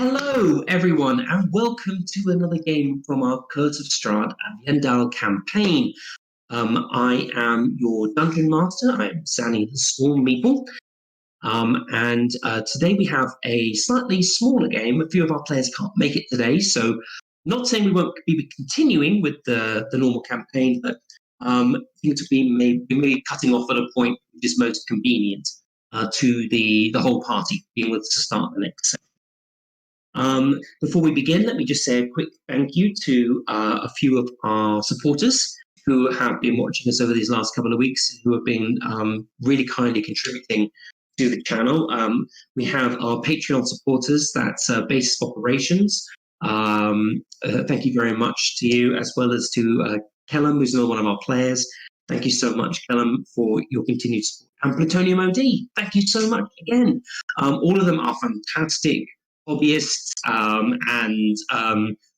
Hello, everyone, and welcome to another game from our Curse of Strahd Aviendahl campaign. I am your Dungeon Master. I am Xanny the Storm Meeple. And today we have a slightly smaller game. A few of our players can't make it today, so not saying we won't be continuing with the normal campaign, but things will be maybe cutting off at a point which is most convenient to the whole party being with us to start the next session. Before we begin, let me just say a quick thank you to a few of our supporters who have been watching us over these last couple of weeks, who have been really kindly contributing to the channel. We have our Patreon supporters, that's Base Operations. Thank you very much to you, as well as to Kellum, who's another one of our players. Thank you so much, Kellum, for your continued support. And Plutonium OD, thank you so much again. All of them are fantastic hobbyists and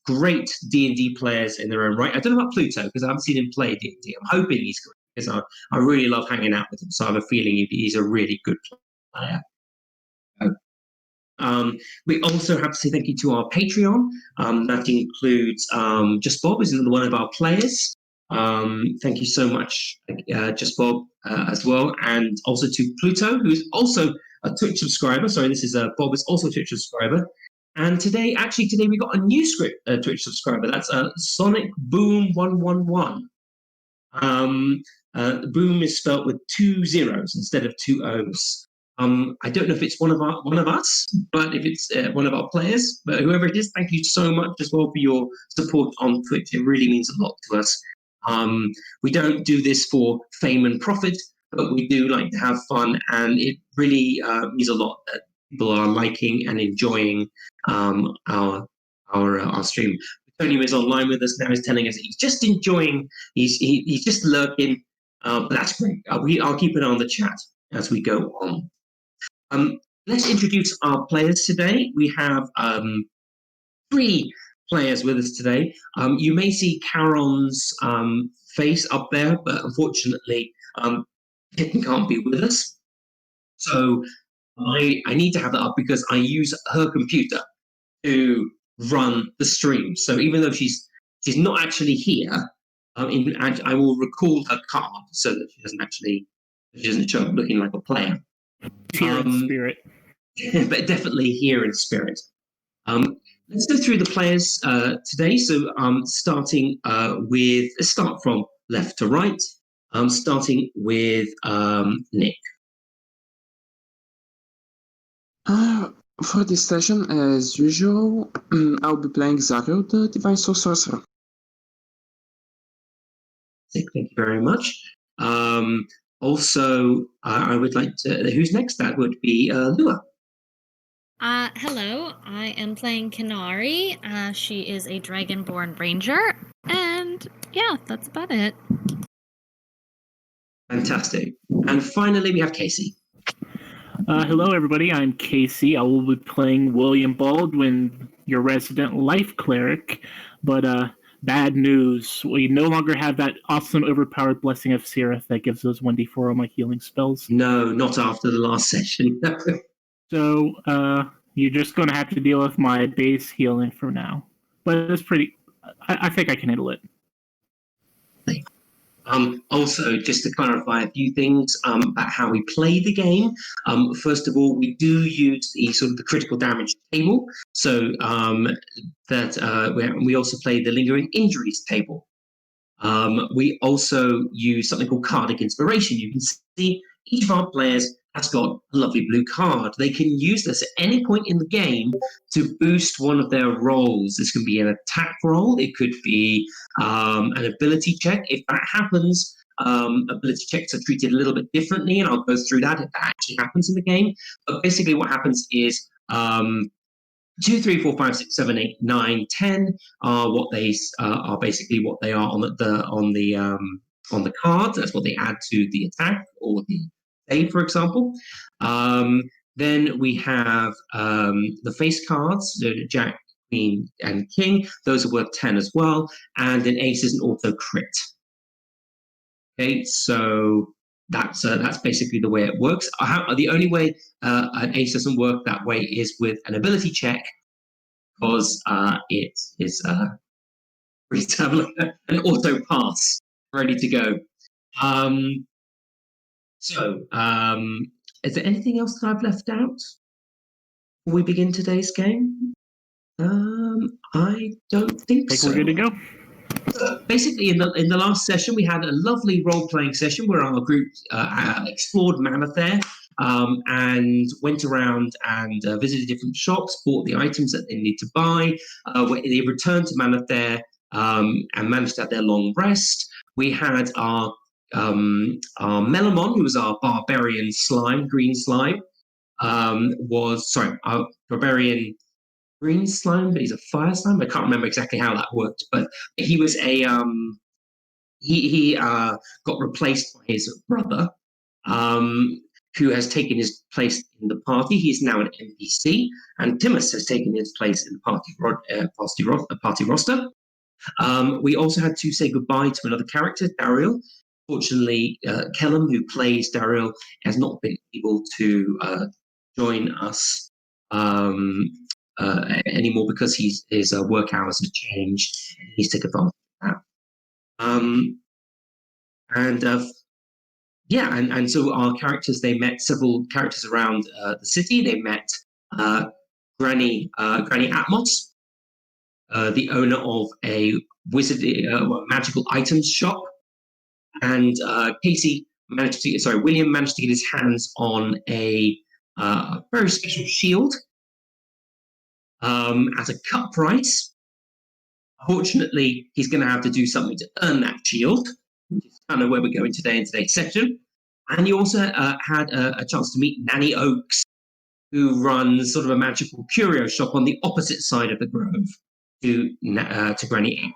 great D&D players in their own right. I don't know about Pluto because I haven't seen him play D&D. I'm hoping he's good because I really love hanging out with him. So I have a feeling he's a really good player. We also have to say thank you to our Patreon. That includes Just Bob, who's another one of our players. Thank you so much, Just Bob, as well. And also to Pluto, who's also a Twitch subscriber. Sorry, this is Bob is also a Twitch subscriber. And today we got a new script Twitch subscriber. That's Sonic Boom 111. Boom is spelt with 2 zeros instead of 2 O's. I don't know if it's one of us, but if it's one of our players, but whoever it is, thank you so much as well for your support on Twitch. It really means a lot to us. We don't do this for fame and profit, but we do like to have fun, and it really means a lot that people are liking and enjoying our stream. Tony is online with us now. He's telling us he's just enjoying. He's just lurking. But that's great. I'll keep an eye on the chat as we go on. Let's introduce our players today. We have 3 players with us today. You may see Charon's face up there, but unfortunately, Kitten can't be with us. So I need to have that up because I use her computer to run the stream. So even though she's not actually here, I will record her card so that she doesn't show up looking like a player. Here in spirit. But definitely here in spirit. Let's go through the players today. So let's start from left to right. Starting with Nick. For this session, as usual, I'll be playing ZARRIEL, the Divine Soul Sorcerer. Thank you very much. Also, I would like to... Who's next? That would be Luea. Hello, I am playing KENARI. She is a Dragonborn Ranger. And yeah, that's about it. Fantastic. And finally, we have Casey. Hello, everybody. I'm Casey. I will be playing William Baldwin, your resident life cleric. But bad news. We no longer have that awesome overpowered Blessing of Sirith that gives us 1d4 on my healing spells. No, not after the last session. So you're just going to have to deal with my base healing for now. But it's pretty... I think I can handle it. Also, just to clarify a few things about how we play the game. First of all, we do use the critical damage table, so we also play the lingering injuries table. We also use something called Cardic Inspiration. You can see each of our players has got a lovely blue card. They can use this at any point in the game to boost one of their rolls. This can be an attack roll. It could be an ability check. If that happens, ability checks are treated a little bit differently, and I'll go through that if that actually happens in the game. But basically what happens is 2, 3, 4, 5, 6, 7, 8, 9, 10 are what they are basically what they are on the cards. That's what they add to the attack or the save, for example. Then we have the face cards, Jack, Queen, and King. Those are worth 10 as well. And an ace is an auto crit. Okay, so that's basically the way it works. The only way an ace doesn't work that way is with an ability check because it is free to have an auto pass ready to go. Is there anything else that I've left out before we begin today's game? I don't think so. We're good to go. Basically, in the last session, we had a lovely role-playing session where our group explored Mammoth Air and went around and visited different shops, bought the items that they need to buy. They returned to Mammoth Air and managed to have their long rest. We had our Melamon, who was our barbarian slime, green slime, our barbarian green slime, but he's a fire slime. I can't remember exactly how that worked, but he was he got replaced by his brother, who has taken his place in the party. He's now an NPC, and Timus has taken his place in the party roster. We also had to say goodbye to another character, Darriel. Fortunately, Kellum, who plays Darriel, has not been able to join us anymore because his work hours have changed. And he's taken advantage of that. And so our characters, they met several characters around the city. They met Granny Atmos, the owner of a magical items shop, and William managed to get his hands on a very special shield at a cut price. Fortunately, he's going to have to do something to earn that shield, which is kind of where we're going today in today's session. And he also had a chance to meet Nanny Oakes, who runs sort of a magical curio shop on the opposite side of the grove to Granny.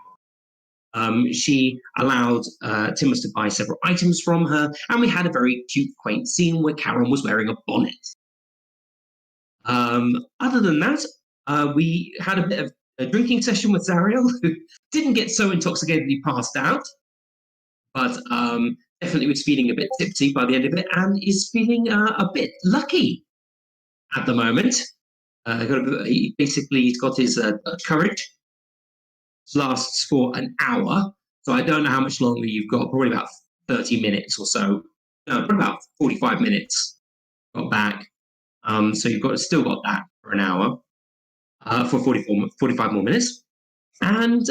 She allowed Timus to buy several items from her, and we had a very cute, quaint scene where Karen was wearing a bonnet. Other than that, we had a bit of a drinking session with ZARRIEL, who didn't get so intoxicated he passed out, but definitely was feeling a bit tipsy by the end of it, and is feeling a bit lucky at the moment. He's got his courage. Lasts for an hour, so I don't know how much longer you've got. Probably about 30 minutes or so. No, probably about 45 minutes. Got back. So you've still got that for an hour, for 45 more minutes. And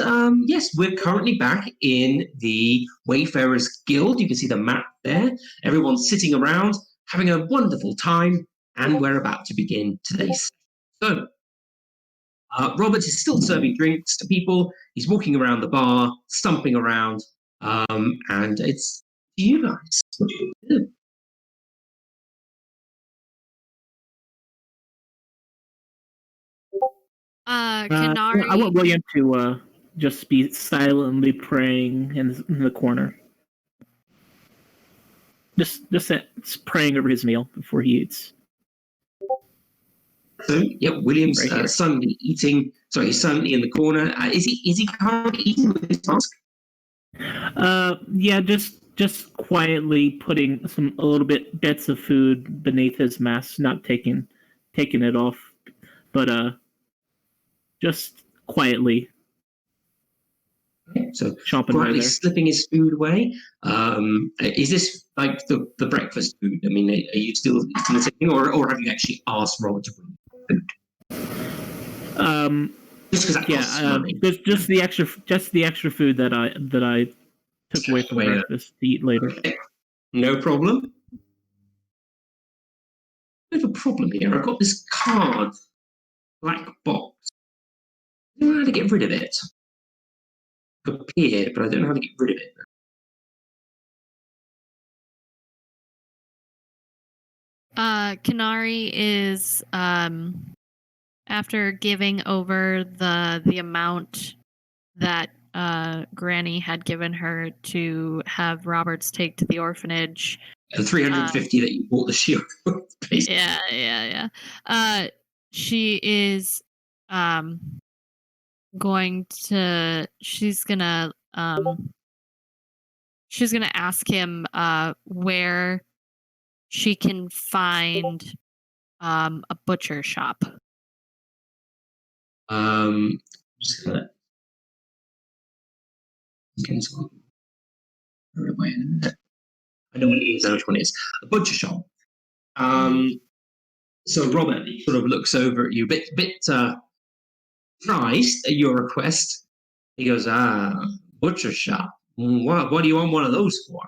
yes, we're currently back in the Wayfarers Guild. You can see the map there. Everyone's sitting around, having a wonderful time, and we're about to begin today's session. So, Robert is still serving drinks to people. He's walking around the bar, stumping around, and it's to you guys. What do you do? KENARI. I want William to just be silently praying in the corner. Just praying over his meal before he eats. So, yeah, William's Right silently eating. Sorry, he's silently in the corner. Is he currently eating with his mask? Yeah, just quietly putting a little bits of food beneath his mask, not taking it off, but just quietly. Okay, so chomping quietly there. slipping his food away. Is this like the breakfast food? I mean, are you still eating the same thing, or have you actually asked Robert to bring food? Just because that costs money. Just the extra food that I took away from breakfast to eat later. Okay. No problem. I have a problem here. I've got this card, black box. I don't know how to get rid of it. It appeared, but I don't know how to get rid of it. KENARI is after giving over the amount that Granny had given her to have Roberts take to the orphanage. The 350 that you bought the shield. Yeah. She is she's gonna ask him where she can find a butcher shop. I'm just gonna cancel. Wait a minute. I know what it is. I know which one it is. A butcher shop. So Robert sort of looks over at you, bit surprised at your request. He goes, butcher shop. What do you want one of those for?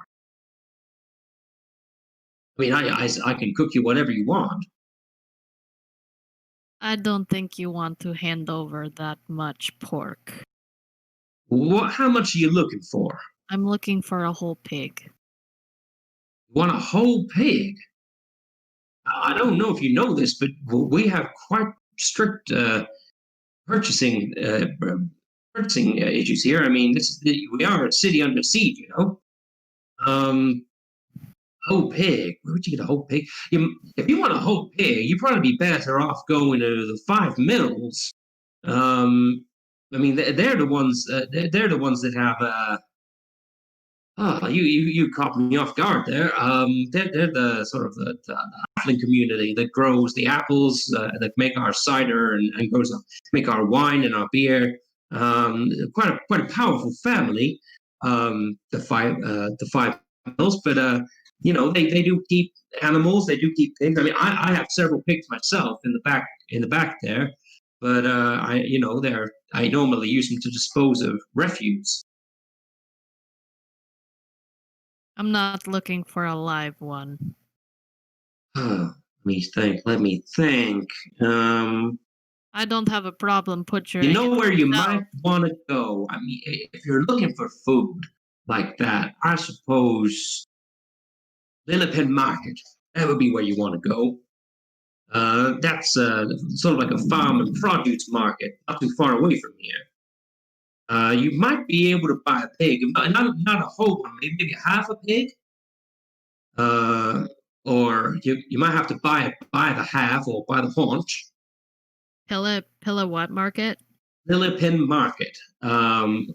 I mean, I can cook you whatever you want. I don't think you want to hand over that much pork. How much are you looking for? I'm looking for a whole pig. You want a whole pig? I don't know if you know this, but we have quite strict purchasing issues here. I mean, we are a city under siege, you know. Whole pig? Where would you get a whole pig? If you want a whole pig, you'd probably be better off going to the 5 Mills. I mean, they're the ones. They're the ones that have. You caught me off guard there. They're the sort of the halfling community that grows the apples that make our cider and grows make our wine and our beer. Quite a powerful family. The five Mills, but you know they do keep animals. They do keep pigs. I mean, I have several pigs myself in the back there, but I normally use them to dispose of refuse. I'm not looking for a live one. Let me think. I don't have a problem butchering. You know where you might want to go? I mean, if you're looking for food like that, I suppose Lillipin Market. That would be where you want to go. That's sort of like a farm and produce market, not too far away from here. You might be able to buy a pig, not a whole one, maybe half a pig. Or you might have to buy the half or buy the haunch. Pilla what market? Lillipin Market. I'll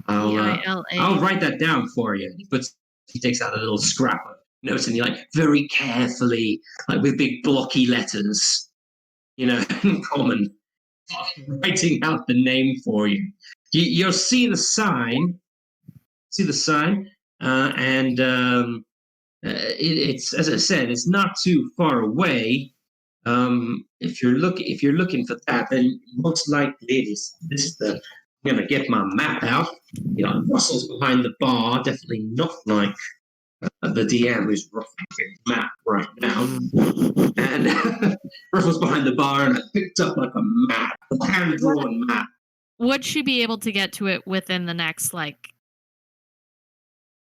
write that down for you. He takes out a little scrap of notes and he very carefully, with big blocky letters, in common, writing out the name for you. You'll see the sign. And it's, as I said, it's not too far away. If you're looking for that, then most likely I'm gonna get my map out. Russell's behind the bar, definitely not like the DM who's roughing the map right now. And Russell's behind the bar, and I picked up a map, a hand-drawn map. Would she be able to get to it within the next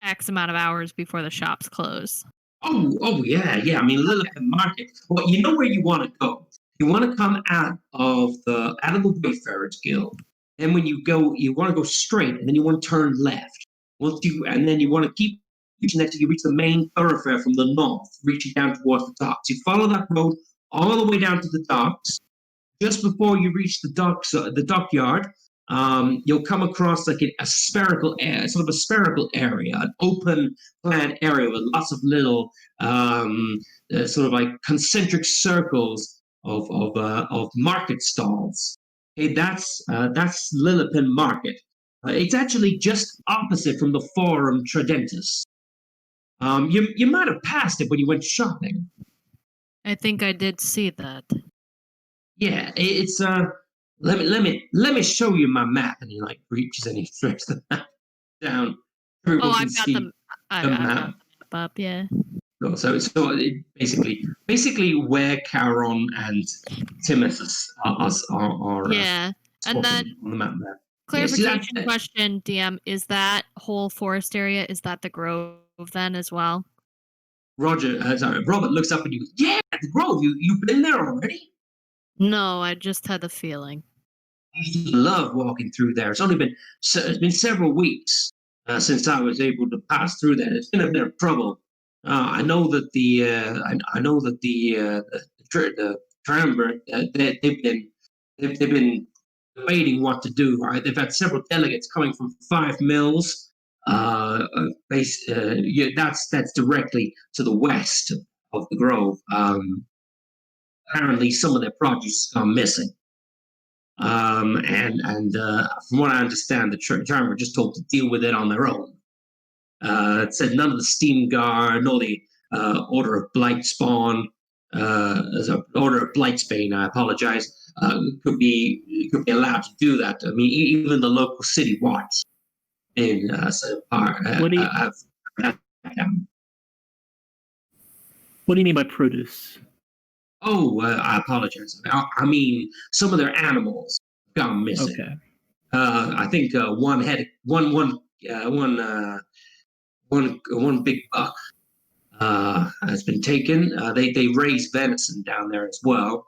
X amount of hours before the shops close? Oh yeah. I mean, Lilliput Market. Well, you know where you want to go. You want to come out of the Wayfarers Guild, and when you go, you want to go straight, and then you want to turn left. And then you want to keep reaching until you reach the main thoroughfare from the north, reaching down towards the docks. You follow that road all the way down to the docks. Just before you reach the docks, the dockyard, you'll come across a spherical area, an open plan area with lots of little sort of concentric circles of market stalls. Okay, that's Lillipin Market. It's actually just opposite from the Forum Tradentus. You might have passed it when you went shopping. I think I did see that. Yeah, it's let me show you my map, and he reaches and he stretches the map down. Everyone I've got the map up, yeah. So it basically where Charon and Timothus are yeah, and then on the map there. Clarification question, DM, is that whole forest area, is that the Grove then as well? Robert looks up and he goes, yeah, the Grove, you've been there already? No, I just had the feeling. I used to love walking through there. It's been several weeks since I was able to pass through there. It's been a bit of trouble. I know that the triumvirate they've been debating what to do. Right? They've had several delegates coming from 5 Mills. That's directly to the west of the Grove. Apparently, some of their produce has gone missing. And from what I understand, the Charm were just told to deal with it on their own. It said none of the Steam Guard, nor the Order of Blightspawn, Order of Blightsbane, I apologize, could be allowed to do that. I mean, even the local city watch in What do you mean by produce? Oh, I apologize. I mean, some of their animals gone missing. Okay. I think one big buck has been taken. They raise venison down there as well.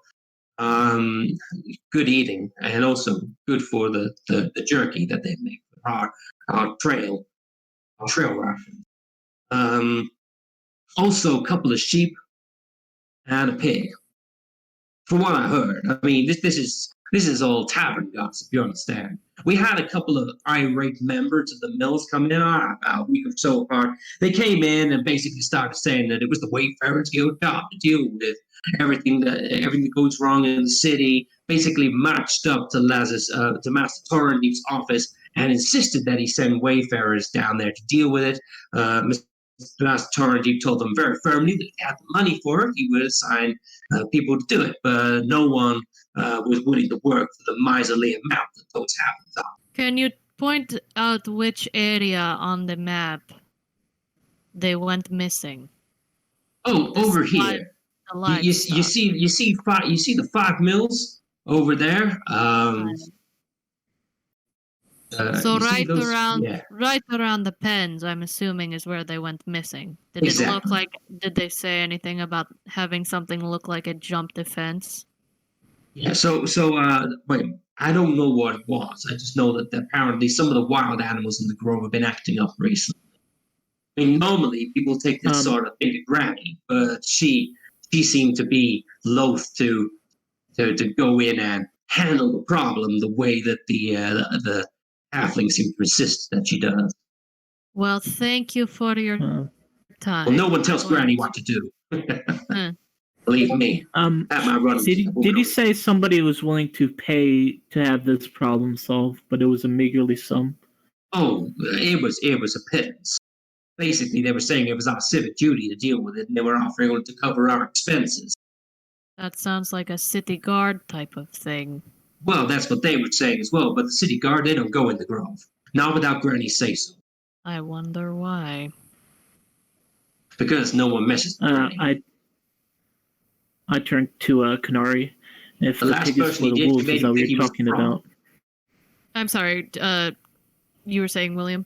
Good eating, and also good for the jerky that they make for our trail rations. Also, a couple of sheep and a pig. From what I heard, I mean, this is all tavern gossip. You understand? We had a couple of irate members of the mills come in about a week or so apart. They came in and basically started saying that it was the Wayfarers Guild job to deal with everything that goes wrong in the city. Basically, marched up to Master Torrendip's office and insisted that he send Wayfarers down there to deal with it. Master Torrendip told them very firmly that if he had the money for it, he would assign people to do it, but no one was willing to work for the miserly amount that those happens are. Can you point out which area on the map they went missing? Oh, over here. You see the 5 mills over there. So right around the pens, I'm assuming, is where they went missing. Did it look like? Did they say anything about having something look like it jumped the fence? Yeah. So wait. I don't know what it was. I just know that apparently some of the wild animals in the grove have been acting up recently. I mean, normally people take this sort of thing to Granny, but she seemed to be loath to go in and handle the problem the way that the halfling seems to insist that she does. Well, thank you for your time. Well, no one tells Granny what to do. Believe me. Did you say somebody was willing to pay to have this problem solved, but it was a meagerly sum? Oh, it was a pittance. Basically, they were saying it was our civic duty to deal with it, and they were offering to cover our expenses. That sounds like a city guard type of thing. Well, that's what they were saying as well, but the city guard, they don't go in the grove. Not without Granny's say-so. I wonder why. Because no one messes with Granny. I turned to KENARI. If the pig is for the wolves, is that what you're talking about? I'm sorry, you were saying, William?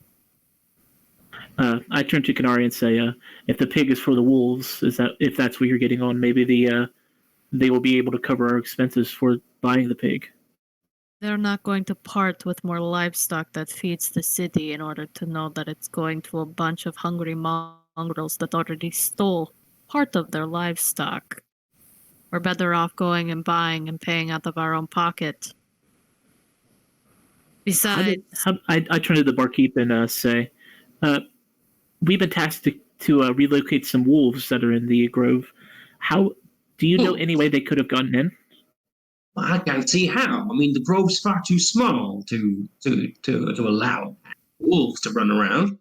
I turned to KENARI and say, if the pig is for the wolves, if that's what you're getting on, maybe they will be able to cover our expenses for buying the pig. They're not going to part with more livestock that feeds the city in order to know that it's going to a bunch of hungry mongrels that already stole part of their livestock. We're better off going and buying and paying out of our own pocket. Besides... I turn to the barkeep and say, we've been tasked to relocate some wolves that are in the grove. How do you know any way they could have gotten in? I can't see how. I mean, the grove's far too small to allow wolves to run around.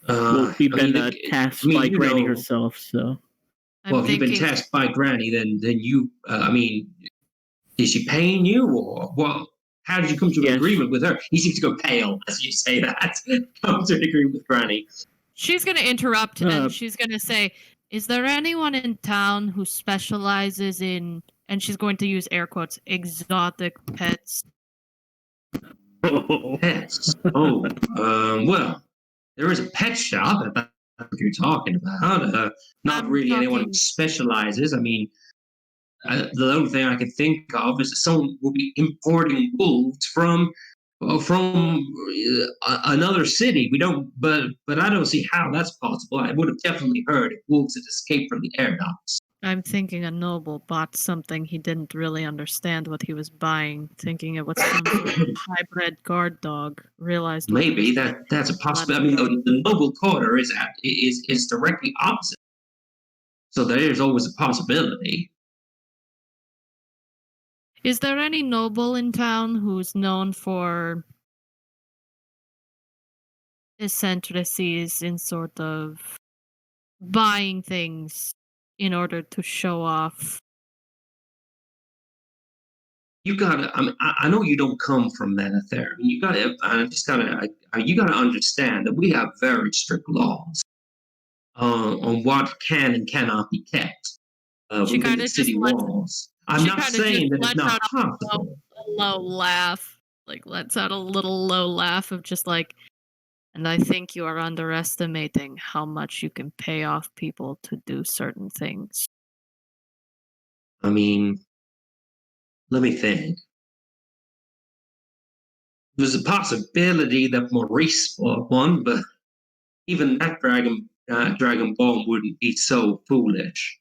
Well, we've been tasked by Granny herself, so. If you've been tasked by Granny, then you. Is she paying you, or well? How did you come to an agreement with her? He seems to go pale as you say that. Come to an agreement with Granny. She's going to interrupt and she's going to say, is there anyone in town who specializes in, and she's going to use air quotes, exotic pets? Pets? Well, there is a pet shop, if that's what you're talking about. Not really anyone who specializes. I mean, the only thing I can think of is that someone will be importing wolves from another city. We don't, but I don't see how that's possible. I would have definitely heard if wolves had escaped from the air docks. I'm thinking a noble bought something he didn't really understand what he was buying, thinking it was some sort of hybrid guard dog. Realized maybe that's a possibility. I mean, the noble quarter is directly opposite, so there is always a possibility. Is there any noble in town who's known for eccentricities in sort of buying things in order to show off? You gotta. I know you don't come from that there. I mean, you gotta. I just gotta. You gotta understand that we have very strict laws on what can and cannot be kept She within kind the of just city walls. I'm she not kind of just saying that it's lets not out possible. a low laugh, like lets out a little low laugh of just like, and I think you are underestimating how much you can pay off people to do certain things. I mean, let me think. There's a possibility that Maurice bought one, but even that dragonborn wouldn't be so foolish.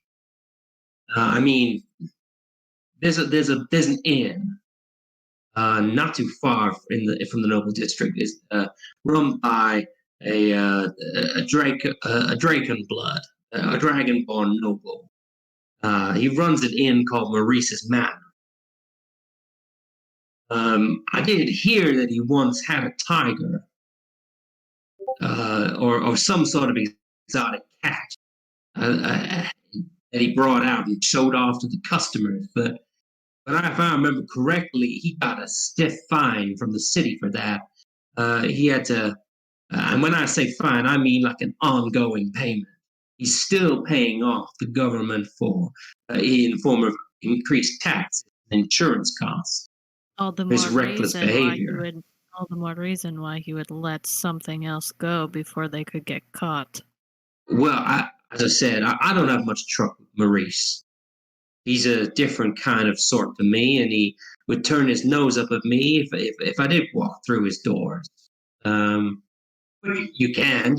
I mean, there's an inn not too far from the noble district. Is run by a dragon blood, a dragonborn noble. He runs an inn called Maurice's Manor. I did hear that he once had a tiger or some sort of exotic cat that he brought out and showed off to the customers. But if I remember correctly, he got a stiff fine from the city for that. He had to, and when I say fine, I mean like an ongoing payment. He's still paying off the government for in form of increased taxes and insurance costs. All the His more reckless reason why he behavior. would. All the more reason why he would let something else go before they could get caught. Well, as I said, I don't have much truck with Maurice. He's a different kind of sort to me, and he would turn his nose up at me if I did walk through his doors. But you can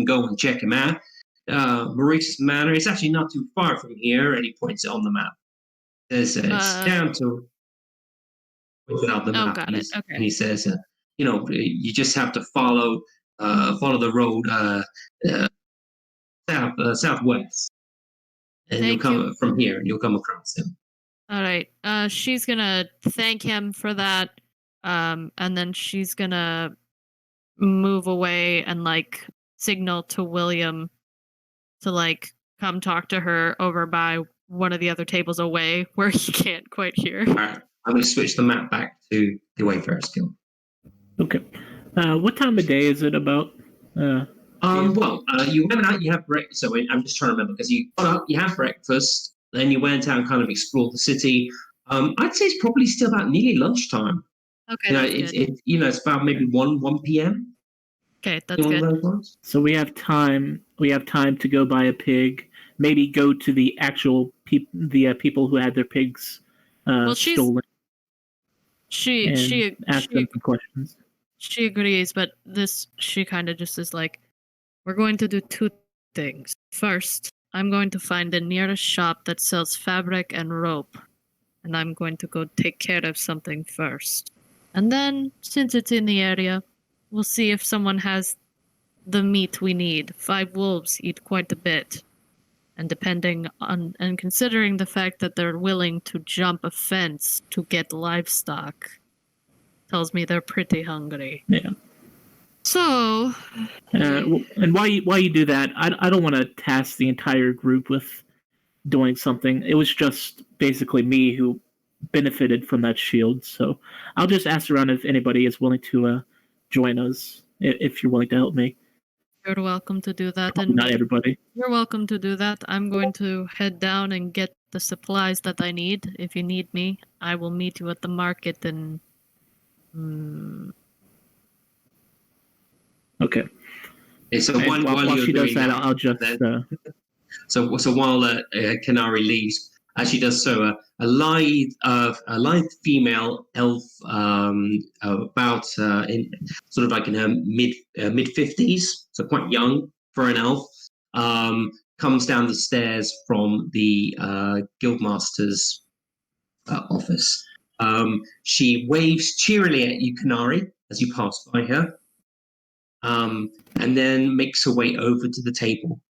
go and check him out. Maurice's Manor is actually not too far from here, and he points on the map. It's down to points it out the map. got and it. Okay. And he says, you just have to follow the road southwest, and you'll Thank come you. from here, and you'll come across him. All right. She's gonna thank him for that. And then she's gonna move away and like signal to William to like come talk to her over by one of the other tables away where he can't quite hear. All right, I'm going to switch the map back to the Wayfarer's Guild. Okay. What time of day is it about? Well, you went out, you have breakfast. So I'm just trying to remember because you got up, you had breakfast, then you went out and kind of explored the city. I'd say it's probably still about nearly lunchtime. Okay, that's good. It's about maybe 1 p.m. Okay, that's good. So we have time. We have time to go buy a pig. Maybe go to the actual people who had their pigs stolen. She ask them some questions. She agrees, but she kind of just is like, we're going to do two things. First, I'm going to find the nearest shop that sells fabric and rope, and I'm going to go take care of something first. And then, since it's in the area, we'll see if someone has the meat we need. 5 wolves eat quite a bit. And considering the fact that they're willing to jump a fence to get livestock, tells me they're pretty hungry. Yeah. So, and why you do that? I don't want to task the entire group with doing something. It was just basically me who benefited from that shield. So I'll just ask around if anybody is willing to join us. If you're willing to help me. You're welcome to do that. Probably not everybody. You're welcome to do that. I'm going to head down and get the supplies that I need. If you need me, I will meet you at the market and. Okay. So while she does that, I'll just. So while KENARI leaves, as she does so, a lithe female elf, about in sort of like in her mid 50s, so quite young for an elf, comes down the stairs from the guildmaster's office. She waves cheerily at you, KENARI, as you pass by her, and then makes her way over to the table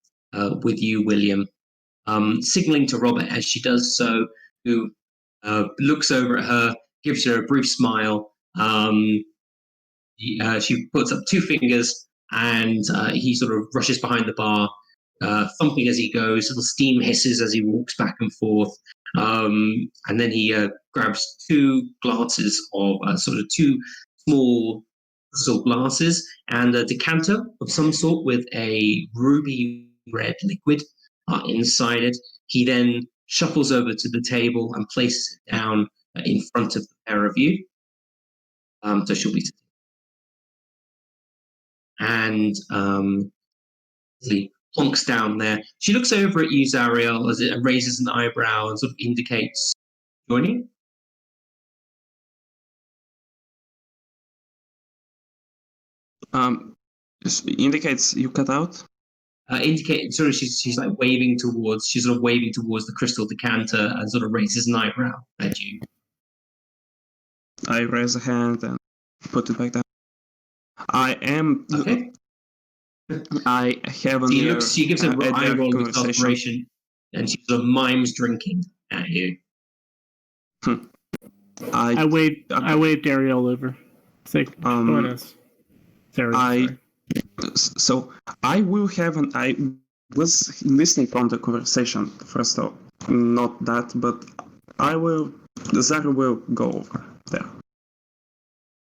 with you, William. Signaling to Robert as she does so, who looks over at her, gives her a brief smile. She puts up 2 fingers, and he sort of rushes behind the bar, thumping as he goes. Little steam hisses as he walks back and forth. And then he grabs 2 glasses of sort of 2 small crystal glasses and a decanter of some sort with a ruby red liquid inside it. He then shuffles over to the table and places it down in front of the pair of you. So she'll be sitting. And he plonks down there. She looks over at you, ZARRIEL, as it raises an eyebrow and sort of indicates joining. Indicates you cut out. Sort of she's like waving towards. She's sort of waving towards the crystal decanter and sort of raises an eyebrow at you. I raise a hand and put it back down. I am. Okay. I have She gives an eye roll of celebration, and she sort of mimes drinking at you. I waved Ariel over. It's like, join us. Sorry. So I will have I was listening from the conversation first off, not that, but ZARRIEL will go over there.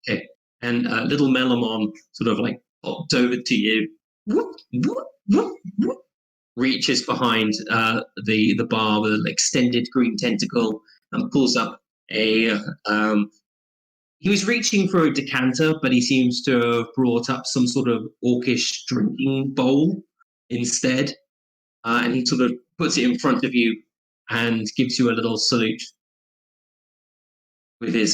Okay, and little Melamon sort of like popped over to you, whoop, whoop, whoop, whoop, reaches behind the bar with an extended green tentacle and pulls up a he was reaching for a decanter, but he seems to have brought up some sort of orcish drinking bowl instead. And he sort of puts it in front of you and gives you a little salute with his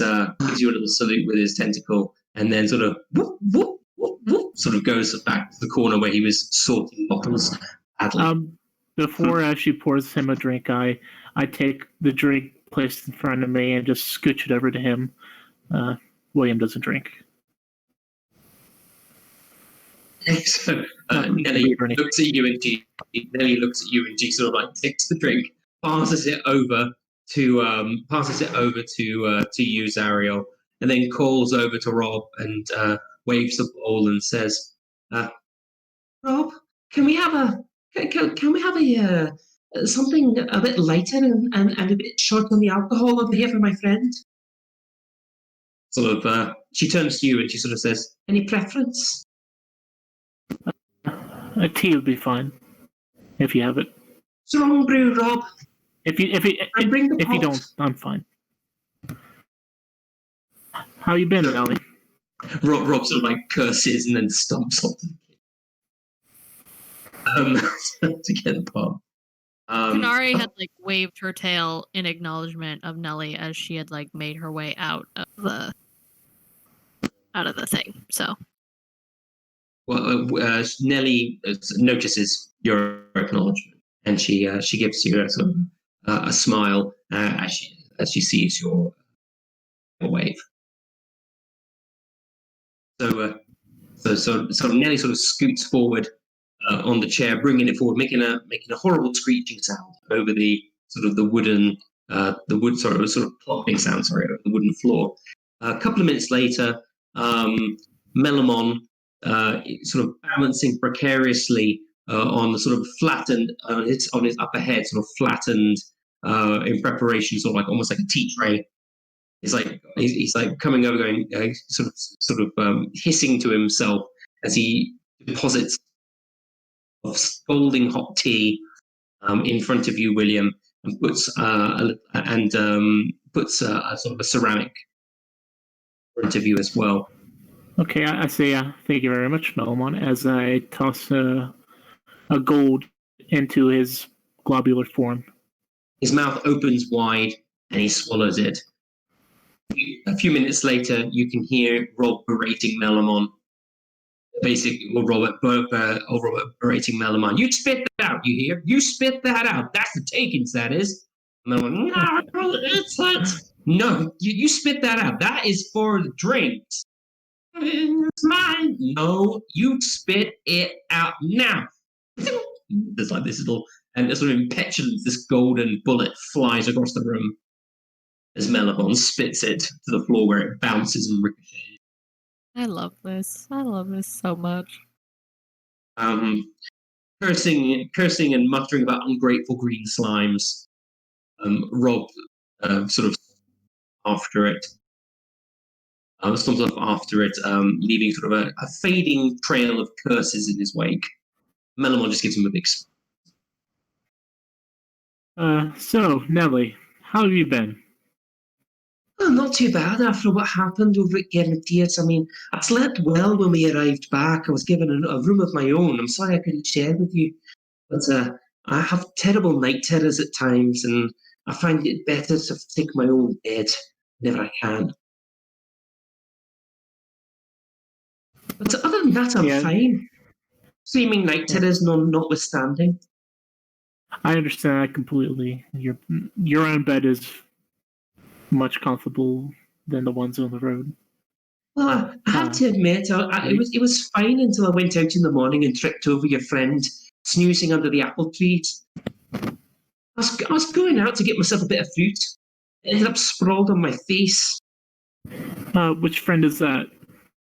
tentacle, and then sort of whoop, whoop, whoop, whoop, sort of goes back to the corner where he was sorting bottles. Before she pours him a drink, I take the drink placed in front of me and just scooch it over to him. William doesn't drink. So Nelly looks at you and she sort of like takes the drink, passes it over to you, ZARRIEL, and then calls over to Rob and waves the bowl and says, "Rob, can we have a something a bit lighter and a bit short on the alcohol over here for my friend?" Sort of, she turns to you and she sort of says, "Any preference?" A tea would be fine, if you have it. Strong brew, Rob. If you don't, I'm fine. How you been, Nelly? Rob sort of like curses and then stomps off to get the pub. KENARI had like waved her tail in acknowledgement of Nelly as she had like made her way out of the thing. So, well, Nelly notices your acknowledgement, and she gives you a sort of a smile as she sees your wave. So Nelly sort of scoots forward on the chair, bringing it forward, making a horrible screeching sound over the sort of the wooden sort of plopping sound, over the wooden floor. A couple of minutes later, Melamon, sort of balancing precariously on the sort of flattened on his upper head, sort of flattened in preparation, sort of like almost like a tea tray. He's like coming over, going sort of hissing to himself as he deposits of scalding hot tea in front of you, William, and puts a sort of a ceramic in front of you as well. Okay, I say thank you very much, Melamon, as I toss a gold into his globular form. His mouth opens wide and he swallows it. A few minutes later, you can hear Rob berating Melamon. Robert berating Melamon. You spit that out, you hear? You spit that out. That's the takings, that is. Melamon, no, it's not. No, you spit that out. That is for the drinks. It's mine. No, you spit it out now. There's like this little, and sort of in petulance, this golden bullet flies across the room. as Melibon spits it to the floor where it bounces and ricochets. I love this. I love this so much. Cursing and muttering about ungrateful green slimes. Rob sort of after it. Stomps off after it, leaving sort of a fading trail of curses in his wake. Melibon just gives him a big So, Nelly, how have you been? Well, not too bad after what happened over at Gernadius. I mean, I slept well when we arrived back. I was given a room of my own. I'm sorry I couldn't share with you. But I have terrible night terrors at times, and I find it better to take my own bed whenever I can. But other than that, I'm fine. Seeming night terrors notwithstanding. I understand that completely. Your own bed is much comfortable than the ones on the road. Well, I have to admit, it was fine until I went out in the morning and tripped over your friend snoozing under the apple trees. I was going out to get myself a bit of fruit. It ended up sprawled on my face. Which friend is that?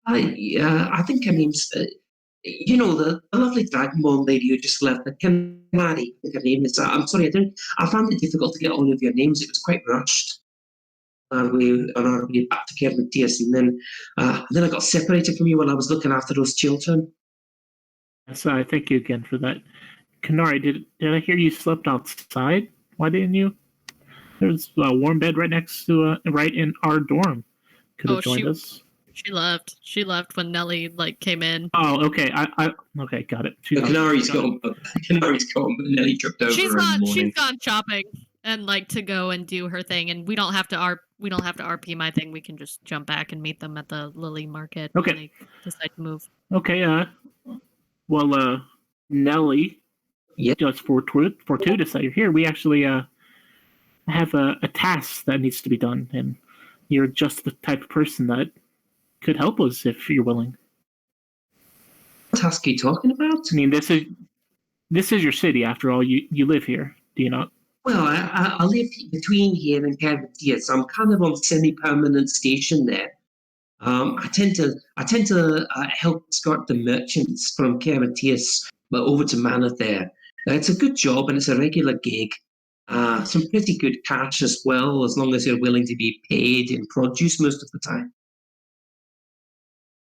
I think her name's, the lovely Dragonborn lady who just left, the KENARI, I think her name is. I'm sorry, I found it difficult to get all of your names. It was quite rushed. On our way back to Gernadius, and then I got separated from you while I was looking after those children. So I thank you again for that. KENARI, did I hear you slept outside? Why didn't you? There's a warm bed right next to right in our dorm. Could have joined us. She left. She left when Nelly came in. Oh, okay. I okay, got it. KENARI's gone, but Nelly tripped over. She's gone shopping and to go and do her thing, and we don't have to RP my thing. We can just jump back and meet them at the Lily Market when they decide to move. Okay. Well, Nelly. Yeah. Just fortuitous that you're here. We actually have a task that needs to be done, and you're just the type of person that could help us if you're willing. What task are you talking about? I mean, this is your city after all. You live here, do you not? Well, I live between here and Gernadius. I'm kind of on semi-permanent station there. I tend to help escort the merchants from Gernadius over to Manor there. It's a good job and it's a regular gig. Some pretty good cash as well, as long as you're willing to be paid in produce most of the time.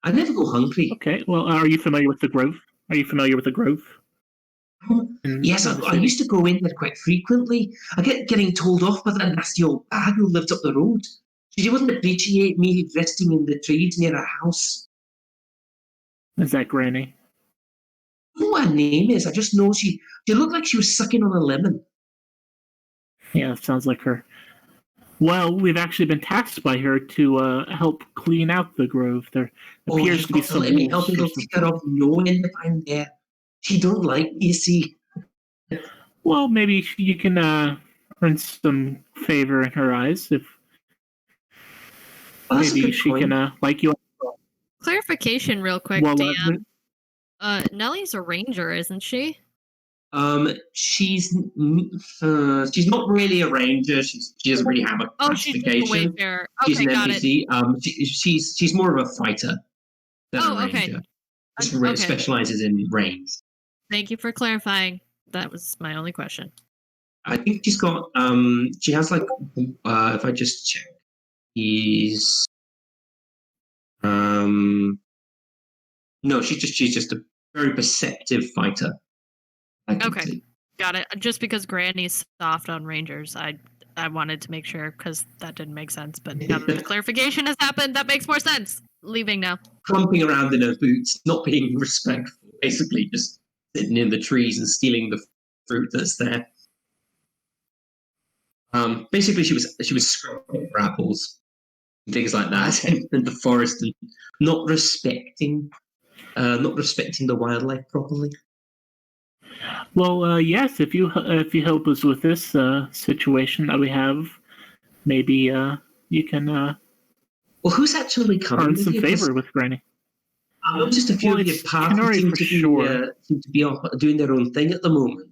I never go hungry. Okay. Well, are you familiar with the Grove? Yes, I used to go in there quite frequently. I kept getting told off by that nasty old bag who lived up the road. She wouldn't appreciate me resting in the trees near her house. Is that Granny? I don't know what her name is. I just know she looked like she was sucking on a lemon. Yeah, sounds like her. Well, we've actually been tasked by her to help clean out the Grove. There appears to be some. Let me help you take her off knowing if I'm there. She don't like me, you see. Well, maybe you can earn some favor in her eyes if maybe she can like you. Clarification, real quick, DM. Nellie's a ranger, isn't she? She's not really a ranger. She doesn't really have a classification. She's a wayfarer. She's an NPC. She's more of a fighter than a ranger. Okay. Specializes in range. Thank you for clarifying. That was my only question. I think she's got she has if I just check, she's no, she's just a very perceptive fighter. Okay, got it. Just because Granny's soft on rangers, I wanted to make sure because that didn't make sense. But now that the clarification has happened, that makes more sense. Leaving now. Clumping around in her boots, not being respectful, basically just sitting in the trees and stealing the fruit that's there. Basically, she was scrubbing for apples and things like that in the forest and not respecting the wildlife properly. Well, yes, if you help us with this situation that we have, maybe you can. Well, who's actually coming? Earn some favor with Granny. Just a few of your paths seem to be doing their own thing at the moment.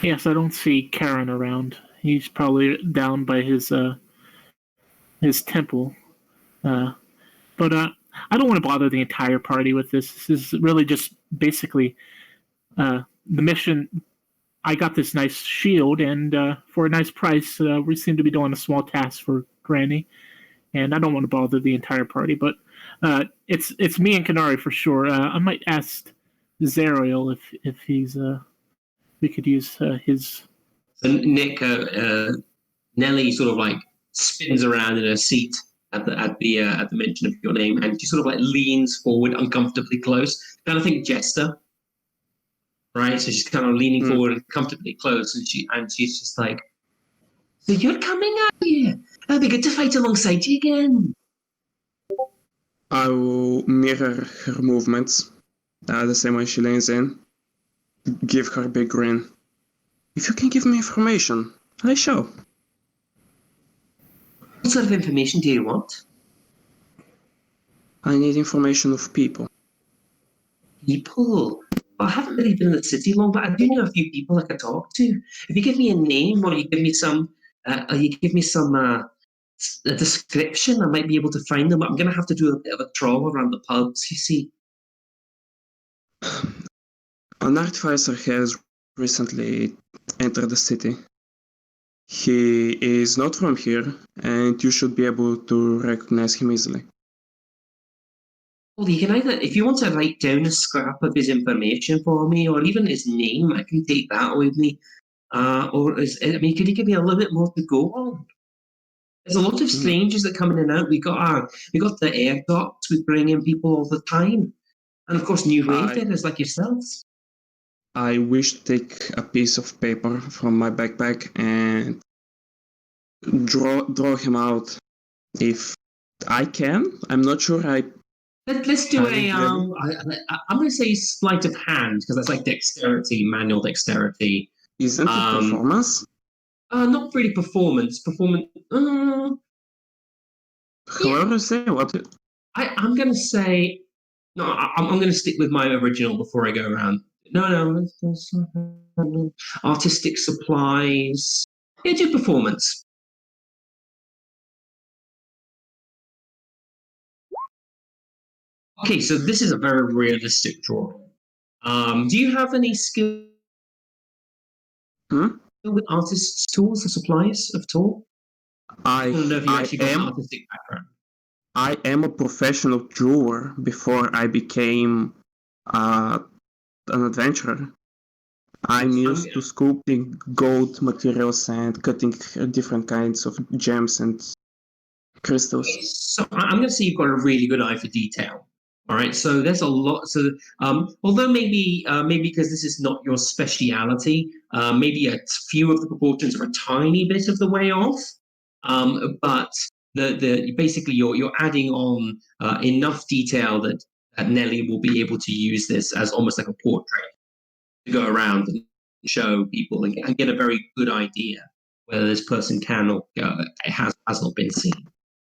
Yes, I don't see Karen around. He's probably down by his temple. But I don't want to bother the entire party with this. This is really just basically the mission. I got this nice shield, and for a nice price, we seem to be doing a small task for Granny. And I don't want to bother the entire party, but it's me and KENARI for sure. I might ask ZARRIEL if he's we could use his. And Nick, Nelly sort of like spins around in her seat at the mention of your name, and she sort of like leans forward uncomfortably close. Kind of think Jester, right? So she's kind of leaning forward and comfortably close, and she's just like, "So you're coming out here? It'll be good to fight alongside you again." I will mirror her movements the same way she leans in. Give her a big grin. If you can give me information, I shall. What sort of information do you want? I need information of people. People? I haven't really been in the city long, but I do know a few people I could talk to. If you give me a name, or you give me some, a description, I might be able to find them. I'm going to have to do a bit of a trawl around the pubs, you see. An artificer has recently entered the city. He is not from here, and you should be able to recognize him easily. Well, you can either, if you want to write down a scrap of his information for me, or even his name, I can take that with me. Could you give me a little bit more to go on? There's a lot of strangers that come in and out. We got the air docks. We bring in people all the time, and of course, new wayfarers like yourselves. I wish to take a piece of paper from my backpack and draw him out if I can. I'm not sure. Let's do I'm going to say sleight of hand, because that's like dexterity, manual dexterity. Isn't it performance? Not really performance. However, say what? I'm going to say no. I'm going to stick with my original before I go around. No. Artistic supplies. Yeah, do performance. Okay, so this is a very realistic drawing. Do you have any skill with artists' tools or supplies of tool? I don't know if you actually got an artistic background. I am a professional drawer before I became an adventurer. I'm used to sculpting gold materials and cutting different kinds of gems and crystals. So I'm going to say you've got a really good eye for detail. All right, so there's a lot. So although maybe because this is not your speciality, maybe a few of the proportions are a tiny bit of the way off. But basically you're adding on enough detail that Nelly will be able to use this as almost like a portrait to go around and show people and get a very good idea whether this person can or has not been seen.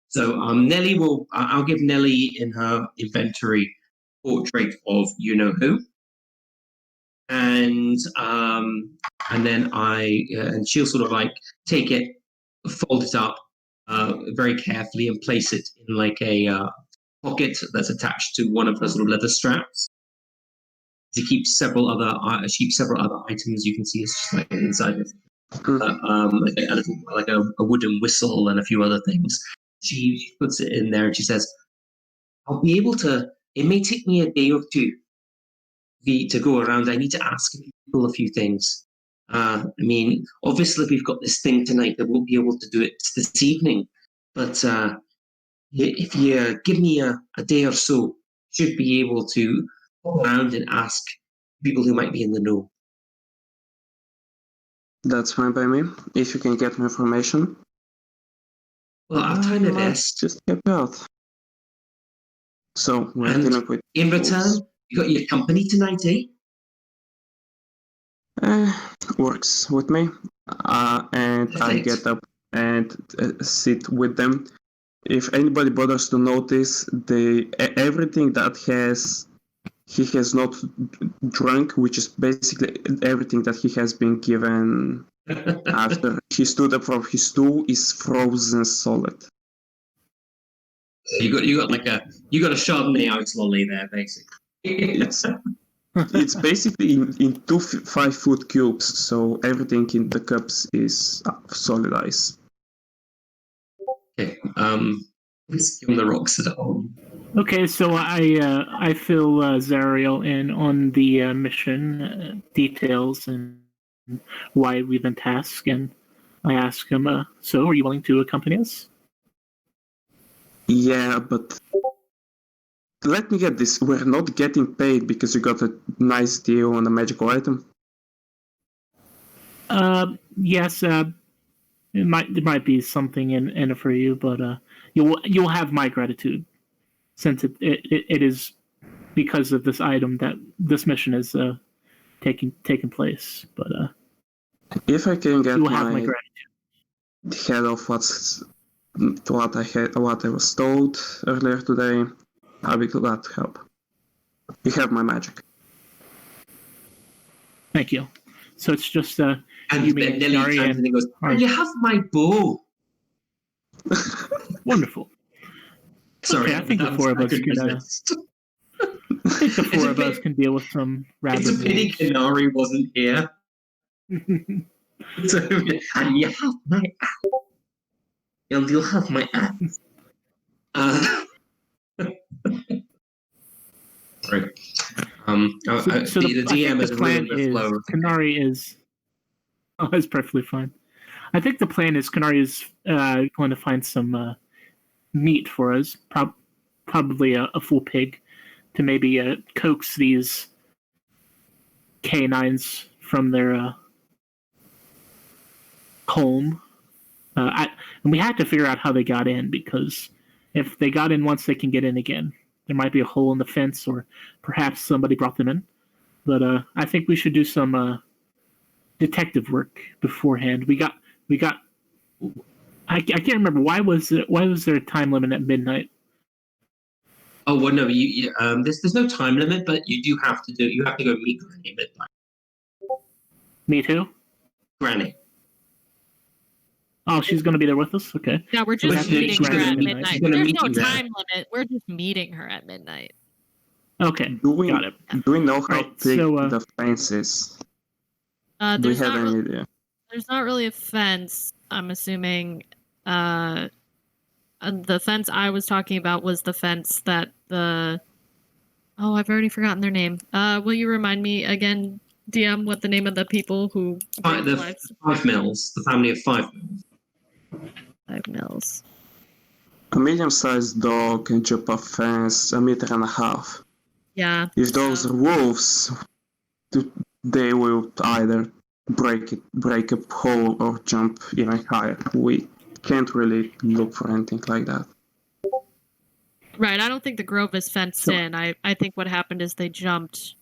So Nelly I'll give Nelly in her inventory portrait of you know who, and then and she'll sort of like take it, fold it up very carefully, and place it in like a pocket that's attached to one of her sort of leather straps. She keeps several other items. You can see it's just like inside of like a wooden whistle and a few other things. She puts it in there and she says, I'll be able to, it may take me a day or two to go around. I need to ask people a few things. Obviously we've got this thing tonight. I won't be able to do it this evening. But if you give me a day or so, should be able to go around and ask people who might be in the know. That's fine by me. If you can get me information. Well, I'll try my best. Just help out. So we're dealing with. In return, you got your company tonight, eh? Works with me. And perfect. I get up and sit with them. If anybody bothers to notice, everything that he has not drunk, which is basically everything that he has been given After he stood up from his stool, is frozen solid. You got you got a Chardonnay ice lolly there, basically. It's basically in 5-foot cubes, so everything in the cups is solid ice. Okay. Whiskey on the rocks at home. Okay, so I fill ZARRIEL in on the mission details and why we've been tasked, and I ask him, so are you willing to accompany us? Yeah, but let me get this. We're not getting paid because you got a nice deal on a magical item? Yes, there might be something in it for you, but you'll have my gratitude, since it is because of this item that this mission is taking place. But if I can get you will have my gratitude. head of what I was told earlier today, I'll be glad to help. You have my magic. Thank you. So it's just And then Nelly turns and he goes, "And you have my bow." Wonderful. Sorry, okay, I think the four of us can deal with some rabbit. It's a pity KENARI wasn't here. So, and you have my axe. You'll have my axe. Sorry. The DM has ruined the flow. KENARI is. Oh, that's perfectly fine. I think the plan is KENARI is going to find some meat for us, probably a full pig, to maybe coax these canines from their home. And we had to figure out how they got in, because if they got in once, they can get in again. There might be a hole in the fence, or perhaps somebody brought them in. But I think we should do some detective work beforehand. We got. I can't remember why was there a time limit at midnight? Oh well, no. There's no time limit, but you have to go meet Granny at midnight. Meet who? Granny. Oh, she's going to be there with us? Okay. Yeah, we're just meeting her at midnight. There's no time limit. We're just meeting her at midnight. Okay, got it. Do we know how big the fence is? Do we have any idea? There's not really a fence, I'm assuming. The fence I was talking about was the fence that the... Oh, I've already forgotten their name. Will you remind me again, DM, what the name of the people who... The 5 Mills. The family of 5 Mills. 5 Mills. A medium-sized dog can jump a fence 1.5 meters. Yeah. If those are wolves, they will either break a hole or jump even higher. We can't really look for anything like that. Right, I don't think the grove is fenced in. I think what happened is they jumped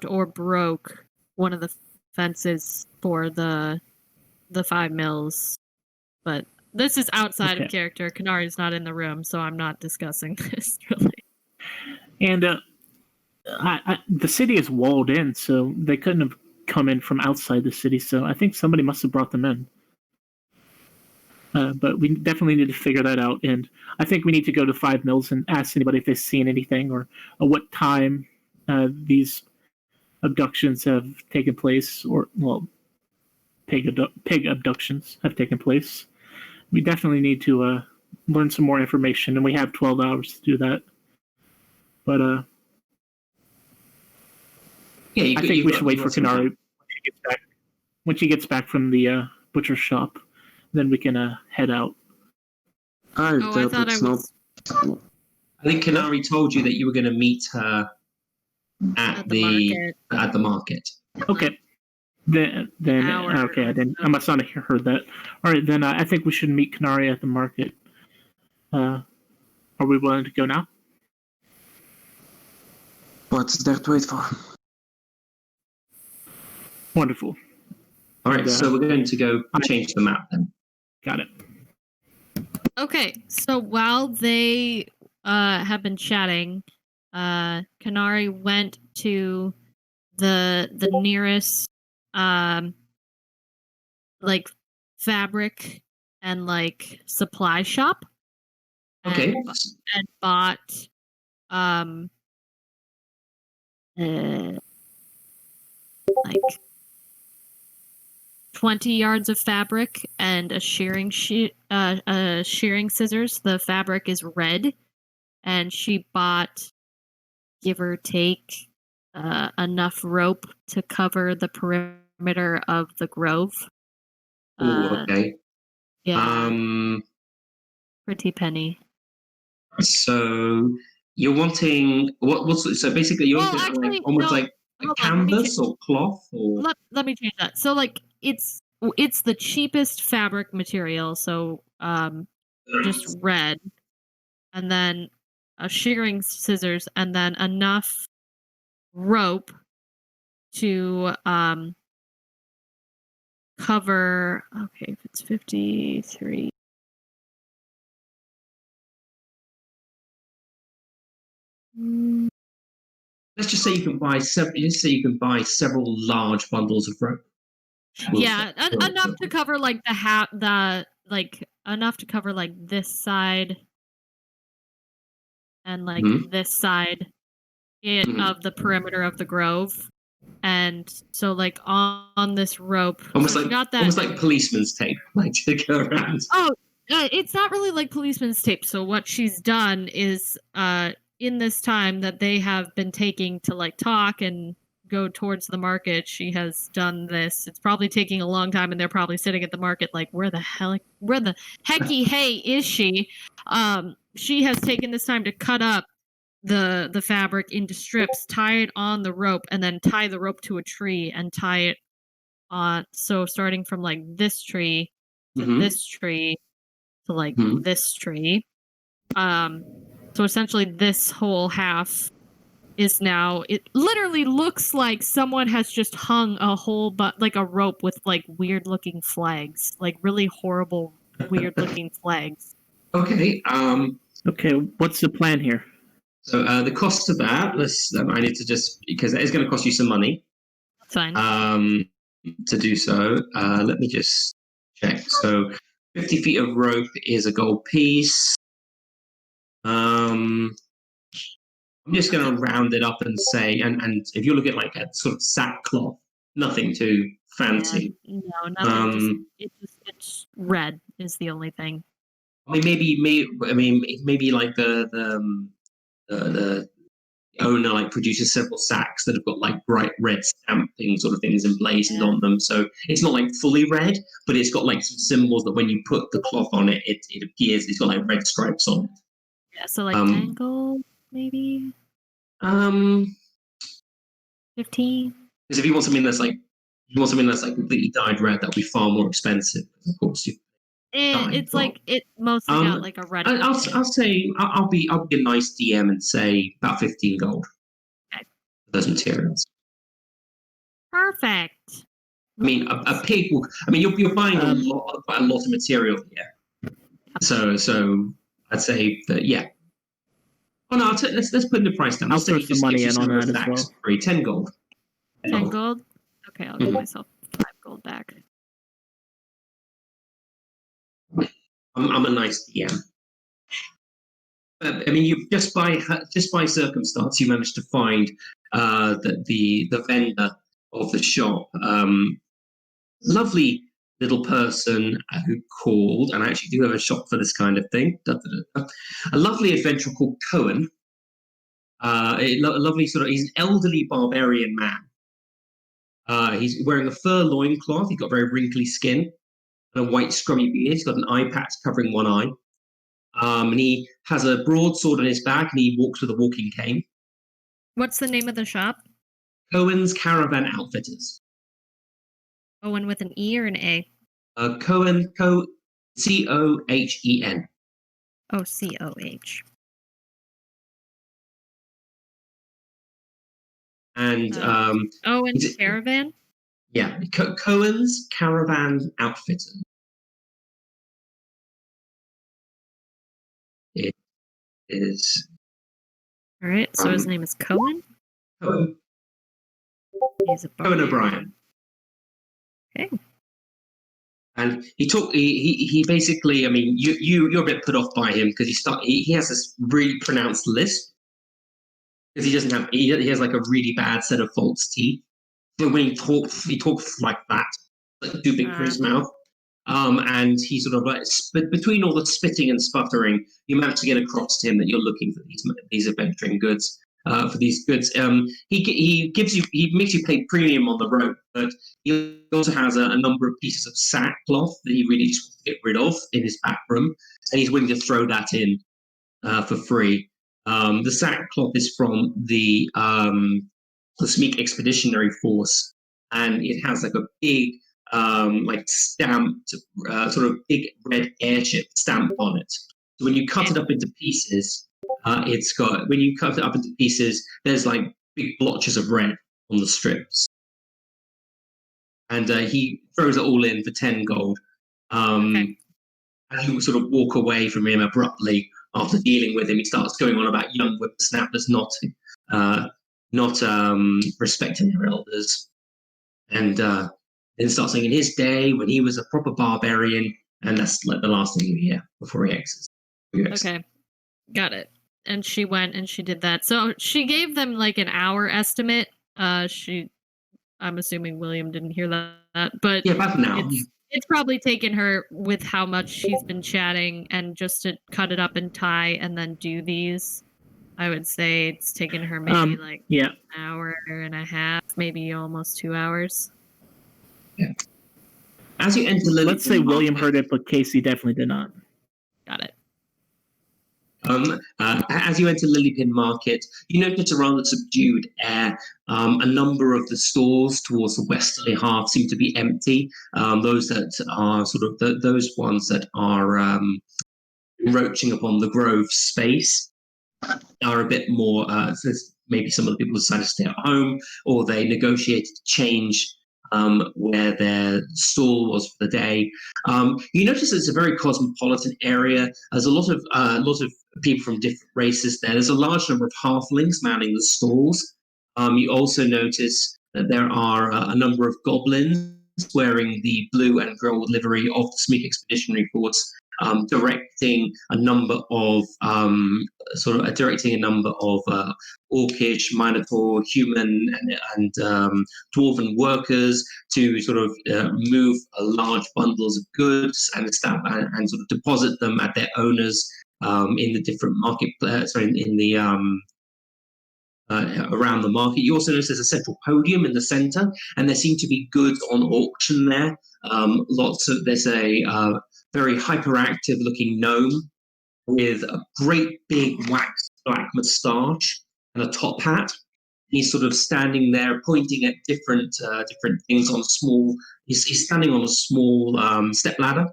or broke one of the fences for the 5 Mills. But this is outside of character. KENARI's not in the room, so I'm not discussing this really. And the city is walled in, so they couldn't have come in from outside the city. So I think somebody must have brought them in. But we definitely need to figure that out. And I think we need to go to 5 Mills and ask anybody if they've seen anything, or what time these abductions have taken place, or, well, pig abductions have taken place. We definitely need to learn some more information, and we have 12 hours to do that. But I think we should wait for KENARI when she gets back from the butcher shop. Then we can head out. I think KENARI told you that you were going to meet her at the market. Okay. Then okay, I must not have heard that. All right, then I think we should meet KENARI at the market. Are we willing to go now? What's there to wait for? Wonderful. All right, so we're going to go change the map then. Got it. Okay, so while they have been chatting, KENARI went to the nearest like fabric and like supply shop. Okay. And bought like 20 yards of fabric and a shearing scissors. The fabric is red, and she bought, give or take, enough rope to cover the perimeter of the grove. Okay. Yeah. Pretty penny. So you're wanting so basically you're wanting actually, like almost no, like a canvas or cloth or let me change that. So like it's the cheapest fabric material, so just red, and then a shearing scissors, and then enough rope to cover. Okay, if it's 53. let's just say you can buy several large bundles of rope. Yeah, enough to cover like enough to cover like this side and like this side of the perimeter of the grove. And so like on this rope, almost so like policeman's tape, like to go around. Oh, it's not really like policeman's tape. So what she's done is in this time that they have been taking to like talk and go towards the market, she has done this. It's probably taking a long time, and they're probably sitting at the market like, where the hecky hey is she? She has taken this time to cut up the fabric into strips, tie it on the rope, and then tie the rope to a tree and tie it on. So starting from like this tree to this tree to like this tree. So essentially this whole half is now, it literally looks like someone has just hung a whole like a rope with like weird looking flags, like really horrible weird looking flags. Okay. Okay, what's the plan here? So the cost of that, I need to just, because it is going to cost you some money. That's fine. To do so, let me just check. So 50 feet of rope is a gold piece. I'm just going to round it up and say, and if you look at like a sort of sackcloth, nothing too fancy. Yeah, no, nothing. It's red is the only thing. I mean, maybe like the owner like produces several sacks that have got like bright red stamping sort of things emblazoned on them. So it's not like fully red, but it's got like some symbols that when you put the cloth on it, it appears it's got like red stripes on it. Yeah, so like 10 gold, maybe? 15. Because if you want something that's like completely dyed red, that'll be far more expensive. Of course, it's like it mostly got like a red. I'll say I'll be a nice DM and say about 15 gold. Okay. Those materials. Perfect. I mean, a pig will. I mean, you're buying quite a lot of material here. So I'd say that yeah. Oh no, let's put the price down. I'll throw some money in on that as well. Free 10 gold. 10 gold. Okay, I'll give myself 5 gold back. I'm a nice DM. I mean, you just by circumstance, you managed to find the vendor of the shop. Lovely little person who called, and I actually do have a shop for this kind of thing. A lovely adventurer called Cohen. A lovely he's an elderly barbarian man. He's wearing a fur loincloth. He's got very wrinkly skin and a white scrubby beard. He's got an eye patch covering one eye. And he has a broadsword on his back, and he walks with a walking cane. What's the name of the shop? Cohen's Caravan Outfitters. Owen with an E or an A? Cohen, Cohen. Oh, COH. And Owen's Caravan? Yeah, Cohen's Caravan Outfitters. It is. All right, so his name is Cohen? Cohen. He's a Cohen O'Brien. Okay. And he basically, I mean, you're a bit put off by him because he has this really pronounced lisp because he has like a really bad set of false teeth. So when he talks like that, like too big for his mouth. And he sort of like, between all the spitting and sputtering, you manage to get across to him that you're looking for these adventuring goods. For these goods, he makes you pay premium on the road, but he also has a number of pieces of sackcloth that he really just wants to get rid of in his back room, and he's willing to throw that in for free. The sackcloth is from the Smeek Expeditionary Force, and it has like a big like stamped, sort of big red airship stamp on it. So when you cut it up into pieces, when you cut it up into pieces, there's like big blotches of red on the strips. And he throws it all in for 10 gold. And you sort of walk away from him abruptly after dealing with him. He starts going on about young whippersnappers not respecting their elders. And then starts saying in his day when he was a proper barbarian, and that's like the last thing you hear before he exits. Okay, got it. And she went and she did that. So she gave them like an hour estimate. I'm assuming William didn't hear that, but yeah, about an hour. It's probably taken her, with how much she's been chatting, and just to cut it up and tie and then do these, I would say it's taken her maybe an hour and a half, maybe almost 2 hours. Yeah. As you enter Lillipin, let's say William heard it, but Casey definitely did not. Got it. As you enter Lillipin Market, you notice a rather subdued air. A number of the stores towards the westerly half seem to be empty. Those that are sort of those ones that are encroaching upon the Grove space are a bit more. Maybe some of the people decided to stay at home, or they negotiated to change where their stall was for the day. You notice it's a very cosmopolitan area. There's a lot of people from different races there. There's a large number of halflings manning the stalls. You also notice that there are a number of goblins wearing the blue and gold livery of the Smeek Expeditionary Force, directing a number of orcish, minotaur, human, and dwarven workers to sort of move large bundles of goods and sort of deposit them at their owners in the different around the market. You also notice there's a central podium in the center, and there seem to be goods on auction there. There's a very hyperactive looking gnome with a great big waxed black moustache and a top hat. He's sort of standing there pointing at different things on a small. He's standing on a small step ladder.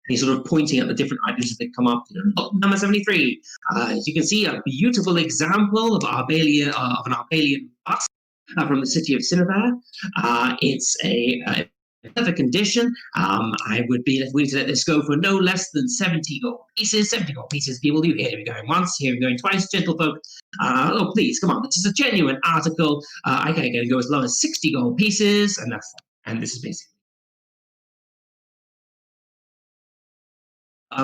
He's sort of pointing at the different items as they come up. Number 73. As you can see, a beautiful example of an Arbalian bust from the city of Cinnabar. It's a perfect condition. I would be willing to let this go for no less than 70 gold pieces. 70 gold pieces, people. You hear me going once, hear me going twice, gentlefolk. Oh, please, come on. This is a genuine article. I can go as low as 60 gold pieces, and this is basically.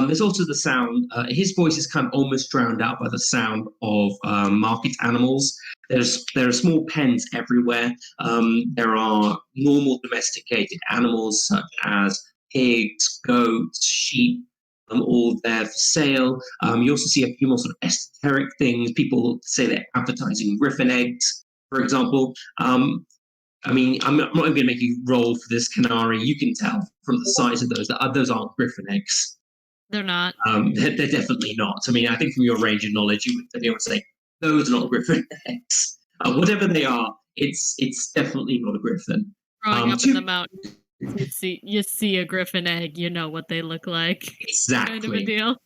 There's also the sound. His voice is kind of almost drowned out by the sound of market animals. There are small pens everywhere. There are normal domesticated animals such as pigs, goats, sheep, all there for sale. You also see a few more sort of esoteric things. People say they're advertising griffin eggs, for example. I mean, I'm not even going to make you roll for this, KENARI. You can tell from the size of those that those aren't griffin eggs. They're not. They're definitely not. I mean, I think from your range of knowledge, you would be able to say those are not griffin eggs. Whatever they are, it's definitely not a griffin. Growing up in the mountains, you see a griffin egg, you know what they look like. Exactly. Kind of a deal.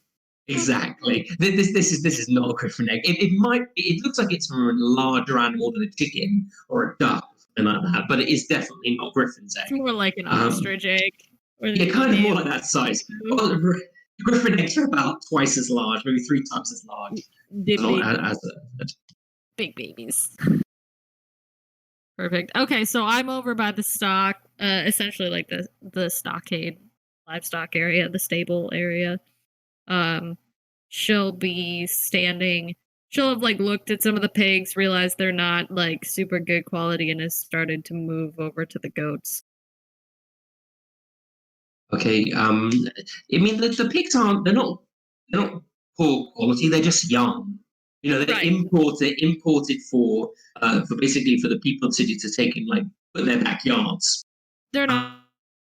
Exactly. This is not a griffin egg. It looks like it's from a larger animal than a chicken or a duck, something like that. But it is definitely not griffin's egg. It's more like an ostrich egg. Yeah, kind of more like that size. Well, griffin eggs are about twice as large, maybe 3 times as large. Big babies. Perfect. Okay, so I'm over by the stock, essentially like the stockade livestock area, the stable area. She'll be standing. She'll have like looked at some of the pigs, realized they're not like super good quality, and has started to move over to the goats. Okay. I mean, the pigs they're not poor quality. They're just young. You know, they're Right. imported for basically for the people of the city to take and like put in their backyards. They're not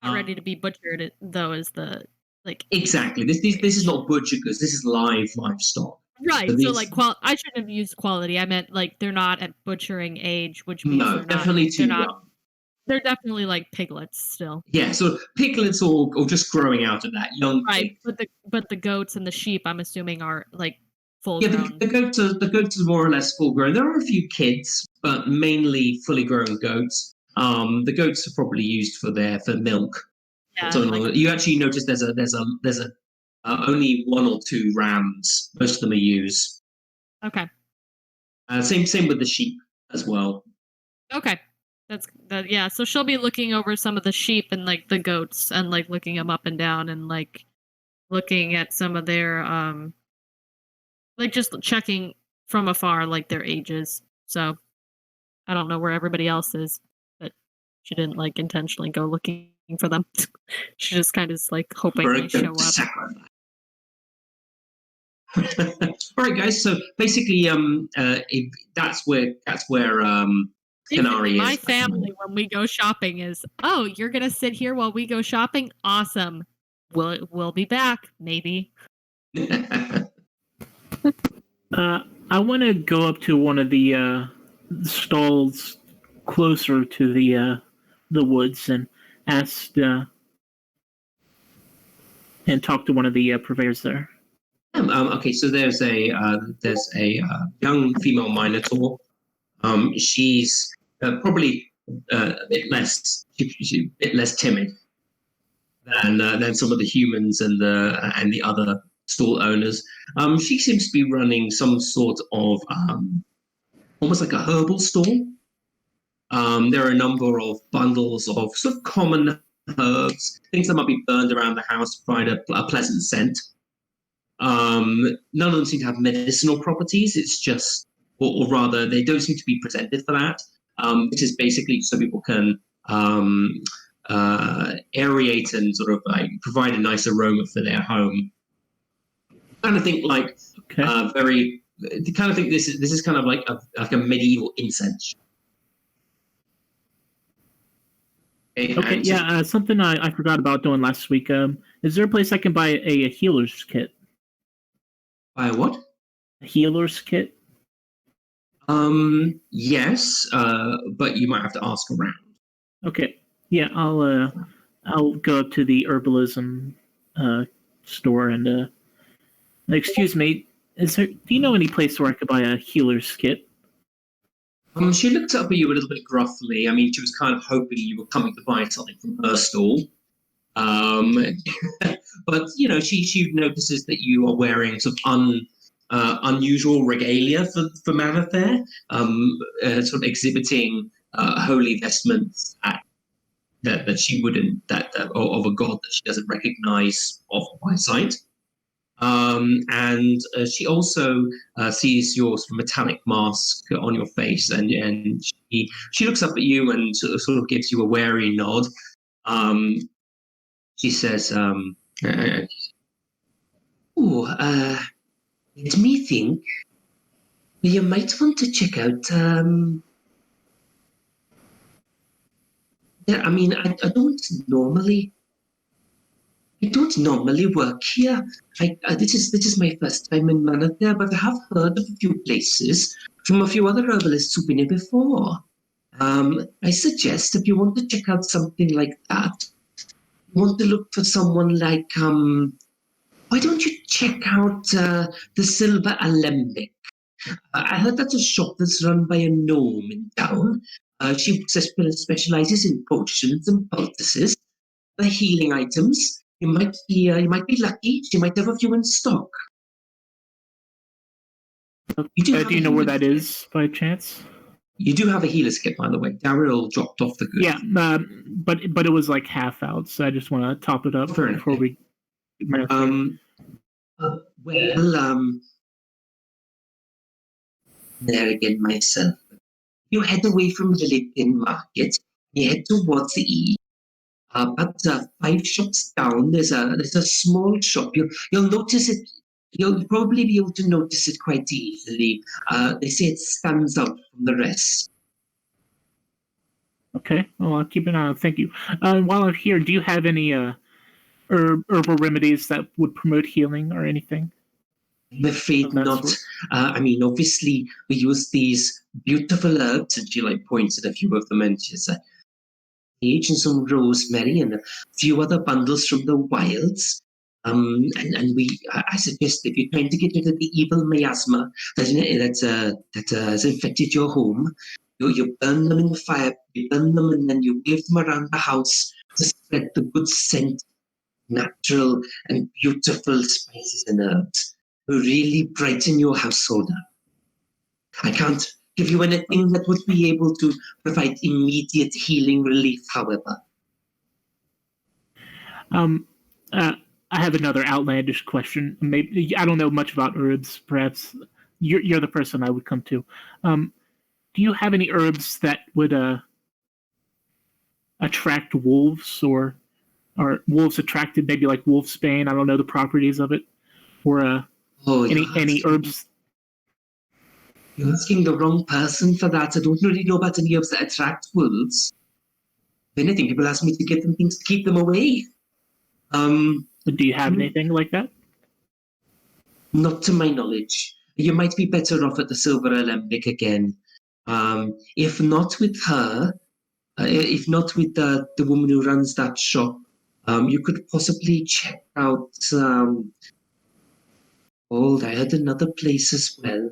ready to be butchered, though. Is the like exactly this is not butcher goods. This is livestock. right? So So like, I shouldn't have used quality. I meant like they're not at butchering age, which means no, definitely too young. They're definitely like piglets still. Yeah, so piglets or just growing out of that young. Right, but the goats and the sheep, I'm assuming, are like full Yeah, grown. the goats are more or less full grown. There are a few kids, but mainly fully grown goats. The goats are probably used for milk. Yeah, So you actually notice there's only 1 or 2 rams. Most of them are ewes. Okay. Same with the sheep as well. Okay. Yeah, so she'll be looking over some of the sheep and like the goats and like looking them up and down and like looking at some of their like just checking from afar like their ages. So I don't know where everybody else is, but she didn't like intentionally go looking for them. She just kind of is like hoping they show up. All right, guys. So basically, that's where KENARI is. My family, when we go shopping, is you're gonna sit here while we go shopping. Awesome. We'll be back. Maybe. I want to go up to one of the stalls closer to the woods and ask and talk to one of the purveyors there. Okay, so there's a young female minotaur. She's probably a bit less timid than some of the humans and the other stall owners. She seems to be running some sort of almost like a herbal stall. There are a number of bundles of sort of common herbs, things that might be burned around the house to provide a pleasant scent. None of them seem to have medicinal properties. It's just, or rather, they don't seem to be presented for that. This is basically so people can aerate and sort of like provide a nice aroma for their home. Kind of think like kind of think this is kind of like a medieval incense. Okay, yeah, something I forgot about doing last week. Is there a place I can buy a healer's kit? Buy a what? A healer's kit? Yes, but you might have to ask around. Okay, yeah, I'll go up to the herbalism store and excuse me, do you know any place where I could buy a healer's kit? She looked up at you a little bit gruffly. I mean, she was kind of hoping you were coming to buy something from her stall. But you know, she notices that you are wearing sort of unusual regalia for Manafair, sort of exhibiting holy vestments that she wouldn't of a god that she doesn't recognize off by sight. And she also sees your sort of metallic mask on your face, and she looks up at you and sort of gives you a wary nod. She says, let me think. You might want to check out. I mean, I don't normally work here. This is my first time in Manafair, but I have heard of a few places from a few other herbalists who've been here before. I suggest if you want to check out something like that, you want to look for someone like why don't you check out the Silver Alembic? I heard that's a shop that's run by a gnome in town. She specializes in potions and poultices, the healing items. You might be lucky. She might have a few in stock. Do you know where that is by chance? You do have a healer's kit, by the way. Darryl dropped off the good. Yeah, but it was like half out, so I just want to top it up before we. There again, myself. You head away from the Lipton Market. You head towards the east. But 5 shops down, there's a small shop. You'll notice it. You'll probably be able to notice it quite easily. They say it stands out from the rest. Okay, well, I'll keep an eye on it. Thank you. While I'm here, do you have any herbal remedies that would promote healing or anything? I'm afraid not. I mean, obviously, we use these beautiful herbs, and she points at a few of them, and she says, sage and some rosemary and a few other bundles from the wilds. And I suggest if you're trying to get rid of the evil miasma that has infected your home, you burn them in the fire, you burn them, and then you wave them around the house to spread the good scent, natural and beautiful spices and herbs to really brighten your household up. I can't give you anything that would be able to provide immediate healing relief, however. I have another outlandish question. Maybe I don't know much about herbs. Perhaps you're the person I would come to. Do you have any herbs that would attract wolves, or wolves attracted? Maybe like wolfsbane. I don't know the properties of it, or any herbs. You're asking the wrong person for that. I don't really know about any herbs that attract wolves. If anything, people ask me to get them things to keep them away. Do you have anything like that? Not to my knowledge. You might be better off at the Silver Alembic again. If not with her, if not with the woman who runs that shop, you could possibly check out. I had another place as well.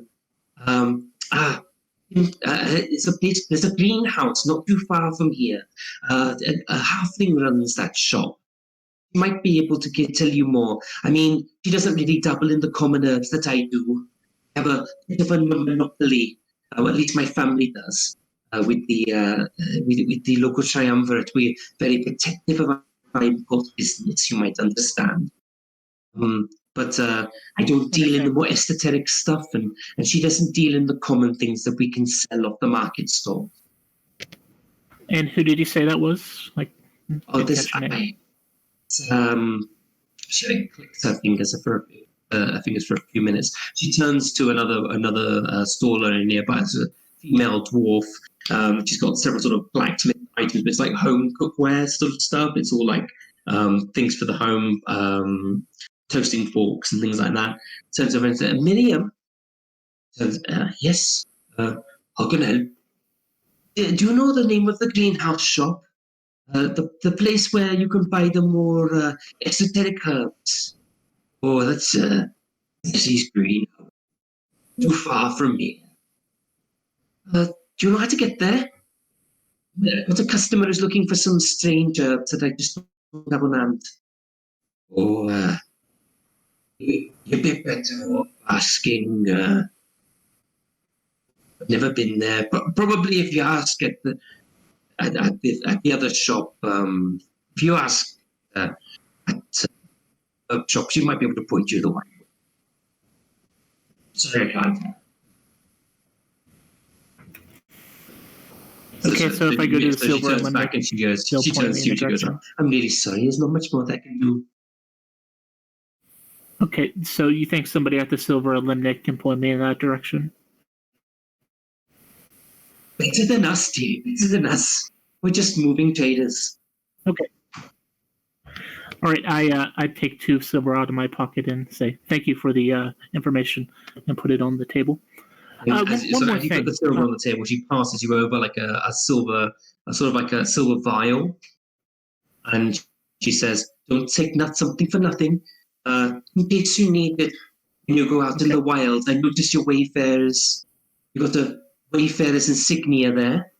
It's a place. There's a greenhouse not too far from here. A halfling runs that shop. She might be able to tell you more. I mean, she doesn't really dabble in the common herbs that I do. I have a bit of a monopoly, or at least my family does, with the local triumvirate. We're very protective of our import business, you might understand. But I don't deal in the more esoteric stuff, and she doesn't deal in the common things that we can sell off the market store. And who did you say that was? She clicks her fingers for a few minutes. She turns to another staller nearby. It's a female dwarf. She's got several sort of blacksmith items, but it's like home cookware sort of stuff. It's all like things for the home, toasting forks and things like that. Turns over and says, Miriam. Says, yes. How can I help? Do you know the name of the greenhouse shop? The place where you can buy the more esoteric herbs. Oh, that's East Green. Too far from me. Do you know how to get there? But a customer is looking for some strange herbs that I just don't have on hand. Oh, you'd be better off asking. I've never been there, but probably if you ask at the other shop, if you ask at shops, you might be able to point you the way. Sorry, I can't. Okay, so if I go to the Silver Alembic, back and she turns to you and she goes, I'm really sorry, there's not much more that I can do. Okay, so you think somebody at the Silver Alembic can point me in that direction? Better than us, dear. Better than us. We're just moving traders. Okay. All right, I take 2 silver out of my pocket and say thank you for the information and put it on the table. One more you thing. put the silver on the table, she passes you over like a silver vial, and she says, "Don't take something for nothing. In case you need it when you go out in the wilds. I noticed your wayfarers. You got a wayfarer's insignia there.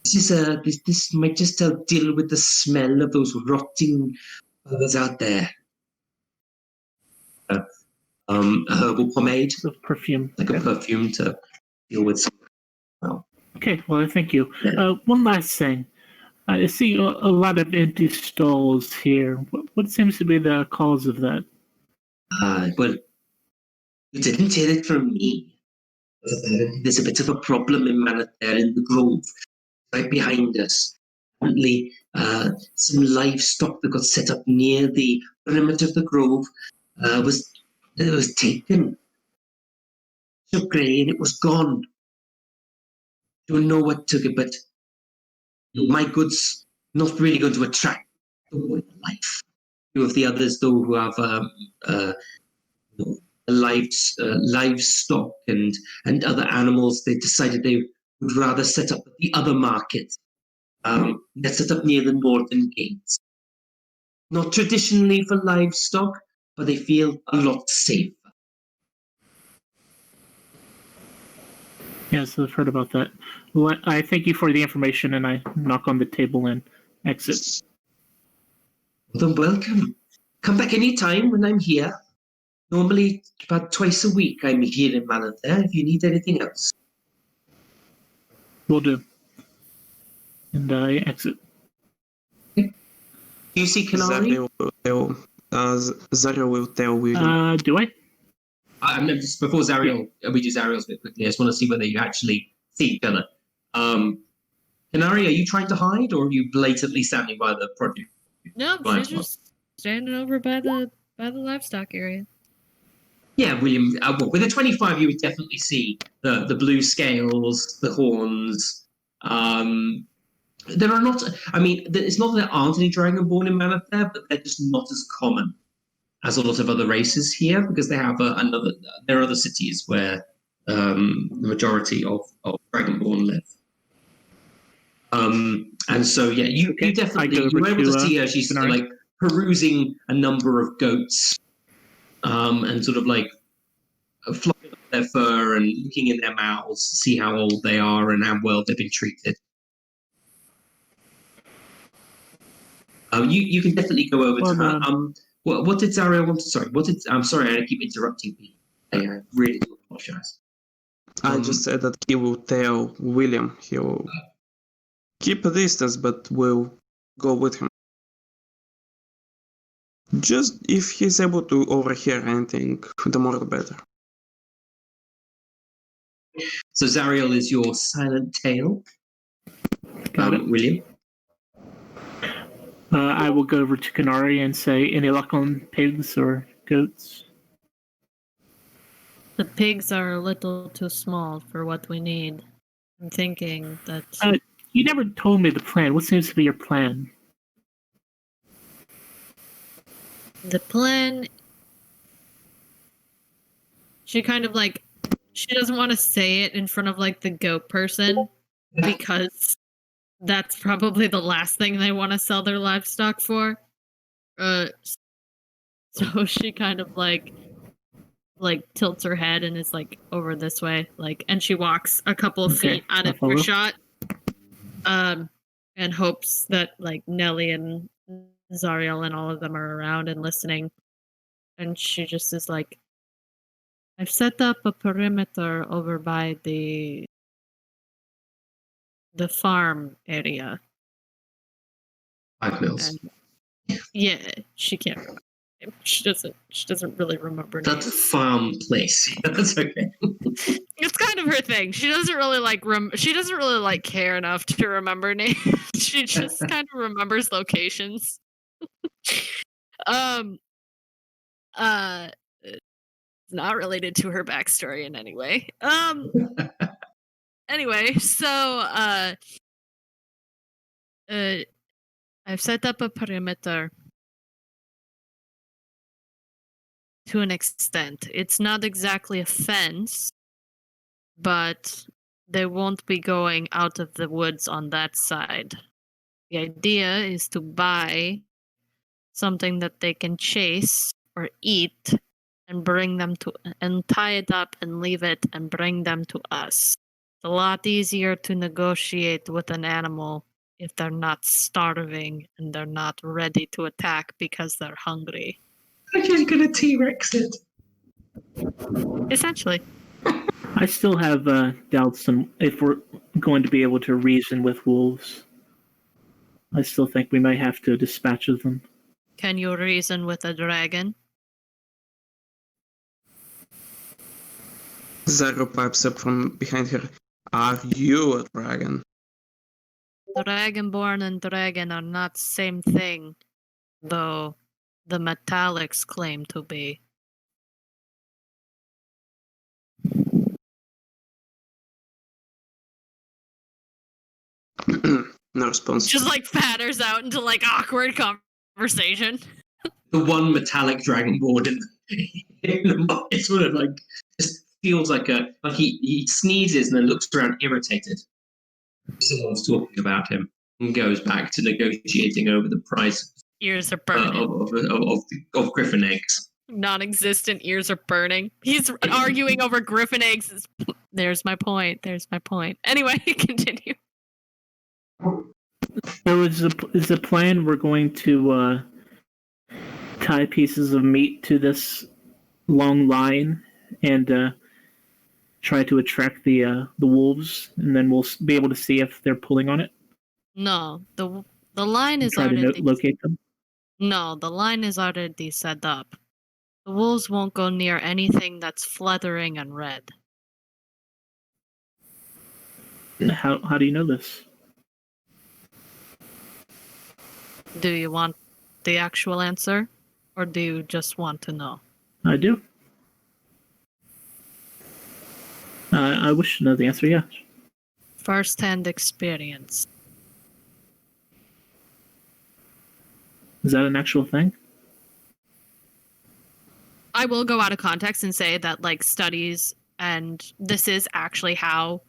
This might just help deal with the smell of those rotting others out there." A herbal pomade, perfume, like a perfume to deal with Well, Okay, well, thank you. Yeah. One last thing. I see a lot of empty stalls here. What seems to be the cause of that? well, you didn't hear it from me. There's a bit of a problem in Manor there in the grove, right behind us. Apparently, some livestock that got set up near the perimeter of the grove was taken. So grey, and it was gone. Don't know what took it, but my goods not really going to attract the wildlife. Two of the others, though, who have livestock and other animals, they decided they would rather set up at the other market. They're set up near the northern gates. Not traditionally for livestock, but they feel a lot safer. Yes, I've heard about that. Well, I thank you for the information, and I knock on the table and exit. Well, then welcome. Come back anytime when I'm here. Normally, about twice a week, I'm here in Manor there if you need anything else. Will do. And I exit. Do you see KENARI? Zarriel will tell William. Do I? Just before Zarriel, we do Zarriel's bit quickly. I just want to see whether you actually see each other. KENARI, are you trying to hide, or are you blatantly standing by the project? No, she's just standing over by the livestock area. Yeah, William. Well, with a 25, you would definitely see the blue scales, the horns. There are not. I mean, it's not that there aren't any Dragonborn in Manor there, but they're just not as common as a lot of other races here, because they have there are other cities where the majority of Dragonborn live. And so, yeah, you definitely you're able to see her. She's like perusing a number of goats, and sort of like fluffing up their fur and looking in their mouths to see how old they are and how well they've been treated. You can definitely go over to her. What did Zarriel want to? Sorry, I'm sorry, I keep interrupting people. I really do apologize. I just said that he will tell William. He will keep a distance, but will go with him. Just if he's able to overhear anything, the more the better. So Zarriel is your silent tail. William? I will go over to KENARI and say, any luck on pigs or goats? The pigs are a little too small for what we need. I'm thinking that... You never told me the plan. What seems to be your plan? The plan... She kind of like... She doesn't want to say it in front of like the goat person, because that's probably the last thing they want to sell their livestock for. So she kind of like tilts her head and is like over this way, like, and she walks a couple of feet out of earshot, and hopes that like Nelly and Zarriel and all of them are around and listening. And she just is like, I've set up a perimeter over by the farm area. 5 mils. And yeah, she can't remember. She doesn't really remember names. That's farm place. That's okay. It's kind of her thing. She doesn't really like care enough to remember names. She just kind of remembers locations. Not related to her backstory in any way. Anyway, so I've set up a perimeter to an extent. It's not exactly a fence, but they won't be going out of the woods on that side. The idea is to buy something that they can chase or eat and bring them to, and tie it up and leave it and bring them to us. It's a lot easier to negotiate with an animal if they're not starving and they're not ready to attack because they're hungry. I'm just gonna T-Rex it. Essentially. I still have doubts on if we're going to be able to reason with wolves. I still think we might have to dispatch of them. Can you reason with a dragon? Zero pipes up from behind her. Are you a dragon? Dragonborn and dragon are not same thing, though the metallics claim to be. No response. Just like patters out into like awkward conversation. The one metallic dragonborn in the it's sort of like just feels like he sneezes and then looks around irritated. Someone's talking about him and goes back to negotiating over the price Ears are burning. of griffin eggs. Non-existent ears are burning. He's arguing over griffin eggs. There's my point. Anyway, continue. So is the plan we're going to tie pieces of meat to this long line and try to attract the wolves, and then we'll be able to see if they're pulling on it? No, the line is try already to locate them. No, the line is already set up. The wolves won't go near anything that's fluttering and red. How do you know this? Do you want the actual answer, or do you just want to know? I do. I wish to know the answer, yes. First-hand experience. Is that an actual thing? I will go out of context and say that, like, studies, and this is actually how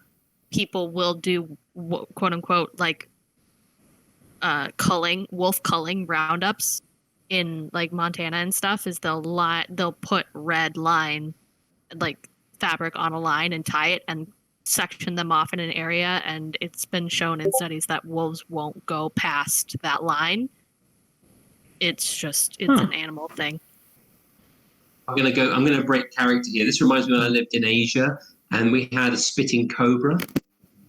people will do, quote-unquote, like, wolf culling roundups in, like, Montana and stuff, is they'll put red line, like, fabric on a line and tie it and section them off in an area, and it's been shown in studies that wolves won't go past that line. It's an animal thing. I'm gonna break character here. This reminds me when I lived in Asia and we had a spitting cobra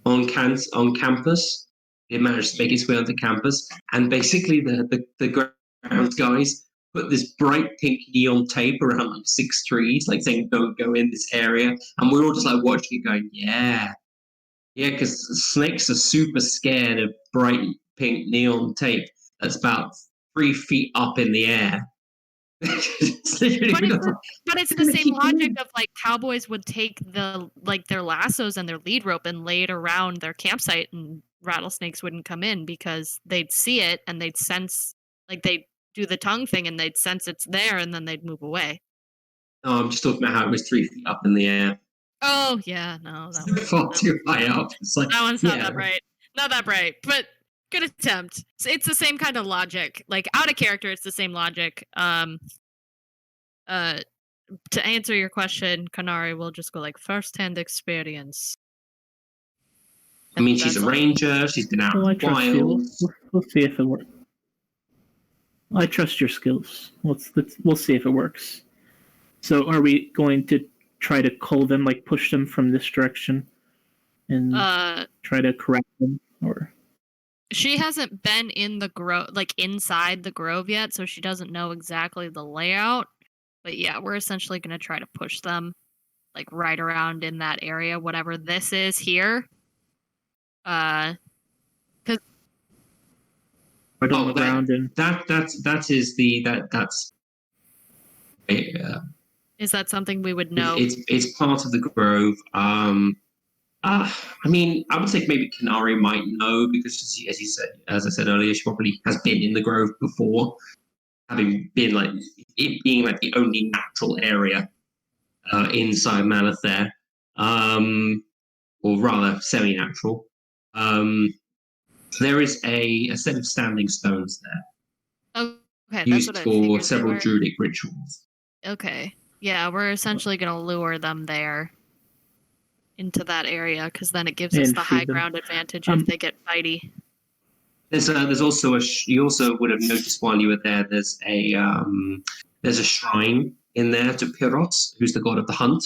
on campus. It managed to make its way onto campus, and basically the grounds guys put this bright pink neon tape around like 6 trees, like saying don't go in this area, and we're all just like watching it going, yeah, because snakes are super scared of bright pink neon tape that's about 3 feet up in the air. But it's the same logic of, like, cowboys would take their lassos and their lead rope and lay it around their campsite, and rattlesnakes wouldn't come in because they'd see it and they'd sense, like, they'd do the tongue thing and they'd sense it's there and then they'd move away. Oh, I'm just talking about how it was 3 feet up in the air. Oh yeah, no, Far too high up. It's like, that one's not that bright. Not that bright, but good attempt. It's the same kind of logic. Like, out of character, it's the same logic. To answer your question, KENARI will just go like first-hand experience. I mean, she's a ranger. She's been out in the wild. We'll see if it works. I trust your skills. We'll see if it works. So, are we going to try to cull them, like push them from this direction, and try to correct them, or? She hasn't been in the grove, like inside the grove yet, so she doesn't know exactly the layout. But yeah, we're essentially going to try to push them, like, right around in that area, whatever this is here. Because right on the ground, and is that something we would know? It's part of the grove. I mean, I would say maybe KENARI might know because, as I said earlier, she probably has been in the grove before, having been like it being like the only natural area inside Malathair, or rather semi-natural. There is a set of standing stones there, okay, used for several druidic rituals. Okay, yeah, we're essentially going to lure them there into that area because then it gives us the high ground advantage if they get fighty. There's also you also would have noticed while you were there. There's a shrine in there to Pyros, who's the god of the hunt.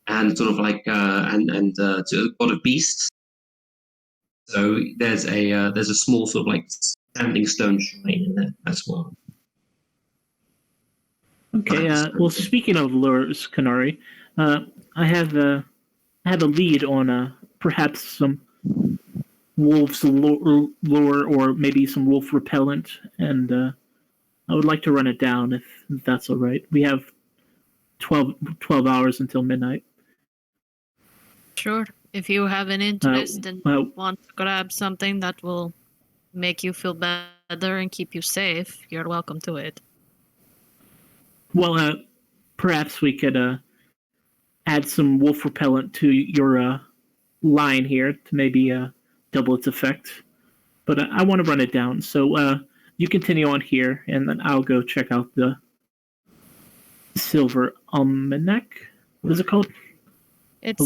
and sort of like to the god of beasts. So there's a small sort of like standing stone shrine in there as well. Okay. Well, speaking of lures, Kenari, I have a lead on perhaps some wolves lure or maybe some wolf repellent, and I would like to run it down if that's all right. We have 12 hours until midnight. Sure. If you have an interest and want to grab something that will make you feel better and keep you safe, you're welcome to it. Well, perhaps we could add some wolf repellent to your line here to maybe double its effect. But I want to run it down, so you continue on here, and then I'll go check out the Silver Almanac. What is it called? It's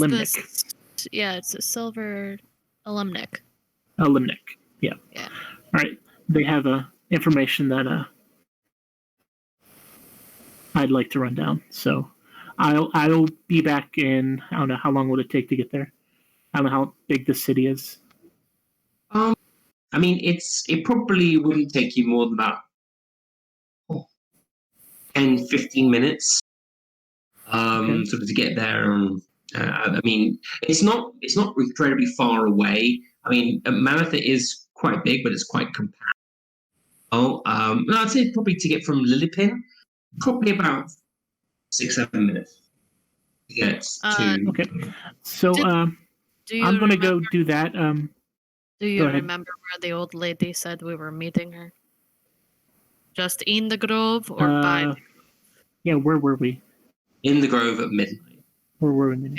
it's a Silver Almanac. Almanac, yeah. Yeah. All right. They have information that I'd like to run down. So I'll be back in. I don't know how long would it take to get there. I don't know how big the city is. I mean, it probably wouldn't take you more than about 10, 15 minutes, sort of to get there. I mean, it's not incredibly far away. I mean, Mammoth is quite big, but it's quite compact. I'd say probably to get from Lillipin, probably about 6-7 minutes to get to. Okay, so I'm going to go do that. Do you remember where the old lady said we were meeting her? Just in the grove or by? Yeah, where were we? In the grove at midnight. Where were we?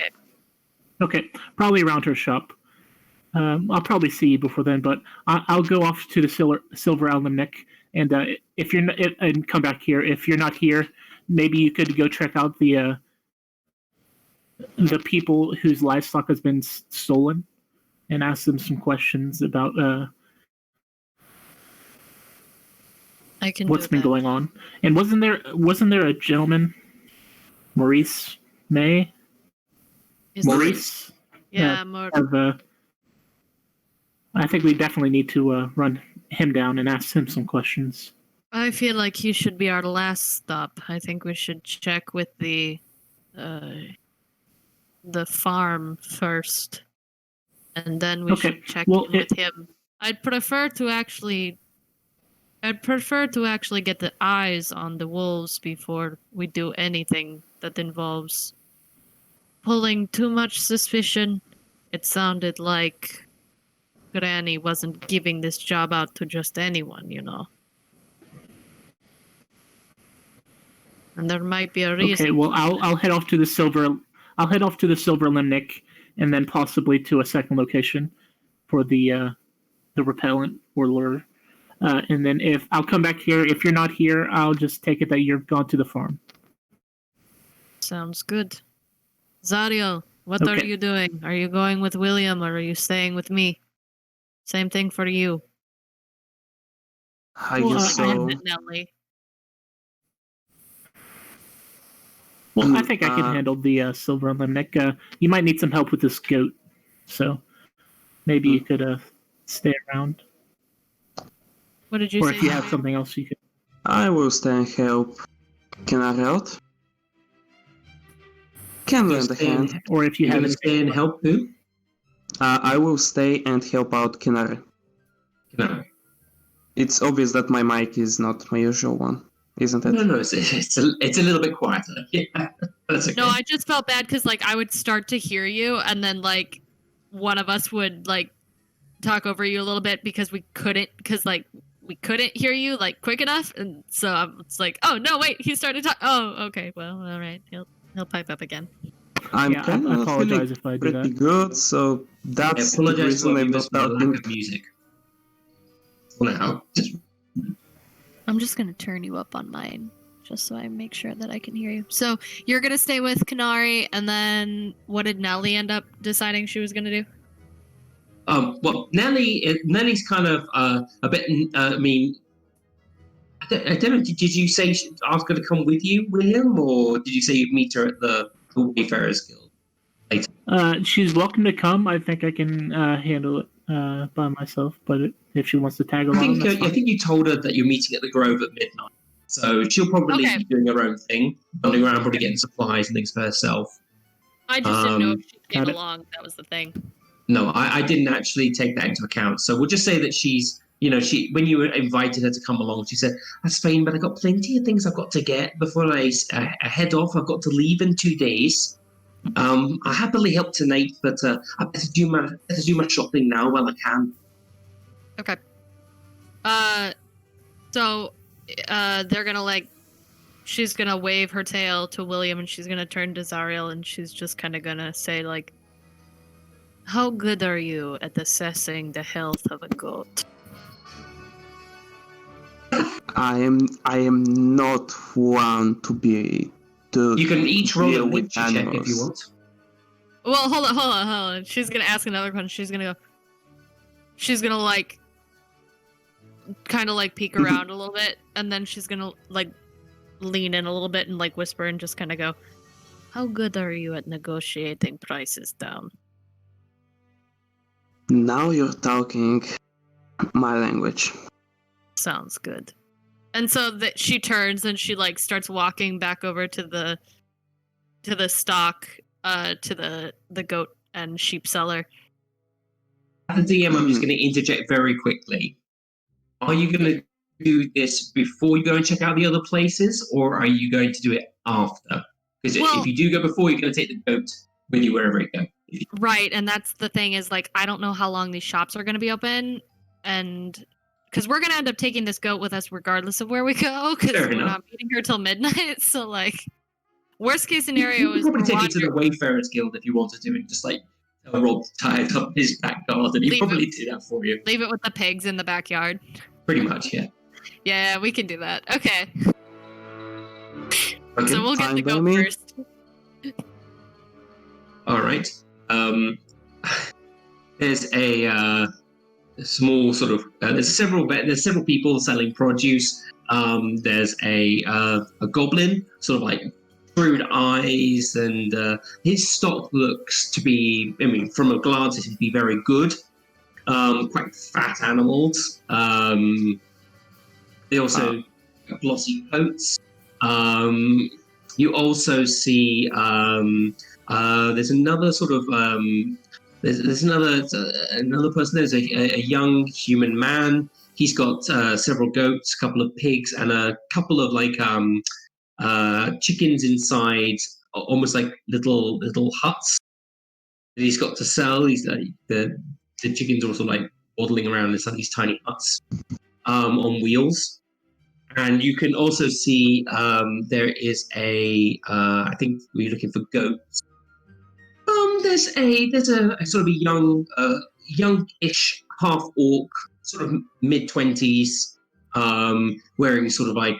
Okay, probably around her shop. I'll probably see you before then, but I'll go off to the Silver Almanac, and if you're and come back here. If you're not here, maybe you could go check out the people whose livestock has been stolen, and ask them some questions about what's been going on. And wasn't there a gentleman, Maurice May? Maurice? Yeah, Maurice. I think we definitely need to run him down and ask him some questions. I feel like he should be our last stop. I think we should check with the farm first, and then we should check with him. I'd prefer to actually get the eyes on the wolves before we do anything that involves pulling too much suspicion. It sounded like Granny wasn't giving this job out to just anyone, you know. And there might be a reason. Okay, well, I'll head off to the Silver Limnic, and then possibly to a second location for the repellent or lure. And then if I'll come back here, if you're not here, I'll just take it that you're gone to the farm. Sounds good. ZARRIEL, what are you doing? Are you going with William or are you staying with me? Same thing for you. I guess so. Nelly. Well, I think I can handle the Silver Limnic. You might need some help with this goat, so maybe you could stay around. What did you say? Or if you have something else, you could. I will stay and help KENARI out. Can lend a hand. Or if you have stay and help who? I will stay and help out KENARI. KENARI. It's obvious that my mic is not my usual one, isn't it? No, it's a little bit quieter. Yeah, that's okay. No, I just felt bad because like I would start to hear you, and then like one of us would like talk over you a little bit because we couldn't hear you like quick enough, and so it's like, oh no, wait, he started talking. Oh, okay, well, all right, he'll pipe up again. I apologize if I do that. Pretty good, so that's the reason I'm not talking. Music. Well, I'm just gonna turn you up on mine, just so I make sure that I can hear you. So you're gonna stay with KENARI, and then what did Nelly end up deciding she was gonna do? Well, Nelly's kind of a bit. I mean, I don't know. Did you say ask her to come with you, William, or did you say you'd meet her at the Wayfarers Guild? She's welcome to come. I think I can handle it by myself, but if she wants to tag along, I think you told her that you're meeting at the Grove at midnight, so she'll probably be doing her own thing, running around, probably getting supplies and things for herself. I just didn't know if she came along. That was the thing. No, I didn't actually take that into account. So we'll just say that she's, when you invited her to come along, she said, "That's fine, but I've got plenty of things I've got to get before I head off. I've got to leave in 2 days. I happily help tonight, but I better do my shopping now while I can." Okay. So, they're gonna she's gonna wave her tail to William, and she's gonna turn to ZARRIEL, and she's just kind of gonna say "How good are you at assessing the health of a goat?" I am not one to be. You can each roll a nature check if you want. Well, hold on. She's gonna ask another question. She's gonna kind of peek around a little bit, and then she's gonna lean in a little bit and whisper and just kind of go, "How good are you at negotiating prices down?" Now you're talking my language. Sounds good. And so she turns and she starts walking back over to the stock, to the goat and sheep seller. At the DM, I'm just going to interject very quickly. Are you going to do this before you go and check out the other places, or are you going to do it after? Because if you do go before, you're going to take the goat with you wherever it goes. Right, and that's the thing is I don't know how long these shops are going to be open, and because we're going to end up taking this goat with us regardless of where we go, because we're not meeting her till midnight. So worst case scenario is probably take it to the Wayfarers Guild if you want to do it. Just tell Rob tied up his back garden. He'd probably do that for you. Leave it with the pigs in the backyard. Pretty much, yeah. Yeah, we can do that. Okay. Okay. So we'll get the goat first. All right. There's a small sort of. There's several people selling produce. There's a goblin, sort of shrewd eyes, and his stock looks to be. I mean, from a glance, it would be very good. Quite fat animals. They also have glossy coats. You also see there's another sort of there's another person. There's a young human man. He's got several goats, a couple of pigs, and a couple of chickens inside, almost like little huts that he's got to sell. He's the chickens are also waddling around inside these tiny huts on wheels. And you can also see there is I think we're looking for goats. There's a sort of a youngish half orc, sort of mid-20s, wearing sort of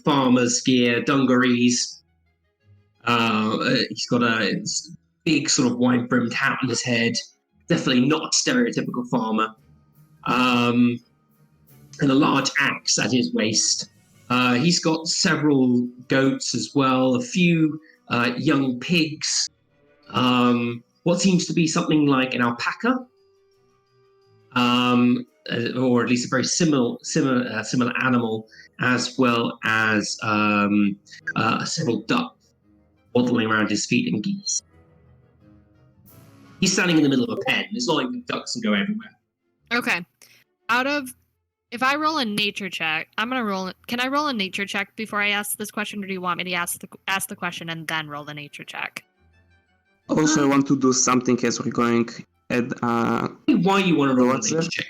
farmer's gear, dungarees. He's got a big sort of wide-brimmed hat on his head. Definitely not a stereotypical farmer. And a large axe at his waist. He's got several goats as well, a few young pigs, what seems to be something like an alpaca, or at least a very similar animal, as well as several ducks waddling around his feet and geese. He's standing in the middle of a pen. It's not like the ducks can go everywhere. Okay. If I roll a nature check, I'm gonna roll it. Can I roll a nature check before I ask this question, or do you want me to ask the question and then roll the nature check? Also, I want to do something as we're going at. Why you want to roll a nature check?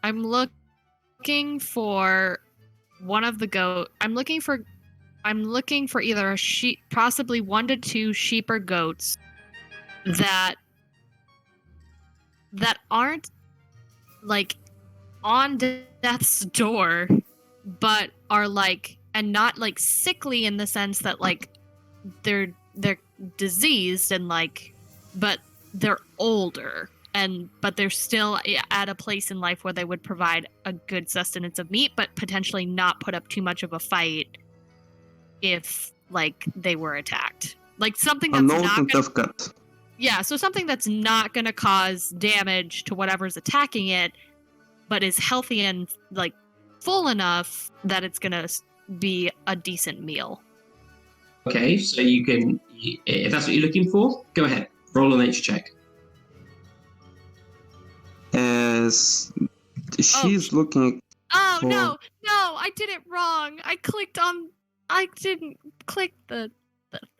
I'm looking for one of the goat. I'm looking for either a sheep, possibly 1 to 2 sheep or goats that aren't on death's door, but are and not sickly in the sense that they're diseased and but they're older but they're still at a place in life where they would provide a good sustenance of meat, but potentially not put up too much of a fight if they were attacked. Like something A that's note not and gonna, tough cut. yeah, so something that's not gonna cause damage to whatever's attacking it, but is healthy and like full enough that it's gonna be a decent meal. Okay, so you can, if that's what you're looking for, go ahead. Roll a nature check. As she's looking Oh for... no, I did it wrong. I didn't click the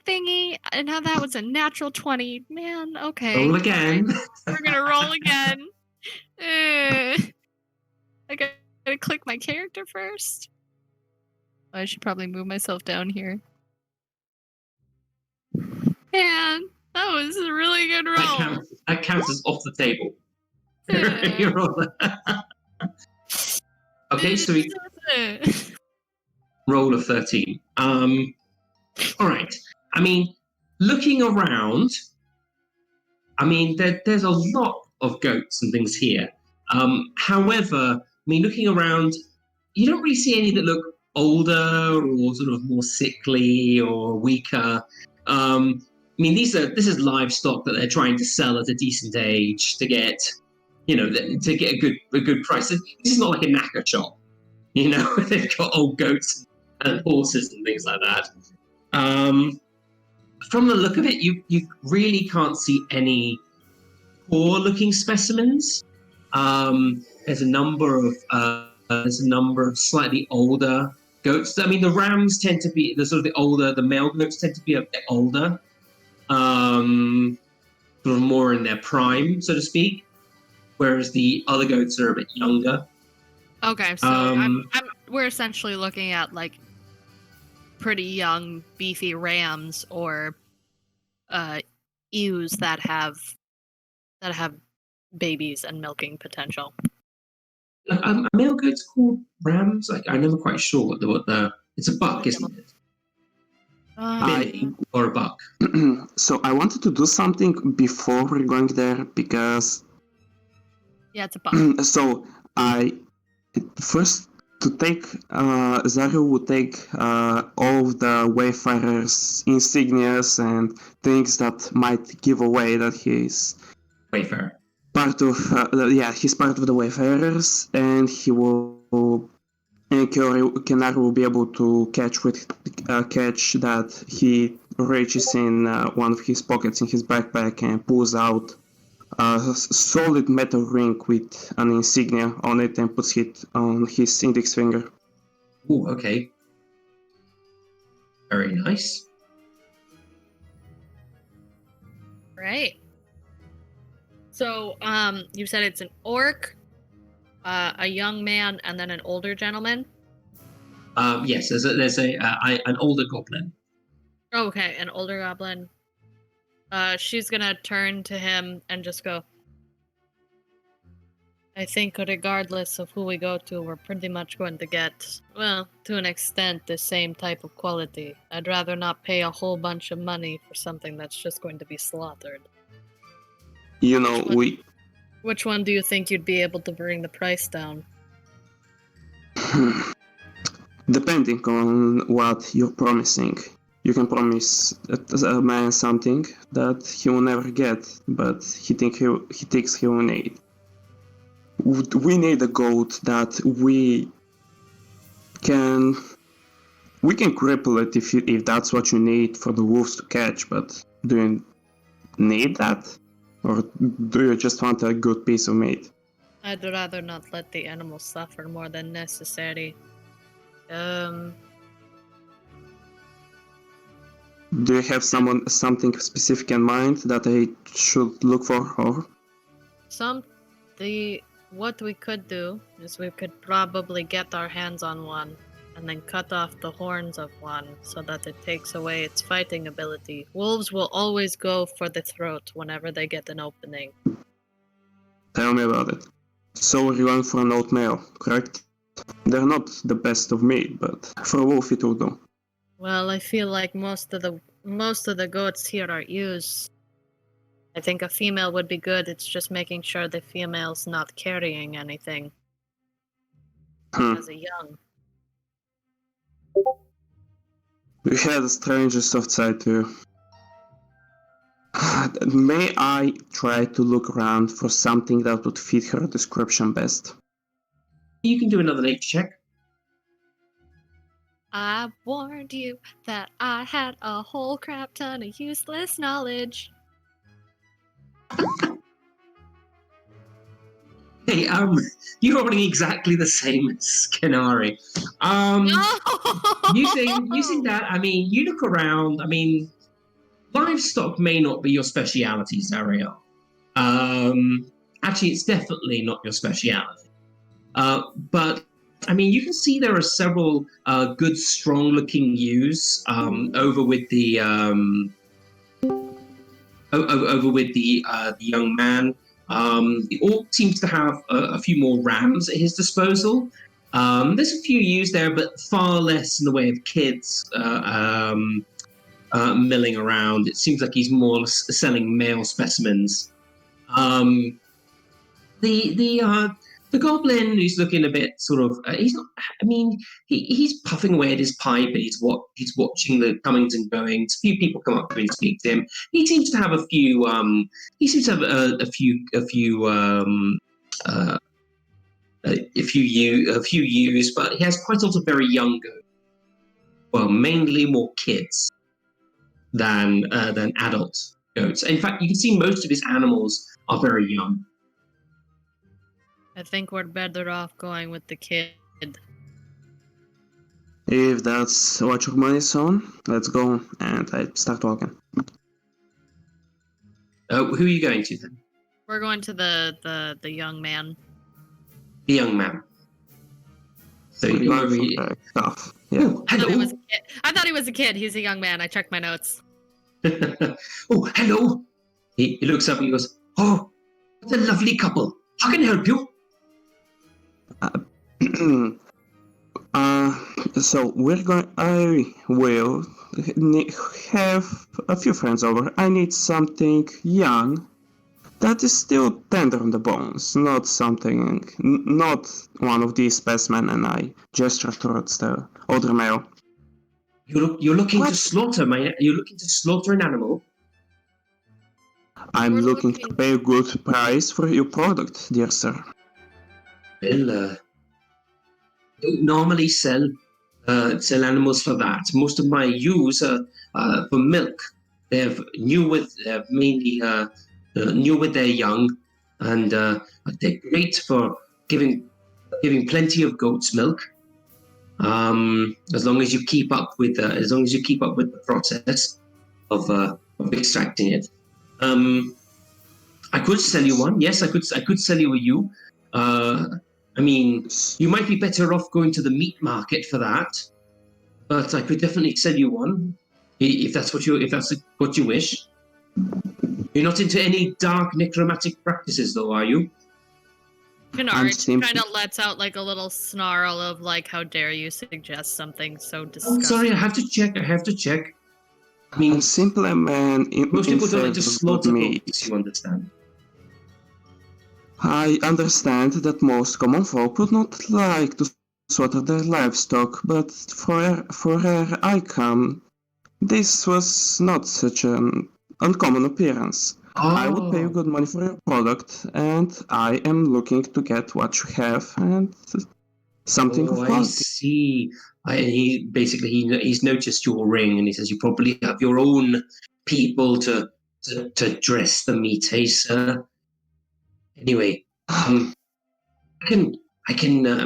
thingy, and now that was a natural 20. Man, okay. Roll again. We're gonna roll again. I gotta click my character first. I should probably move myself down here. Man, that was a really good roll. That counts as off the table. You roll that. Okay, so we roll a 13. All right. I mean, looking around, I mean, there's a lot of goats and things here. However, I mean, looking around, you don't really see any that look older or sort of more sickly or weaker. I mean, this is livestock that they're trying to sell at a decent age to get, to get a good price. This is not like a knacker shop, they've got old goats and horses and things like that. From the look of it, you really can't see any poor-looking specimens. There's a number of slightly older goats. I mean, the rams tend to be the male goats tend to be a bit older, sort of more in their prime, so to speak, whereas the other goats are a bit younger. Okay, so we're essentially looking at like pretty young, beefy rams or ewes that have babies and milking potential. A male goat's called rams. Like, I'm never quite sure what the it's a buck, isn't it? Or a buck. So I wanted to do something before we're going there because it's a buck. So I first to take ZARRIEL would take all of the Wayfarer's insignias and things that might give away that he's Wayfarer. Part of he's part of the Wayfarers, and he will and KENARI will be able to catch that he reaches in one of his pockets in his backpack and pulls out a solid metal ring with an insignia on it and puts it on his index finger. Oh, okay. Very nice. Right. So, you said it's an orc, a young man, and then an older gentleman? Yes, there's an older goblin. Okay, an older goblin. She's gonna turn to him and just go, I think regardless of who we go to, we're pretty much going to get, well, to an extent, the same type of quality. I'd rather not pay a whole bunch of money for something that's just going to be slaughtered. Which one do you think you'd be able to bring the price down? Depending on what you're promising. You can promise a man something that he will never get, but he thinks he will need. We need a goat that we can cripple it if that's what you need for the wolves to catch, but do you need that? Or do you just want a good piece of meat? I'd rather not let the animal suffer more than necessary. Do you have something specific in mind that I should look for? Or? What we could do is we could probably get our hands on one and then cut off the horns of one so that it takes away its fighting ability. Wolves will always go for the throat whenever they get an opening. Tell me about it. So we're going for an old male, correct? They're not the best of meat, but for a wolf it will do. Well, I feel like most of the goats here are ewes. I think a female would be good. It's just making sure the female's not carrying anything. As a young. We had a strange soft side to you. May I try to look around for something that would fit her description best? You can do another nature check. I warned you that I had a whole crap ton of useless knowledge. Hey, you're rolling exactly the same as KENARI. No! Using that, I mean, you look around. I mean, livestock may not be your speciality, ZARRIEL. Actually, it's definitely not your speciality. But I mean, you can see there are several good, strong-looking ewes over with the the young man. The orc seems to have a few more rams at his disposal. There's a few ewes there, but far less in the way of kids milling around. It seems like he's more selling male specimens. The goblin who's looking a bit sort of he's not. I mean, he's puffing away at his pipe and he's watching the comings and goings. A few people come up to him and speak to him. He seems to have a few. He seems to have a few ewes, but he has quite a lot of very young goats. Well, mainly more kids than adult goats. In fact, you can see most of his animals are very young. I think we're better off going with the kid. If that's what your money is on, let's go. And I start walking. Who are you going to then? We're going to the young man. The young man. So We're you are going for the stuff. Yeah. Oh, hello. I thought he was a kid. He's a young man. I checked my notes. Oh, hello. He looks up and he goes, "Oh, what a lovely couple. How can I help you?" So we're going. I will have a few friends over. I need something young that is still tender on the bones, not something, not one of these specimen. And I gesture towards the older male. You're looking What? to slaughter You're looking to slaughter an animal. I'm We're looking to pay a good price for your product, dear sir. Well, don't normally sell animals for that. Most of my ewes are for milk. They're mainly new with their young, and they're great for giving plenty of goat's milk. As long as you keep up with the process of extracting it. I could sell you one. Yes, I could sell you a ewe. I mean, you might be better off going to the meat market for that, but I could definitely sell you one if that's what you wish. You're not into any dark necromantic practices, though, are you? KENARI just kind of lets out like a little snarl of like, "How dare you suggest something so disgusting?" Sorry, I have to check. I mean, I'm simply a man most people don't like to favor of slaughter meat. goats, you understand. I understand that most common folk would not like to slaughter their livestock, but for where I come, this was not such an uncommon appearance. I would pay you good money for your product, and I am looking to get what you have and something of I quality. see. He's noticed your ring, and he says you probably have your own people to dress the meat, eh, sir? Anyway, I can. I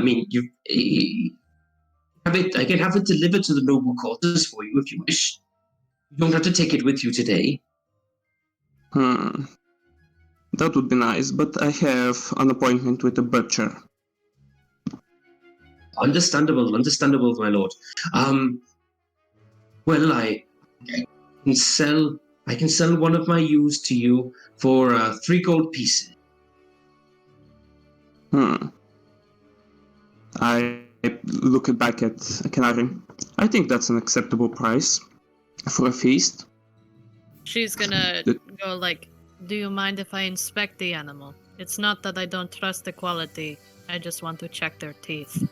mean, I can have it delivered to the noble quarters for you if you wish. You don't have to take it with you today. That would be nice, but I have an appointment with a butcher. Understandable, my lord. Well, I can sell one of my ewes to you for 3 gold pieces. I look back at KENARI. I think that's an acceptable price for a feast. She's gonna go like, "Do you mind if I inspect the animal? It's not that I don't trust the quality. I just want to check their teeth."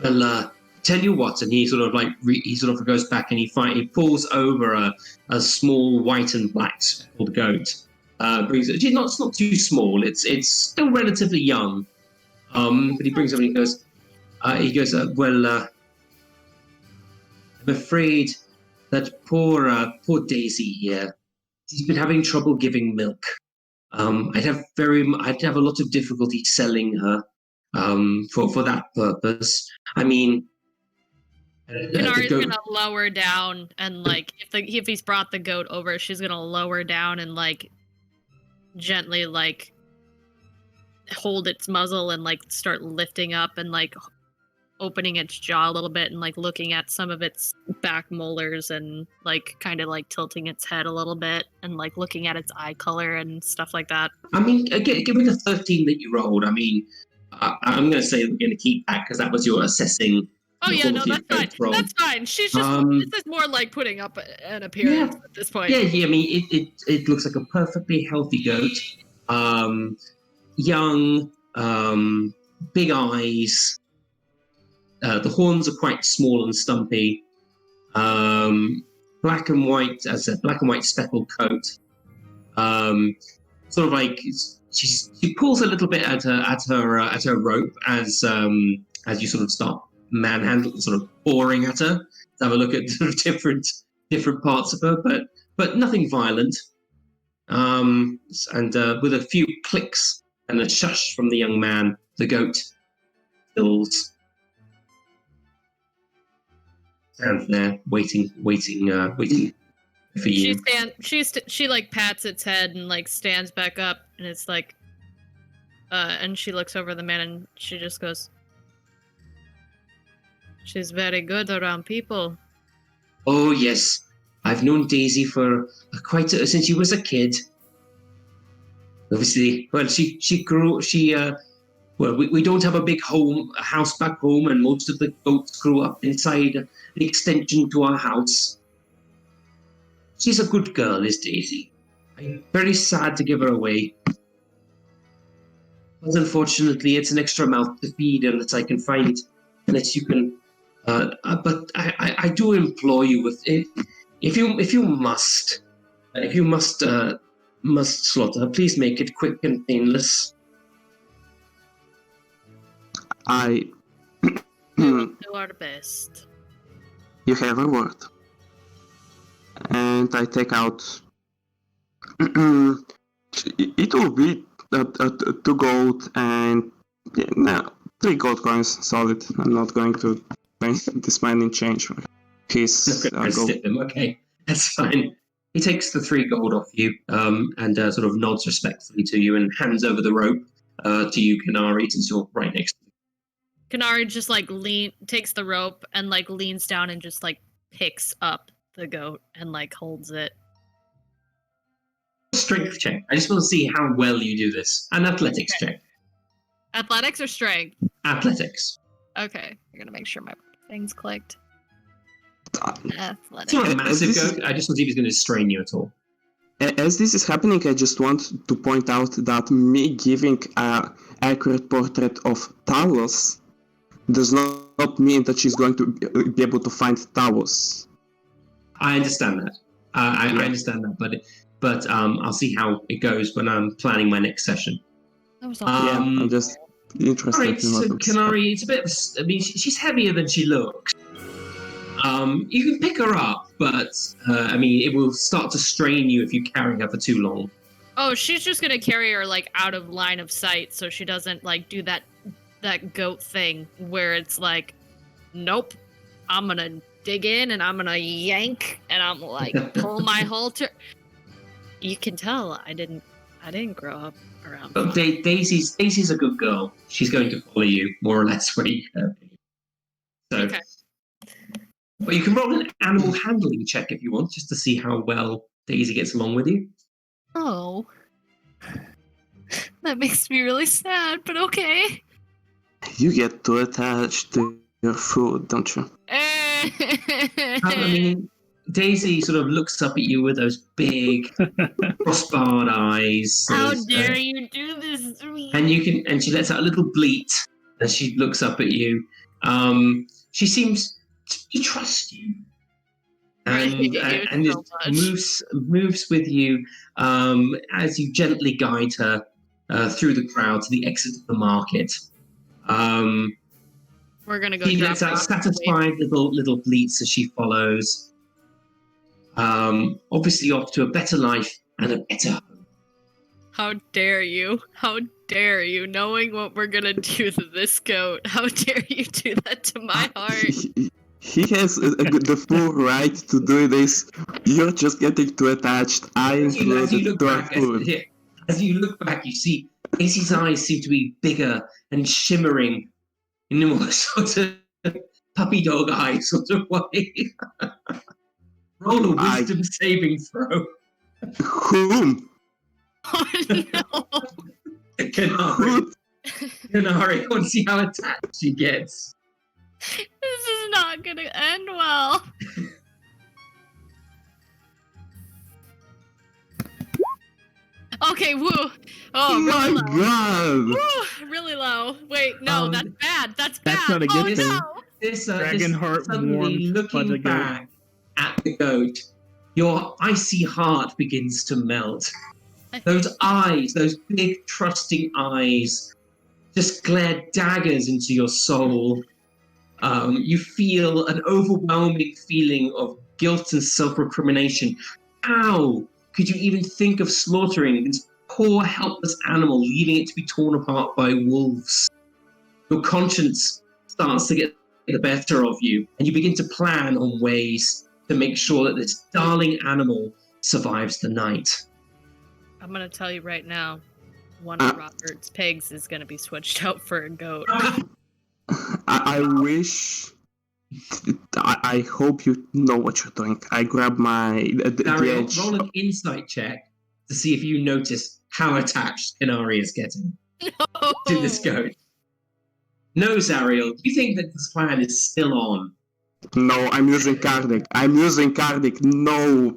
Well, tell you what, and he sort of like he sort of goes back and he pulls over a small white and black speckled goat. Brings it. It's not too small. It's still relatively young. But he brings it up and he goes, well, I'm afraid that poor Daisy here, she's been having trouble giving milk. I'd have a lot of difficulty selling her for that purpose. I mean, KENARI's gonna lower down and like if he's brought the goat over, she's gonna lower down and like gently like hold its muzzle and like start lifting up and like opening its jaw a little bit and like looking at some of its back molars and like kind of like tilting its head a little bit and like looking at its eye color and stuff like that. I mean, give me the 13 that you rolled. I mean, I'm going to say we're going to keep that because that was your assessing. Oh yeah, no, that's fine. That's fine. She's just this is more like putting up an appearance at this point. Yeah. I mean, it looks like a perfectly healthy goat. Young, big eyes. The horns are quite small and stumpy. Black and white, as I said, black and white speckled coat. Sort of like she pulls a little bit at her rope as you sort of start manhandling, sort of boring at her to have a look at sort of different parts of her, but nothing violent. And with a few clicks and a shush from the young man, the goat stills. Stands there waiting for you. She like pats its head and like stands back up and it's like and she looks over the man and she just goes, "She's very good around people." Oh yes, I've known Daisy for since she was a kid. Obviously, well, she grew. Well, we don't have a big house back home, and most of the goats grew up inside the extension to our house. She's a good girl, is Daisy. I'm very sad to give her away. But unfortunately, it's an extra mouth to feed unless I can find, unless you can. But I do implore you, if you must slaughter her, please make it quick and painless. Do our best. You have a word. And I take out. It will be 2 gold and 3 gold coins solid. I'm not going to spend this money in change for his gold. Okay, that's fine. He takes the 3 gold off you and sort of nods respectfully to you and hands over the rope to you, KENARI, since you're right next to him. KENARI just like takes the rope and like leans down and just like picks up the goat and like holds it. Strength check. I just want to see how well you do this. An athletics check. Athletics or strength? Athletics. Okay, I'm gonna make sure my thing's clicked. Athletics. It's not a massive goat. I just want to see if he's going to strain you at all. As this is happening, I just want to point out that me giving an accurate portrait of Talos does not mean that she's going to be able to find Talos. I understand that. I understand that, but I'll see how it goes when I'm planning my next session. That was awesome. I'm just interested. All right, so KENARI, it's a bit. I mean, she's heavier than she looks. You can pick her up, but I mean, it will start to strain you if you carry her for too long. Oh, she's just gonna carry her like out of line of sight, so she doesn't like do that goat thing where it's like, nope, I'm gonna dig in and I'm gonna yank and I'm like pull my halter. You can tell I didn't grow up around. But Daisy's a good girl. She's going to follow you more or less where you go. So. Okay. But you can roll an animal handling check if you want, just to see how well Daisy gets along with you. Oh. That makes me really sad, but okay. You get too attached to your food, don't you? I mean, Daisy sort of looks up at you with those big, cross-barred eyes. How dare you do this to me? And she lets out a little bleat as she looks up at you. she seems to trust you. I hate And you it so much. moves with you as you gently guide her through the crowd to the exit of the market. We're gonna go She drop lets out off. satisfied little bleats as she follows. Obviously off to a better life and a better home. How dare you? How dare you? Knowing what we're gonna do to this goat, how dare you do that to my heart? He has the full right to do this. You're just getting too attached. I As you included look to our back, food. as you look back, you see Casey's eyes seem to be bigger and shimmering in a more sort of puppy dog eye sort of way. Roll a wisdom saving throw. Whom? Oh no! Kenari. Kenari, I want to see how attached she gets. This is not gonna end well. Okay, woo. Oh, My really low. God! Woo, really low. Wait, no, that's bad. That's bad. That's not a good thing. No. This Dragon heart suddenly warmed by the looking goat. back at the goat, your icy heart begins to melt. Those eyes, those big trusting eyes, just glare daggers into your soul. You feel an overwhelming feeling of guilt and self-recrimination. How could you even think of slaughtering this poor, helpless animal, leaving it to be torn apart by wolves? Your conscience starts to get the better of you, and you begin to plan on ways to make sure that this darling animal survives the night. I'm gonna tell you right now, one of Robert's pigs is gonna be switched out for a goat. I wish. I hope you know what you're doing. I grab my the edge. Roll an insight check to see if you notice how attached KENARI is getting to this goat. No, Zariel, do you think that this plan is still on? No, I'm using Kardik. No.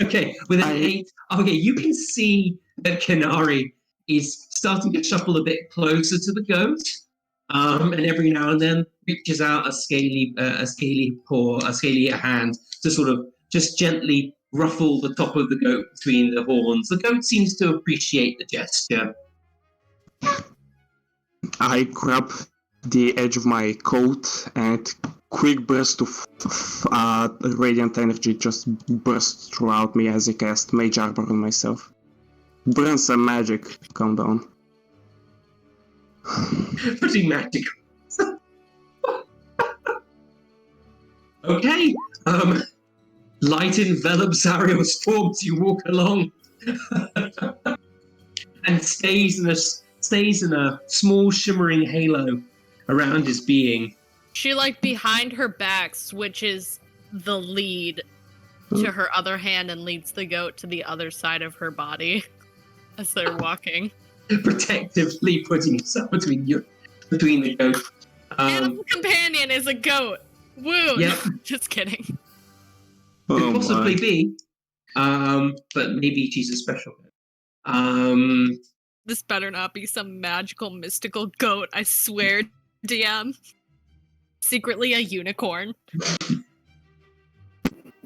Okay, with an 8. Okay, you can see that KENARI is starting to shuffle a bit closer to the goat, and every now and then reaches out a scaly paw, a scaly hand to sort of just gently ruffle the top of the goat between the horns. The goat seems to appreciate the gesture. I grab the edge of my coat and quick burst of radiant energy just bursts throughout me as I cast Mage Armor on myself. Burn some magic. Calm down. Pretty magical. Okay. Light envelops Zariel's form as you walk along, and stays in a small shimmering halo around his being. She, like, behind her back switches the lead to her other hand and leads the goat to the other side of her body as they're walking. Protectively putting himself between the goat. Animal companion is a goat. Woo! Yep. Just kidding. Could possibly be, but maybe she's a special goat. This better not be some magical, mystical goat, I swear, DM. Secretly a unicorn.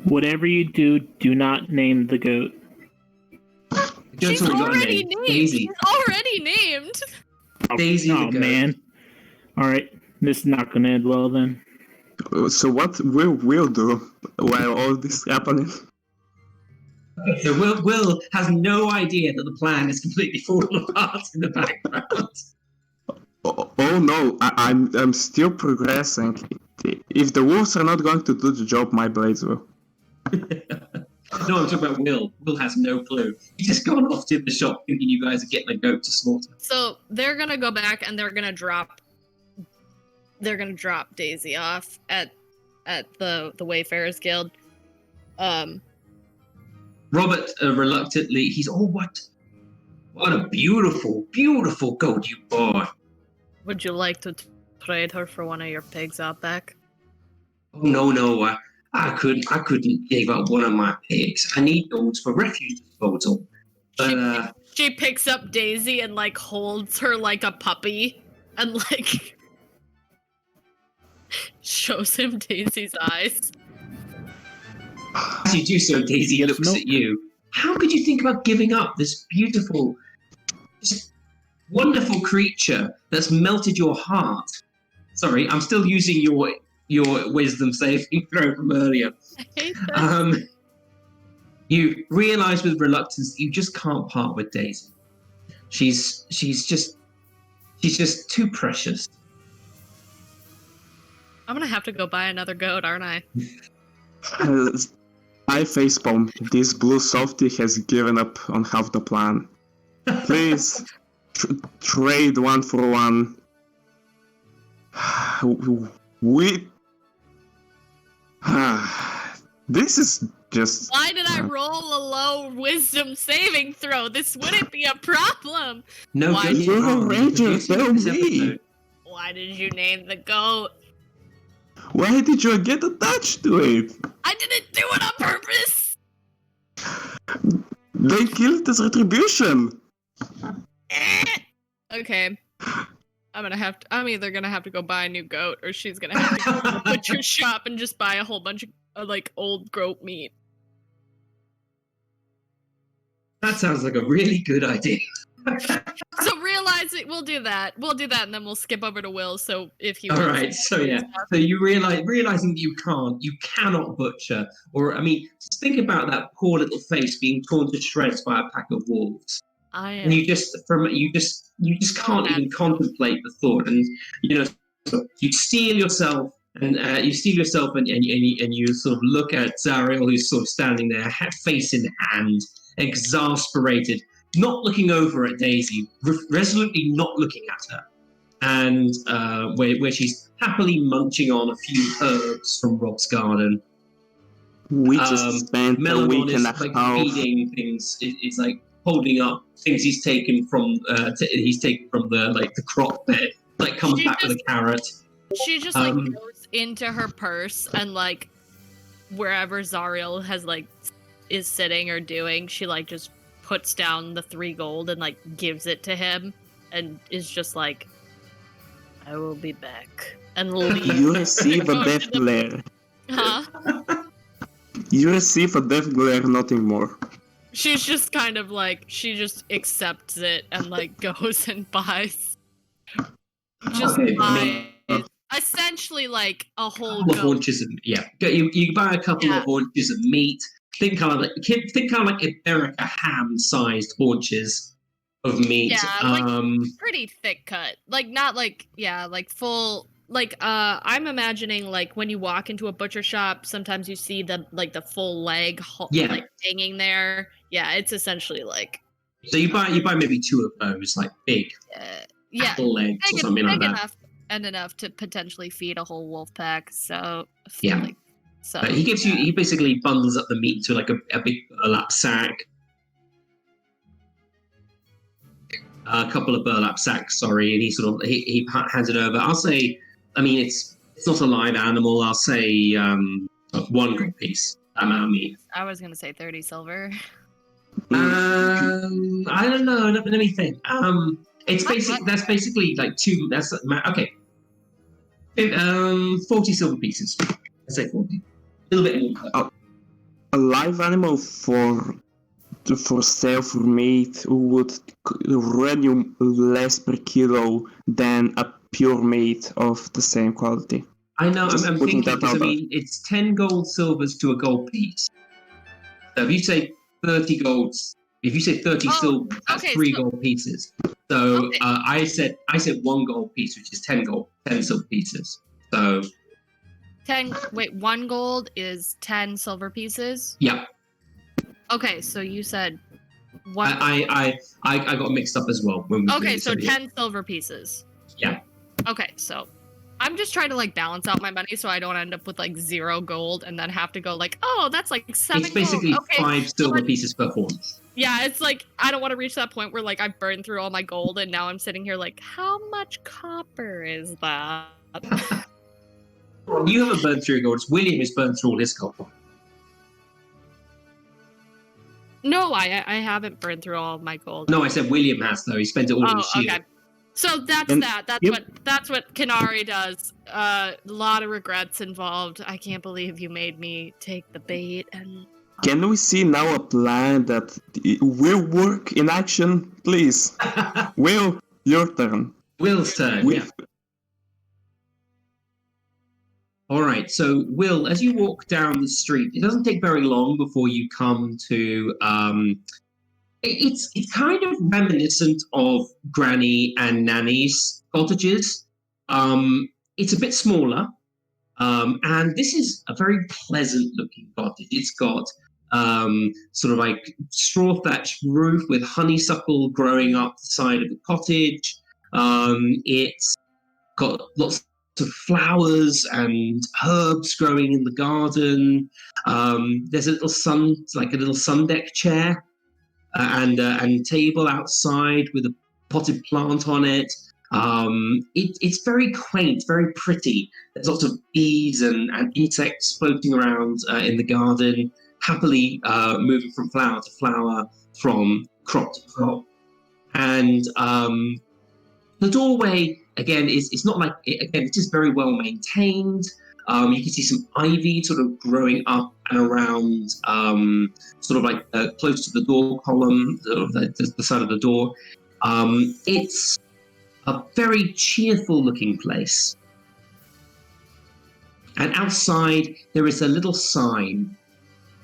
Whatever you do, do not name the goat. She's already named. Daisy. She's already named. Daisy the goat. Man. All right, this is not going to end well then. So what we'll do while all this is happening? So Will has no idea that the plan is completely falling apart in the background. Oh no, I'm still progressing. If the wolves are not going to do the job, my blades will. No, I'm talking about Will. Will has no clue. He's just gone off to the shop thinking you guys are getting a goat to slaughter. So they're gonna go back and they're gonna drop Daisy off at the Wayfarers Guild. Robert reluctantly, he's what a beautiful, beautiful goat you bought. Would you like to trade her for one of your pigs out back? Oh no, I couldn't give up one of my pigs. I need those for refuse disposal. But she picks up Daisy and like holds her like a puppy and like Shows him Daisy's eyes. As you do so, Daisy looks Nope. at you. How could you think about giving up this beautiful, this wonderful creature that's melted your heart? Sorry, I'm still using your wisdom saving throw from earlier. I hate that. You realise with reluctance that you just can't part with Daisy. She's just too precious. I'm gonna have to go buy another goat, aren't I? I facepalm. This blue softy has given up on half the plan. Please, trade 1 for 1. We... This is just... Why did I roll a low wisdom saving throw? This wouldn't be a problem. No, Why good did- You're a harm. ranger, Producing tell this me! episode. Why did you name the goat? Why did you get attached to it? I didn't do it on purpose. They killed as retribution! Okay. I'm either gonna have to go buy a new goat, or she's gonna have to go to the butcher shop and just buy a whole bunch of like old goat meat. That sounds like a really good idea. So realize it. We'll do that, and then we'll skip over to Will. So if he All wants right, to so do yeah, stuff- so you realizing that you cannot butcher, or I mean, just think about that poor little face being torn to shreds by a pack of wolves, I am. and you just can't even contemplate the thought, and so you steel yourself, and you sort of look at ZARRIEL, who's sort of standing there, face in hand, exasperated. Not looking over at Daisy, resolutely not looking at her, and where she's happily munching on a few herbs from Rob's garden. We just spent a Melamon week is and a like half. feeding things. It's like holding up things he's taken from the crop bed. Like comes She back with a carrot. She just like goes into her purse and like wherever ZARRIEL has like is sitting or doing, she like just puts down the 3 gold and like gives it to him and is just like, I will be back, and leaves. You receive a Go death to the- glare. Huh? You receive a death glare, nothing more. She's just kind of like, she just accepts it and like goes and buys. Just Okay, buys essentially like a whole couple of goat. haunches of you buy a couple Yeah. of haunches of meat. Think kind of like Iberica ham-sized haunches of meat. Yeah, like pretty thick cut. Like not like like full like I'm imagining like when you walk into a butcher shop, sometimes you see the like the full leg like hanging there. Yeah, it's essentially like so you buy maybe 2 of those, like big apple legs or something like that. enough and enough to potentially feed a whole wolf pack. So Yeah. like, so He basically bundles up the meat into like a big burlap sack. A couple of burlap sacks, sorry, and he hands it over. I'll say, I mean, it's not a live animal. I'll say 1 gold piece. Amount of meat. I was gonna say 30 silver. I don't know. Let me think. It's basic. That's basically like 2. That's okay. 40 silver pieces. Let's say 40. A little bit more. A live animal for sale for meat would run you less per kilo than a pure meat of the same quality. I know. Just I'm putting thinking that because out I mean it's 10 gold silvers to a gold piece. So if you say 30 golds, if you say 30 silver, that's okay, 3 so- gold pieces. So Okay. I said 1 gold piece, which is 10 silver pieces. So 1 gold is 10 silver pieces. yeah, Okay, so you said 1 I got mixed up as well. When we Okay, so yeah. 10 silver pieces. Yeah. Okay, so I'm just trying to like balance out my money so I don't end up with like 0 gold and then have to go like, oh, that's like 7 It's basically gold. Okay. 5 silver but- pieces per horn. Yeah, it's like I don't want to reach that point where like I've burned through all my gold and now I'm sitting here like, how much copper is that? You haven't burned through your gold. William has burned through all his gold. No, I haven't burned through all of my gold. No, I said William has though. He spent it all in Oh, shield. okay. So that's that. That's what KENARI does. A lot of regrets involved. I can't believe you made me take the bait. And can we see now a plan that will work in action, please? Will, your turn. Will's turn. Yeah. All right. So, Will, as you walk down the street, it doesn't take very long before you come to. It's kind of reminiscent of Granny and Nanny's cottages. It's a bit smaller, and this is a very pleasant-looking cottage. It's got sort of like straw thatched roof with honeysuckle growing up the side of the cottage. It's got lots of flowers and herbs growing in the garden. There's a little sun deck chair and table outside with a potted plant on it. It's very quaint, very pretty. There's lots of bees and insects floating around in the garden, happily moving from flower to flower, from crop to crop. And the doorway, again, it's not like, again, it is very well maintained. You can see some ivy sort of growing up and around, sort of like close to the door column, the side of the door. It's a very cheerful looking place. And outside there is a little sign,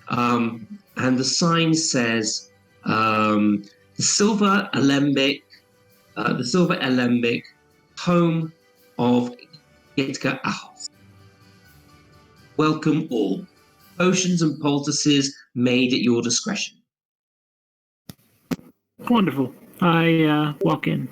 and the sign says, the Silver Alembic, home of Gitka Ahos. Welcome all. Potions and poultices made at your discretion. Wonderful. I walk in.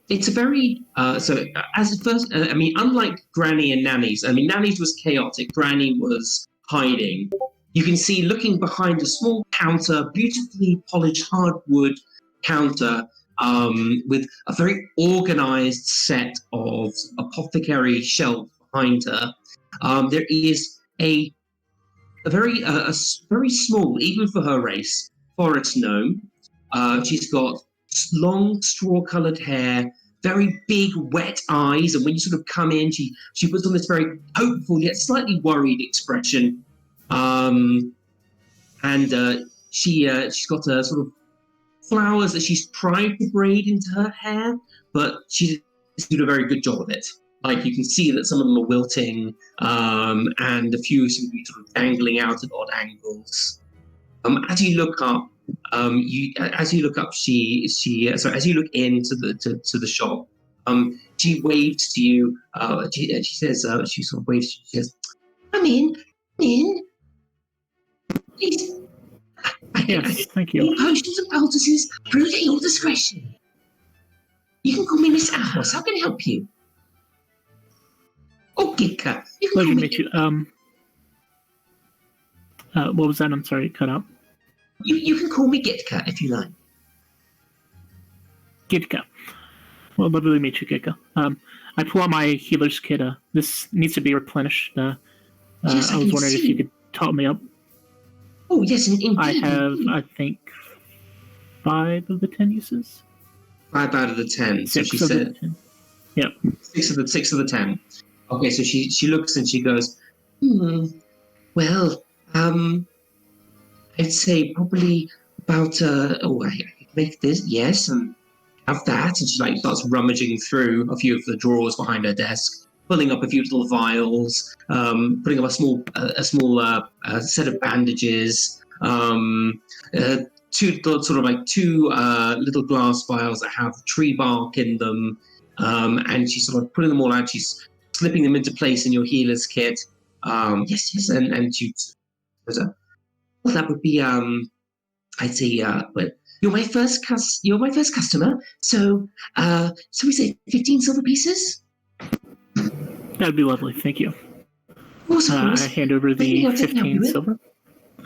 It's a very so as first. I mean, unlike Granny and Nanny's. I mean, Nanny's was chaotic. Granny was hiding. You can see looking behind a small counter, beautifully polished hardwood counter, with a very organized set of apothecary shelves behind her. There is a very small, even for her race, forest gnome. She's got long straw-coloured hair, very big wet eyes, and when you sort of come in, she puts on this very hopeful yet slightly worried expression. She's got a sort of flowers that she's tried to braid into her hair, but she's doing a very good job of it. Like, you can see that some of them are wilting, and a few seem to be sort of dangling out at odd angles. As you look up, as you look into the shop, she waves to you. She says, she sort of waves. She says, "Come in, please." Yes, thank you. Potions and poultices brewed at your discretion. You can call me Miss Ahos. How can I help you? Oh, Gitka. You can Pleasure call to me. meet you. What was that? I'm sorry, it cut out. You can call me Gitka if you like. Gitka. Well, lovely to meet you, Gitka. I pull out my healer's kit. This needs to be replenished. Yes, I was wondering if you could top me up. Oh, yes, indeed. I have, I think, 5 of the 10 uses. 5 out of the 10. So 6 she of said the 10. Yep. 6 of the 10. Okay, so she looks and she goes, well, I'd say probably about I could make this, yes, and have that. And she like starts rummaging through a few of the drawers behind her desk, pulling up a few little vials, putting up a small set of bandages, two little glass vials that have tree bark in them, and she's sort of putting them all out. She's slipping them into place in your healer's kit. Yes, and she goes, well, that would be I'd say well, you're my first customer. So we say 15 silver pieces. That'd be lovely. Thank you. Of course. I hand over the 15 silver.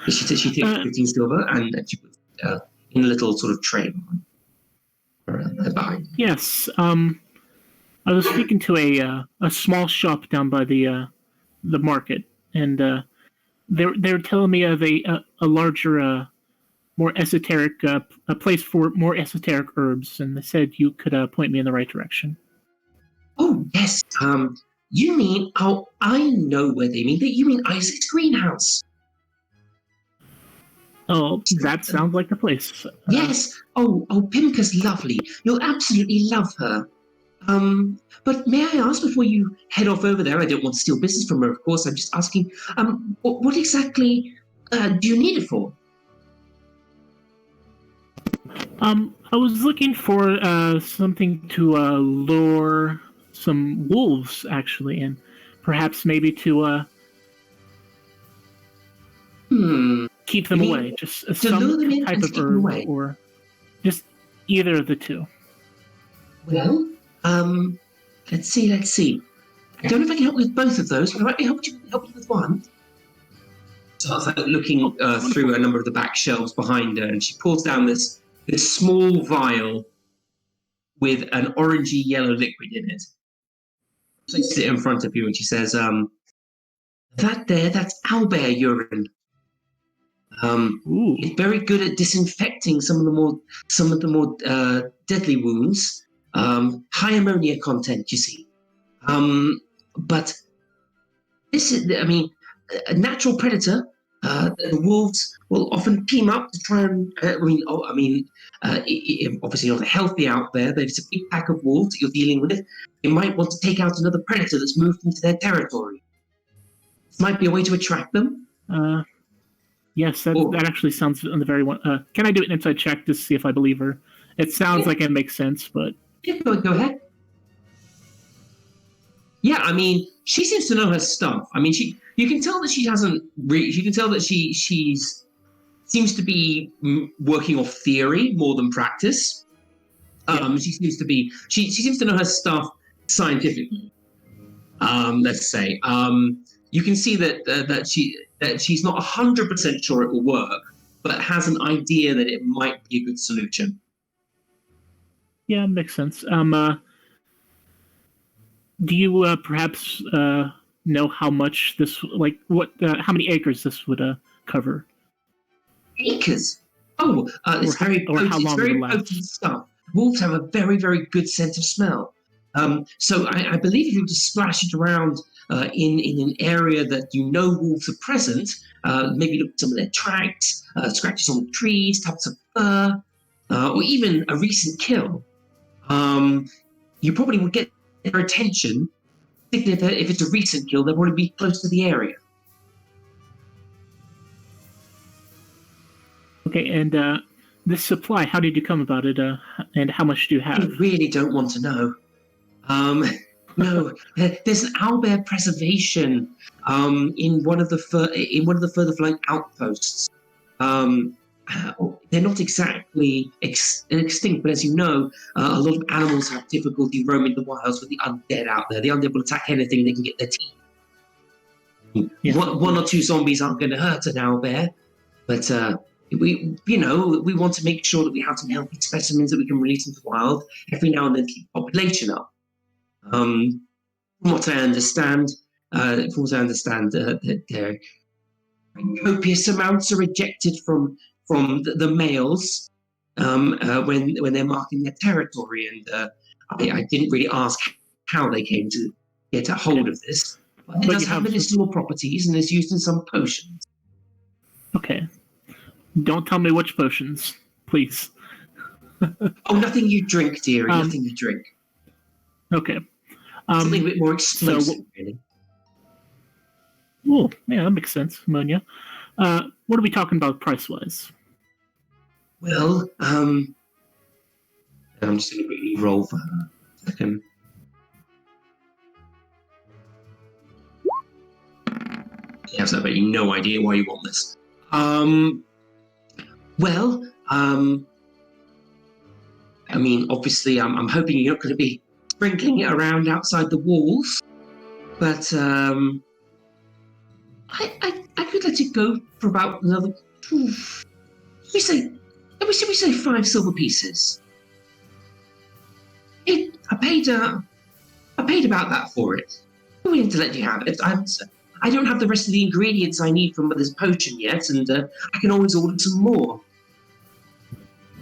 She takes 15 silver and she puts in a little sort of tray behind. Yes. I was speaking to a small shop down by the market, and they were telling me of a larger more esoteric, a place for more esoteric herbs, and they said you could point me in the right direction. Oh, yes. You mean, oh, I know where they mean. You mean Isaac's greenhouse? Oh, that sounds like the place. Yes. Oh, Pimka's lovely. You'll absolutely love her. But may I ask before you head off over there? I don't want to steal business from her, of course. I'm just asking. What exactly do you need it for? I was looking for something to lure some wolves, actually, and perhaps maybe to keep them away. Just some type of herb, or just either of the two. Well, let's see. I don't know if I can help with both of those, but I might be help you with one. So I was looking through a number of the back shelves behind her, and she pulls down this small vial with an orangey yellow liquid in it. She places it in front of you, and she says, that's owlbear urine. It's very good at disinfecting some of the more deadly wounds. High ammonia content, you see. But this is, a natural predator. The wolves will often team up to try and. Obviously not a healthy out there. There's a big pack of wolves that you're dealing with. You might want to take out another predator that's moved into their territory. This might be a way to attract them. Yes, that actually sounds on the very one. Can I do an inside check to see if I believe her? It sounds like it makes sense, but yeah, go ahead. Yeah, she seems to know her stuff. You can tell that she hasn't. You can tell that she seems to be working off theory more than practice. She seems to be. She seems to know her stuff scientifically. Let's say. You can see that she's not 100% sure it will work, but has an idea that it might be a good solution. Yeah, makes sense. Do you perhaps know how much this, how many acres this would cover? Acres? Oh, it's very potent stuff. Wolves have a very, very good sense of smell. So I believe if you just splash it around in an area that you know wolves are present, maybe look at some of their tracks, scratches on trees, tufts of fur, or even a recent kill, you probably would get their attention. If it's a recent kill, they'll probably be close to the area. Okay, and this supply, how did you come about it, and how much do you have? I really don't want to know. No, there's an owlbear preservation in one of the further flung outposts. They're not exactly extinct, but as you know, a lot of animals have difficulty roaming the wilds with the undead out there. The undead will attack anything they can get their teeth. Yeah. One or two zombies aren't going to hurt an owlbear, but we want to make sure that we have some healthy specimens that we can release into the wild every now and then to keep the population up. From what I understand, that copious amounts are ejected from the males when they're marking their territory, and I didn't really ask how they came to get a hold of this. But it does have medicinal properties and is used in some potions. Okay. Don't tell me which potions, please. Oh, nothing you drink, dearie. Nothing you drink. Okay. Something a bit more explosive, really. Oh, yeah, that makes sense. Ammonia. What are we talking about price-wise? Well, I'm just going to quickly roll for her a second. I have absolutely no idea why you want this. Obviously, I'm hoping you're not going to be sprinkling it around outside the walls, but I could let it go for about another. Should we say 5 silver pieces? I paid about that for it. I'm willing to let you have it. I don't have the rest of the ingredients I need from this potion yet, and I can always order some more.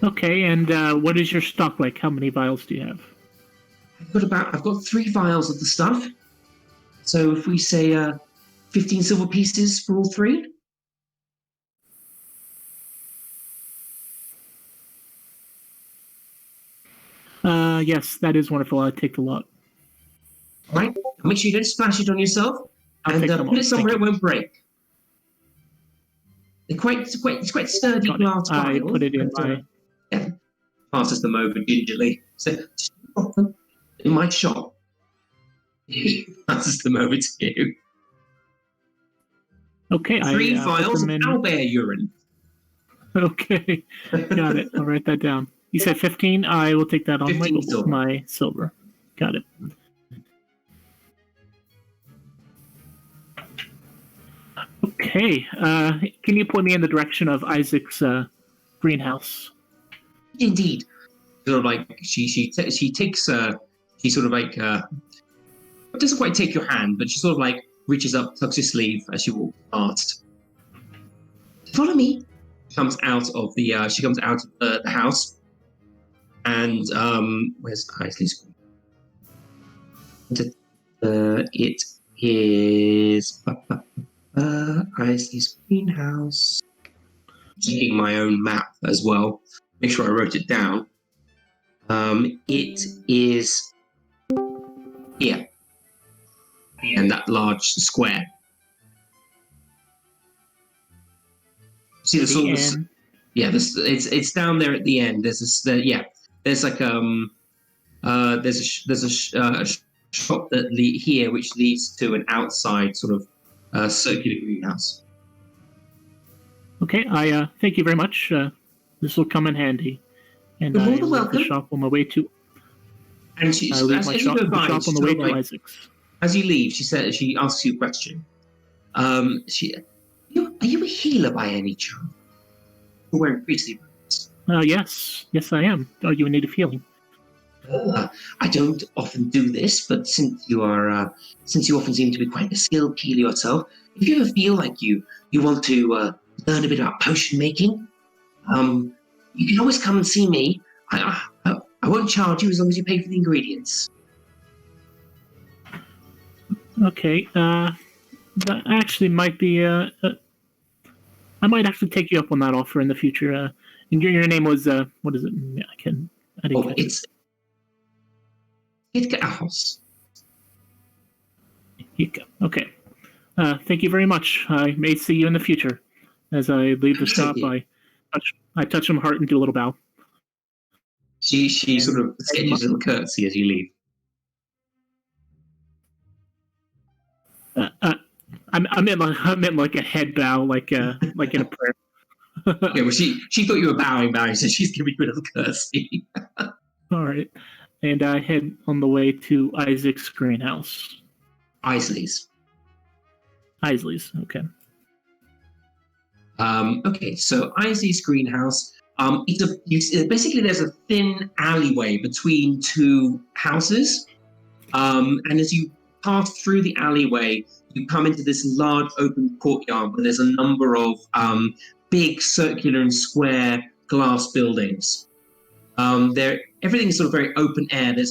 Okay, and what is your stock like? How many vials do you have? I've got 3 vials of the stuff. So if we say 15 silver pieces for all 3. Yes, that is wonderful. I'll take the lot. All right. Make sure you don't splash it on yourself, I'll and take them put all. it somewhere Thank it won't break. It's quite sturdy Got it. glass I vials. put it in but, my. Yeah, passes them over gingerly. So just drop them in my shop. Passes them over to you. Okay, 3 I put vials them of in. owlbear urine. Okay, got it. I'll write that down. You said 15. I will take that on 15 silver. my silver. Got it. Okay. Can you point me in the direction of Isaac's greenhouse? Indeed. Sort of like she takes she sort of like doesn't quite take your hand, but she sort of like reaches up, tucks your sleeve as you walk past. Follow me. She comes out of the house, and where's Isley's? It is Isley's greenhouse. Checking my own map as well. Make sure I wrote it down. It is here, in that large square. See the sort of it's down there at the end. There's this there's like there's a shop that here which leads to an outside sort of circular greenhouse. Okay, I thank you very much. This will come in handy. And You're I more than leave welcome. the shop on my way to. And I leave my shop, the shop on the way to Isaac's. As you leave, she asks you a question. Are you a healer by any chance? You're wearing priestly robes. Yes, I am. Are you in need of healing? I don't often do this, but since you often seem to be quite a skilled healer yourself, if you ever feel like you want to learn a bit about potion making, you can always come and see me. I won't charge you as long as you pay for the ingredients. Okay, that actually might be. I might actually take you up on that offer in the future. And your name was what is it? Yeah, I didn't catch it's Hitkahouse. Hika. Okay. Thank you very much. I may see you in the future. As I leave the shop, I touch him heart and do a little bow. She sort of sketches a little curtsy as you leave. I meant like a head bow, like in a prayer. Yeah, well, she thought you were bowing, so she's giving you a little curtsy. All right, and I head on the way to Isaac's greenhouse. Isley's. Okay. Okay, so Isley's greenhouse. Basically there's a thin alleyway between 2 houses, and as you pass through the alleyway, you come into this large open courtyard where there's a number of big circular and square glass buildings. Everything is sort of very open air. There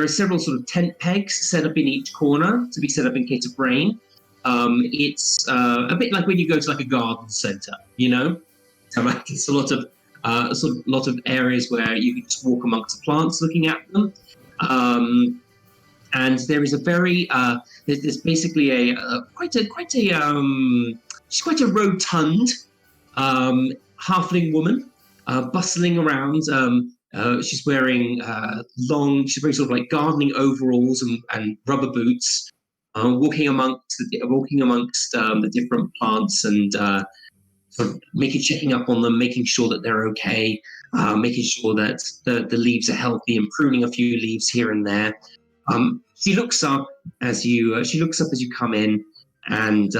are several sort of tent pegs set up in each corner to be set up in case of rain. It's a bit like when you go to like a garden center, you know. So like it's a lot of areas where you can just walk amongst the plants, looking at them. And there is a very there's basically she's quite a rotund halfling woman, bustling around. She's wearing sort of like gardening overalls and rubber boots, walking amongst the different plants and sort of checking up on them, making sure that they're okay, making sure that the leaves are healthy, and pruning a few leaves here and there. She looks up as you come in, and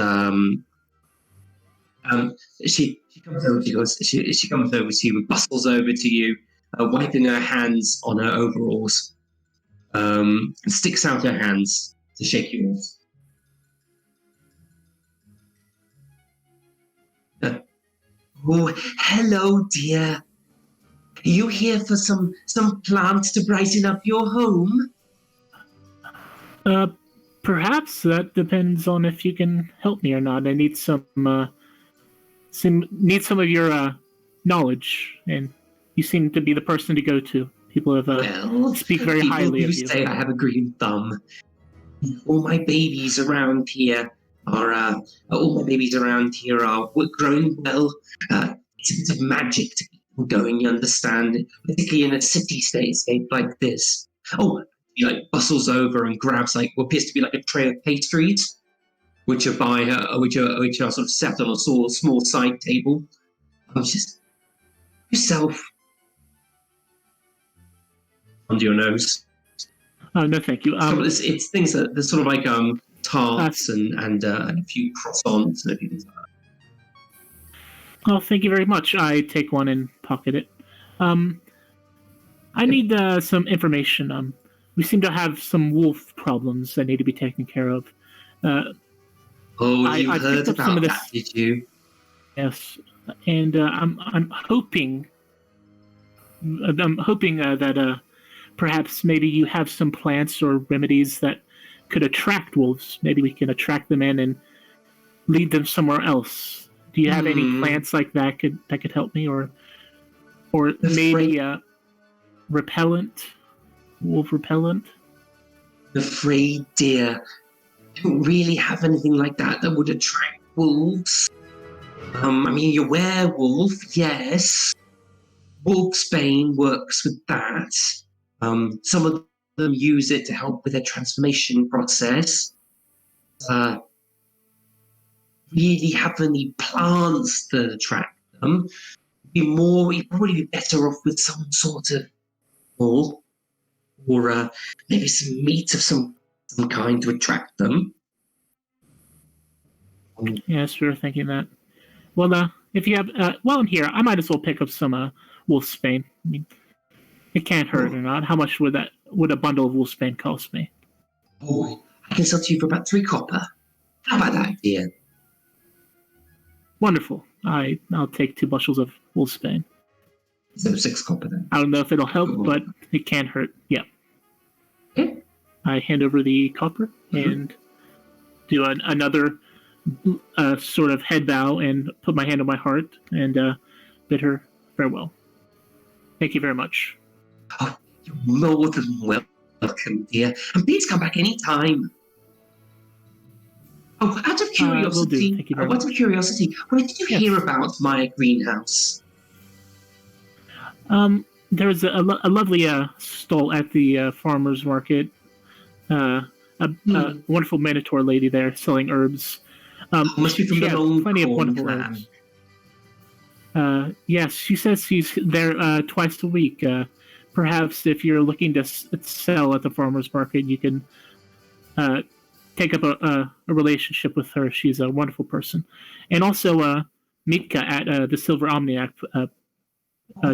she comes over. She comes over to you and bustles over to you, wiping her hands on her overalls, and sticks out her hands to shake yours. Oh, hello, dear. Are you here for some plants to brighten up your home? Perhaps that depends on if you can help me or not. I need some of your knowledge, and you seem to be the person to go to. People have speak very highly of you. People say I have a green thumb. All my babies around here are growing well. It's a bit of magic to keep them going. You understand, particularly in a city-state like this. Oh, he like bustles over and grabs like what appears to be like a tray of pastries, which are which are sort of set on a small side table. Just yourself under your nose. Oh no, thank you. It's things that there's sort of like tarts and a few croissants and a few things like that. Oh, thank you very much. I take one and pocket it. I need some information. We seem to have some wolf problems that need to be taken care of. You heard about that, did you? Yes, and I'm hoping that perhaps maybe you have some plants or remedies that could attract wolves. Maybe we can attract them in and lead them somewhere else. Do you have any plants like that could help me, or maybe repellent? Wolf repellent? I'm afraid, dear, I don't really have anything like that would attract wolves. I mean, your werewolf, yes. Wolfsbane works with that. Some of them use it to help with their transformation process. Really have any plants that attract them. You'd probably be better off with some sort of wool. Or maybe some meat of some kind to attract them. Yes, we were thinking that. Well, if you have, while I'm here, I might as well pick up some wolfsbane. I mean, it can't hurt or not. How much would a bundle of wolfsbane cost me? Oh, I can sell to you for about 3 copper. How about that, dear? Wonderful. I'll take 2 bushels of wolfsbane. So 6 copper then. I don't know if it'll help, but it can't hurt. Yeah. Okay. I hand over the copper and do another sort of head bow and put my hand on my heart and bid her farewell. Thank you very much. Oh, you're more than welcome, dear. And please come back any time. Oh, out of curiosity, will do. Thank you very much. Where did you hear about my greenhouse? There's a lovely stall at the farmer's market. A wonderful Minotaur lady there selling herbs. Must be from the long plenty of wonderful clan. herbs. Yes, she says she's there twice a week. Perhaps if you're looking to sell at the farmer's market, you can take up a relationship with her. She's a wonderful person. And also Mitka at the Silver Omniac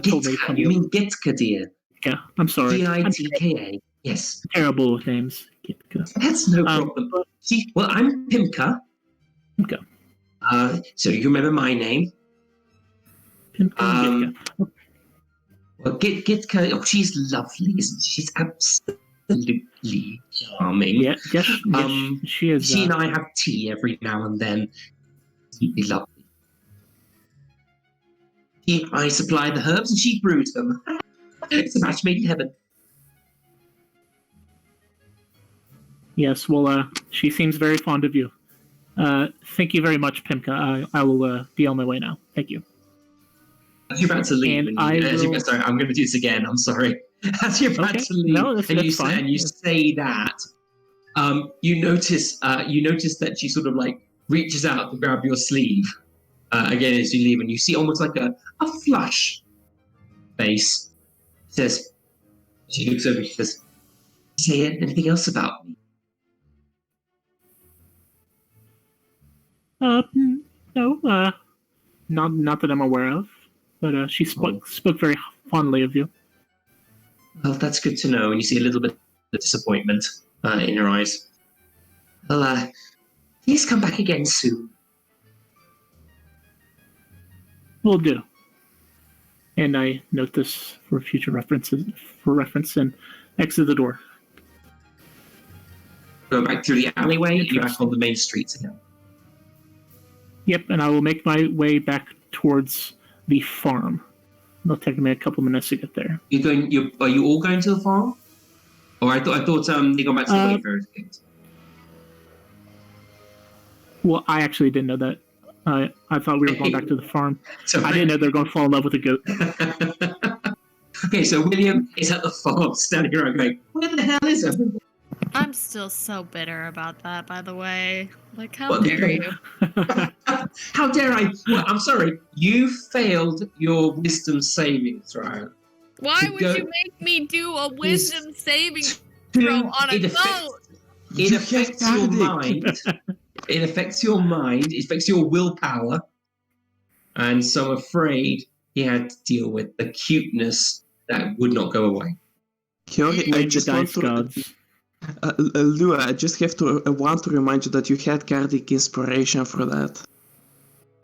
told me to come. You mean Gitka, dear? Yeah, I'm sorry. Gitka. Yes. Terrible with names. Gitka. That's no problem. See, well, I'm Pimka. Pimka. So you remember my name? Pimka. Gitka. Well, Gitka, oh, she's lovely, isn't she? She's absolutely charming. Yeah, yes, she is. She and I have tea every now and then. Absolutely lovely. I supply the herbs and she brews them. It's a match made in heaven. Yes, well, she seems very fond of you. Thank you very much, Pimka. I will be on my way now. Thank you. As you're about to leave, sorry, I'm going to do this again. I'm sorry. As you're about to leave, that's fine. You say that, you notice that she sort of like reaches out to grab your sleeve again as you leave, and you see almost like a flush face. She looks over. She says, "Say anything else about me?" No, not that I'm aware of. But she spoke very fondly of you. Well, that's good to know. And you see a little bit of disappointment in her eyes. Well, please come back again soon. Will do. And I note this for future reference and exit the door. Go back through the alleyway and you're back on the main streets again. Yep, and I will make my way back towards the farm. It'll take me a couple minutes to get there. Are you all going to the farm? Or I thought they got back to the Wayfarers Gate. Well, I actually didn't know that. I thought we were going back to the farm. So I didn't know they were going to fall in love with a goat. Okay, so William is at the farm, standing around going, "Where the hell is everyone?" I'm still so bitter about that, by the way. Like, how What, dare you? How dare I? Well, I'm sorry. You failed your wisdom saving throw. Why would you make me do a wisdom saving throw on a goat? It affects your mind. It affects your mind. It affects your willpower. And so I'm afraid he had to deal with the cuteness that would not go away. Kyori, I just want to... gods. Luea, I just want to remind you that you had Cardic inspiration for that.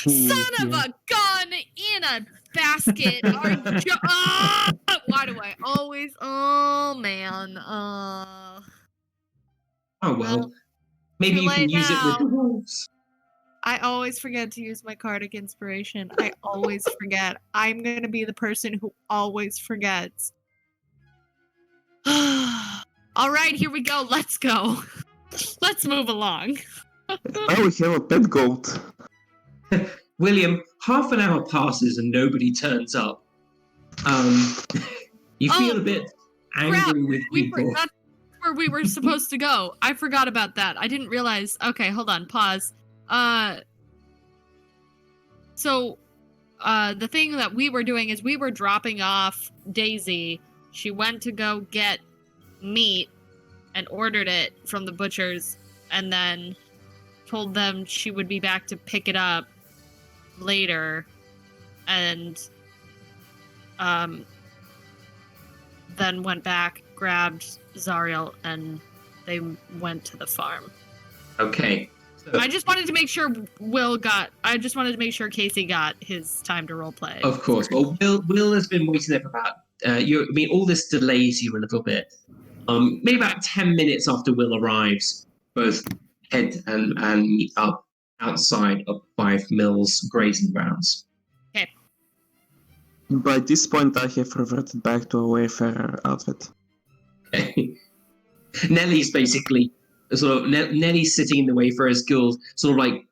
Son of a gun in a basket. Why do I always... Oh, man. Oh, well. Maybe you can use it with the wolves. I always forget to use my Cardic inspiration. I always forget. I'm going to be the person who always forgets. All right, here we go. Let's go. Let's move along. Now we have a pet goat. William, half an hour passes and nobody turns up. You feel a bit angry with people. That's where we were supposed to go. I forgot about that. I didn't realize. Okay, hold on. Pause. So, the thing that we were doing is we were dropping off Daisy. She went to go get meat and ordered it from the butcher's and then told them she would be back to pick it up later and then went back, grabbed ZARRIEL, and they went to the farm. Okay. So, I just wanted to make sure Casey got his time to roleplay. of course. Well, Will has been waiting there for about all this delays you a little bit. Maybe about 10 minutes after Will arrives, both head and meet up outside of 5 Mills grazing grounds. Okay. By this point, I have reverted back to a Wayfarer outfit. Okay. Nellie's basically Nellie's sitting in the Wayfarers Guild, sort of like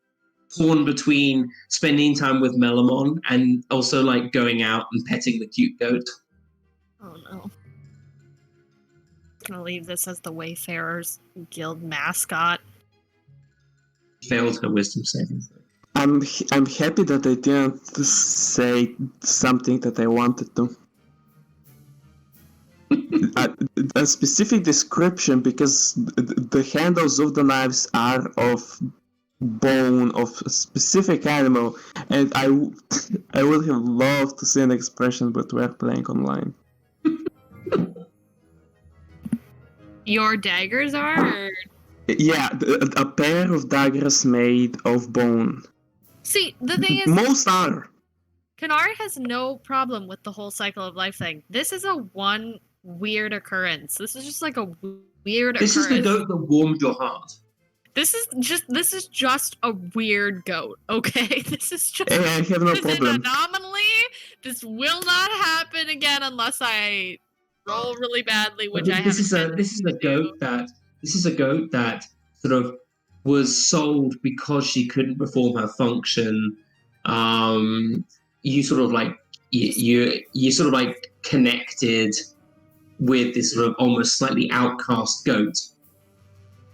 torn between spending time with Melamon and also like going out and petting the cute goat. Oh no. I'm gonna leave this as the Wayfarers Guild mascot. Failed her wisdom saving throw. I'm happy that I didn't say something that I wanted to. A specific description, because the handles of the knives are of bone of a specific animal, and I would have loved to see an expression, but we're playing online. Your daggers are? Or... Yeah, a pair of daggers made of bone. See, the thing is... Most are. KENARI has no problem with the whole cycle of life thing. This is a one weird occurrence. This is just like a weird occurrence. This is the goat that warmed your heart. This is just a weird goat, okay? This is just I have no this is problem. an anomaly. This will not happen again unless I roll really badly, which I haven't. This is a goat that sort of was sold because she couldn't perform her function. You sort of like you sort of like connected with this sort of almost slightly outcast goat.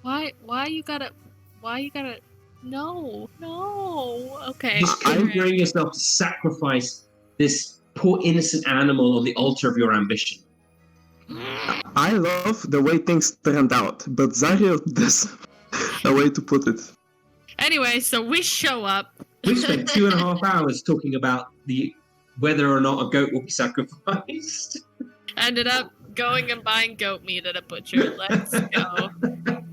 Why you gotta no. Okay. Just comparing yourself to sacrifice this poor innocent animal on the altar of your ambition. I love the way things turned out, but ZARRIEL does a way to put it. Anyway, so we show up. We spent 2.5 hours talking about whether or not a goat will be sacrificed. Ended up going and buying goat meat at a butcher. Let's go.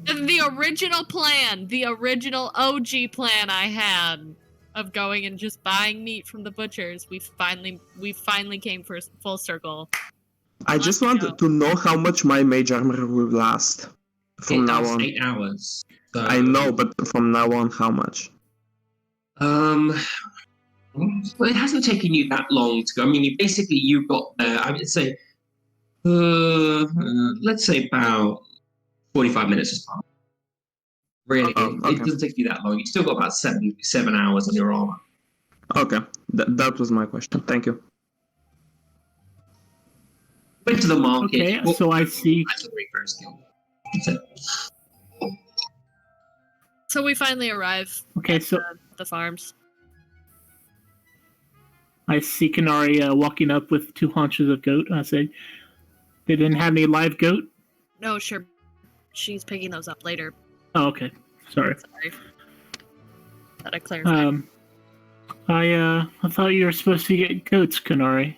The original plan, the original OG plan I had. of going and just buying meat from the butchers, we finally came full circle. I just want to know how much my mage armor will last from It now lasts on. 8 hours. So, I know, but from now on, how much? Well, it hasn't taken you that long to go. I mean, you got there. I would say, let's say about 45 minutes or so. Really, okay. it doesn't take you that long. You still got about 7 hours on your armor. Okay, that was my question. Thank you. Went to the market. Okay, so I see. That's a very first skill. That's it. So we finally arrive Okay, at so the farms. I see KENARI walking up with 2 haunches of goat. I say, they didn't have any live goat? No, sure. She's picking those up later. Oh, okay. Sorry. That I clarified. I thought you were supposed to get goats, KENARI.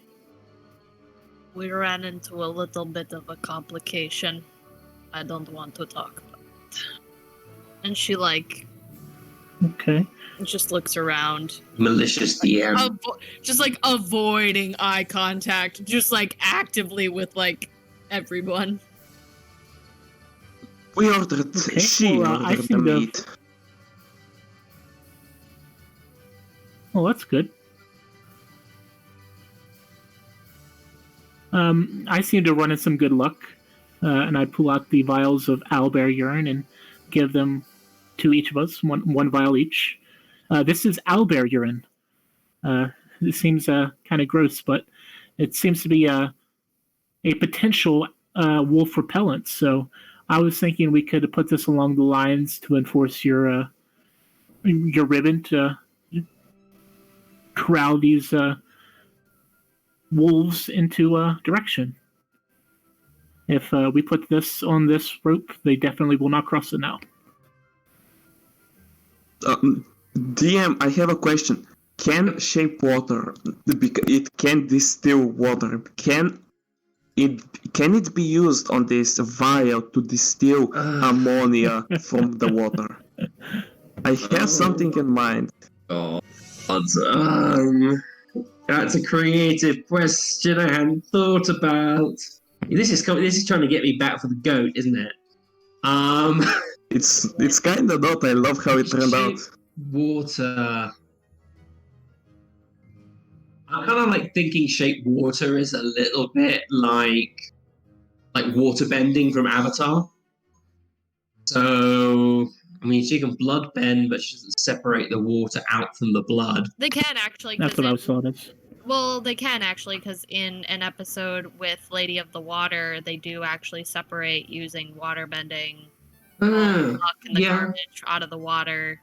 We ran into a little bit of a complication. I don't want to talk about it. And she, Okay. just looks around. Malicious DM. Just, avoiding eye contact. Just, actively with, everyone. We ordered. Okay, She well, I ordered the think the- meat. Well, that's good. I seem to run in some good luck, and I pull out the vials of owlbear urine and give them to each of us, one vial each. This is owlbear urine. It seems kind of gross, but it seems to be a potential wolf repellent. So I was thinking we could put this along the lines to enforce your ribbon to corral these wolves into direction. If we put this on this rope, they definitely will not cross it now. DM, I have a question. Can shape water, it can distill water, can it be used on this vial to distill ammonia from the water? I have something in mind. Oh, that's a creative question I hadn't thought about. This is trying to get me back for the goat, isn't it? It's kind of not. I love how it turned out. Water. I'm kind of thinking shape water is a little bit like water bending from Avatar. So, I mean, she can blood bend, but she doesn't separate the water out from the blood. They can actually. That's what I was thought of. Well, they can actually, because in an episode with Lady of the Water, they do actually separate using water bending. Muck and the garbage out of the water.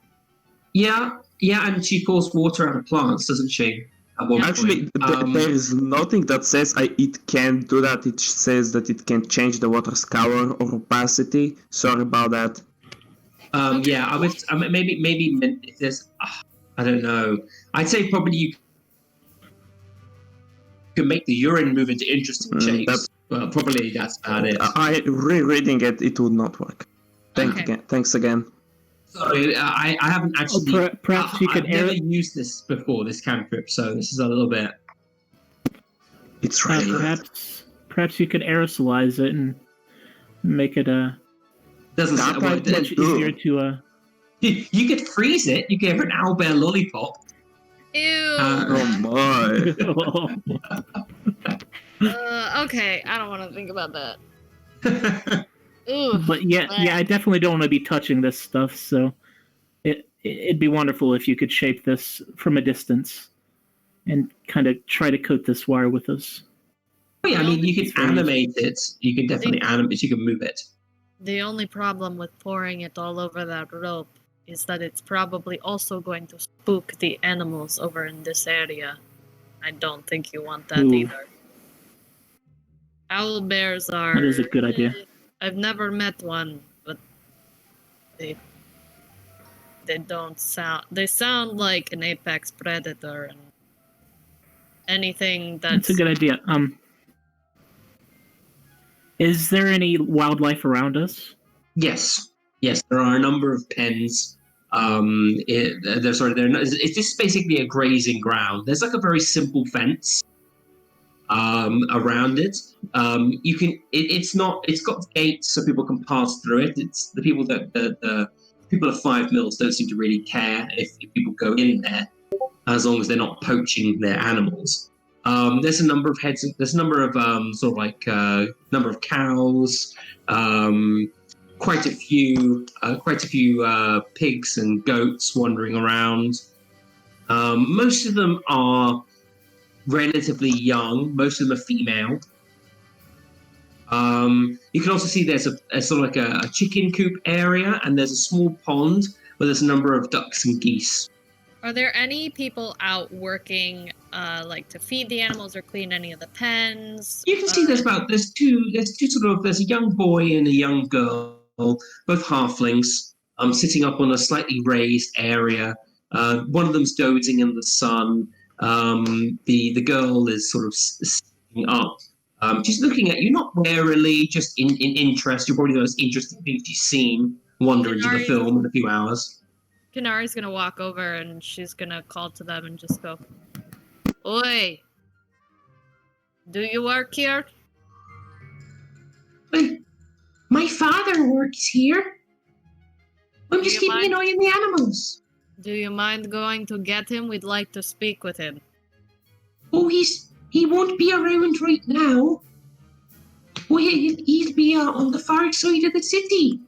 Yeah, and she pulls water out of plants, doesn't she? Actually, there is nothing that says it can do that. It says that it can change the water's color or opacity. Sorry about that. Yeah, I was maybe if there's I don't know. I'd say probably you can make the urine move into interesting shapes. Well, probably that's about it. Rereading it would not work. Thanks again. Sorry, I haven't actually. Perhaps you could I've never used this before, this cantrip, so this is a little bit. It's right. Perhaps you could aerosolize it and make it doesn't much easier to. You could freeze it. You could have an owlbear lollipop. Ew. Oh my. Okay, I don't want to think about that. Ooh, but yeah, I definitely don't want to be touching this stuff. So it'd be wonderful if you could shape this from a distance and kind of try to coat this wire with us. Oh, yeah, I mean, you can animate it. You can definitely animate. You can move it. The only problem with pouring it all over that rope is that it's probably also going to spook the animals over in this area. I don't think you want that either. Owl bears are... That is a good idea. I've never met one, but they don't sound... They sound like an apex predator, and anything that's... That's a good idea. Is there any wildlife around us? Yes, there are a number of pens. It's just basically a grazing ground. There's like a very simple fence around it. It's got gates so people can pass through it. It's the people the people of 5 Mills don't seem to really care if people go in there, as long as they're not poaching their animals. There's a number of number of number of cows, quite a few pigs and goats wandering around. Most of them are relatively young. Most of them are female. You can also see there's a sort of like a chicken coop area, and there's a small pond where there's a number of ducks and geese. Are there any people out working, like to feed the animals or clean any of the pens? You can see there's a young boy and a young girl, both halflings, sitting up on a slightly raised area. One of them's dozing in the sun. The girl is sort of sitting up. She's looking at you, not warily, just in interest. You're probably the most interesting thing she's seen wander into the film in a few hours. KENARI's gonna walk over and she's gonna call to them and just go, "Oi! Do you work here?" My father works here. I'm just keeping an eye on the animals. Do you mind going to get him? We'd like to speak with him. Oh, he won't be around right now. Oh, he'll be on the far side of the city.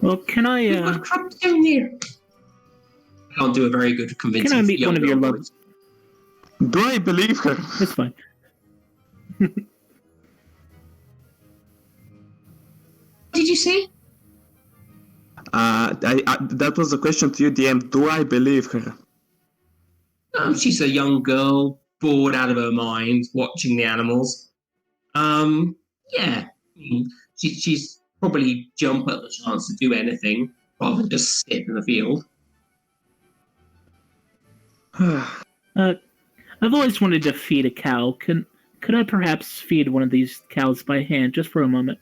Well, can I? We've got crops down there. I can't do a very good convincing. Can I meet one of your lovers? Do I believe her? That's fine. What did you say? That was a question to you, DM. Do I believe her? She's a young girl, bored out of her mind, watching the animals. Yeah, I mean, she's probably jump at the chance to do anything rather than just sit in the field. I've always wanted to feed a cow. Could I perhaps feed one of these cows by hand, just for a moment?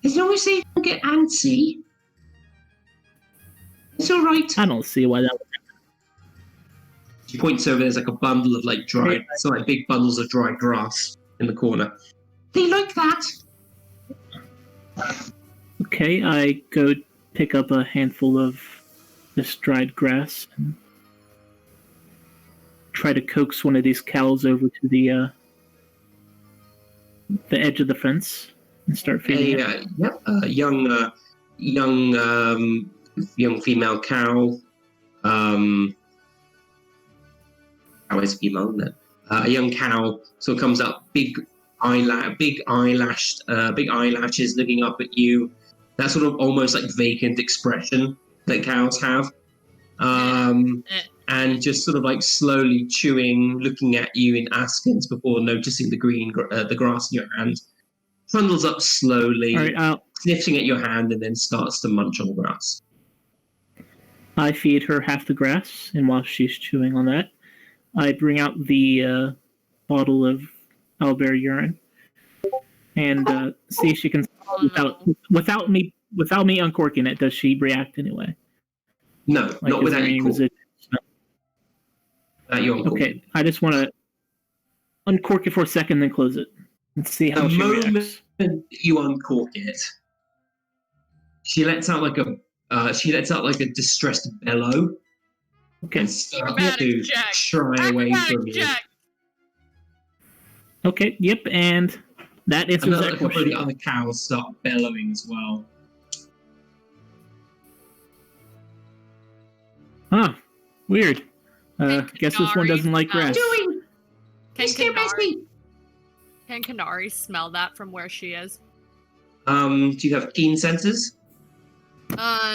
As long as they don't get antsy, it's all right. I don't see why that would happen. She points over. There's like a bundle of like dried, big bundles of dry grass in the corner. They like that. Okay, I go pick up a handful of this dried grass and try to coax one of these cows over to the edge of the fence and start feeding it. Young female cow. How is female then? A young cow sort of comes up, big eyelashes, looking up at you. That sort of almost like vacant expression that cows have, and just sort of like slowly chewing, looking at you in askance before noticing the grass in your hand. Trundles up slowly, sniffing at your hand, and then starts to munch on the grass. I feed her half the grass, and while she's chewing on that, I bring out the bottle of owlbear urine and see if she can without me uncorking it. Does she react anyway? No, not without you. Okay, I just want to uncork it for a second, then close it and see how she reacts. The moment you uncork it, she lets out like a distressed bellow. Okay. And starts to shy away from you. Okay, yep, and that answers that question. A couple of the other cows start bellowing as well. Huh, weird. Guess this one doesn't like grass. Can KENARI smell that from where she is? Do you have keen senses?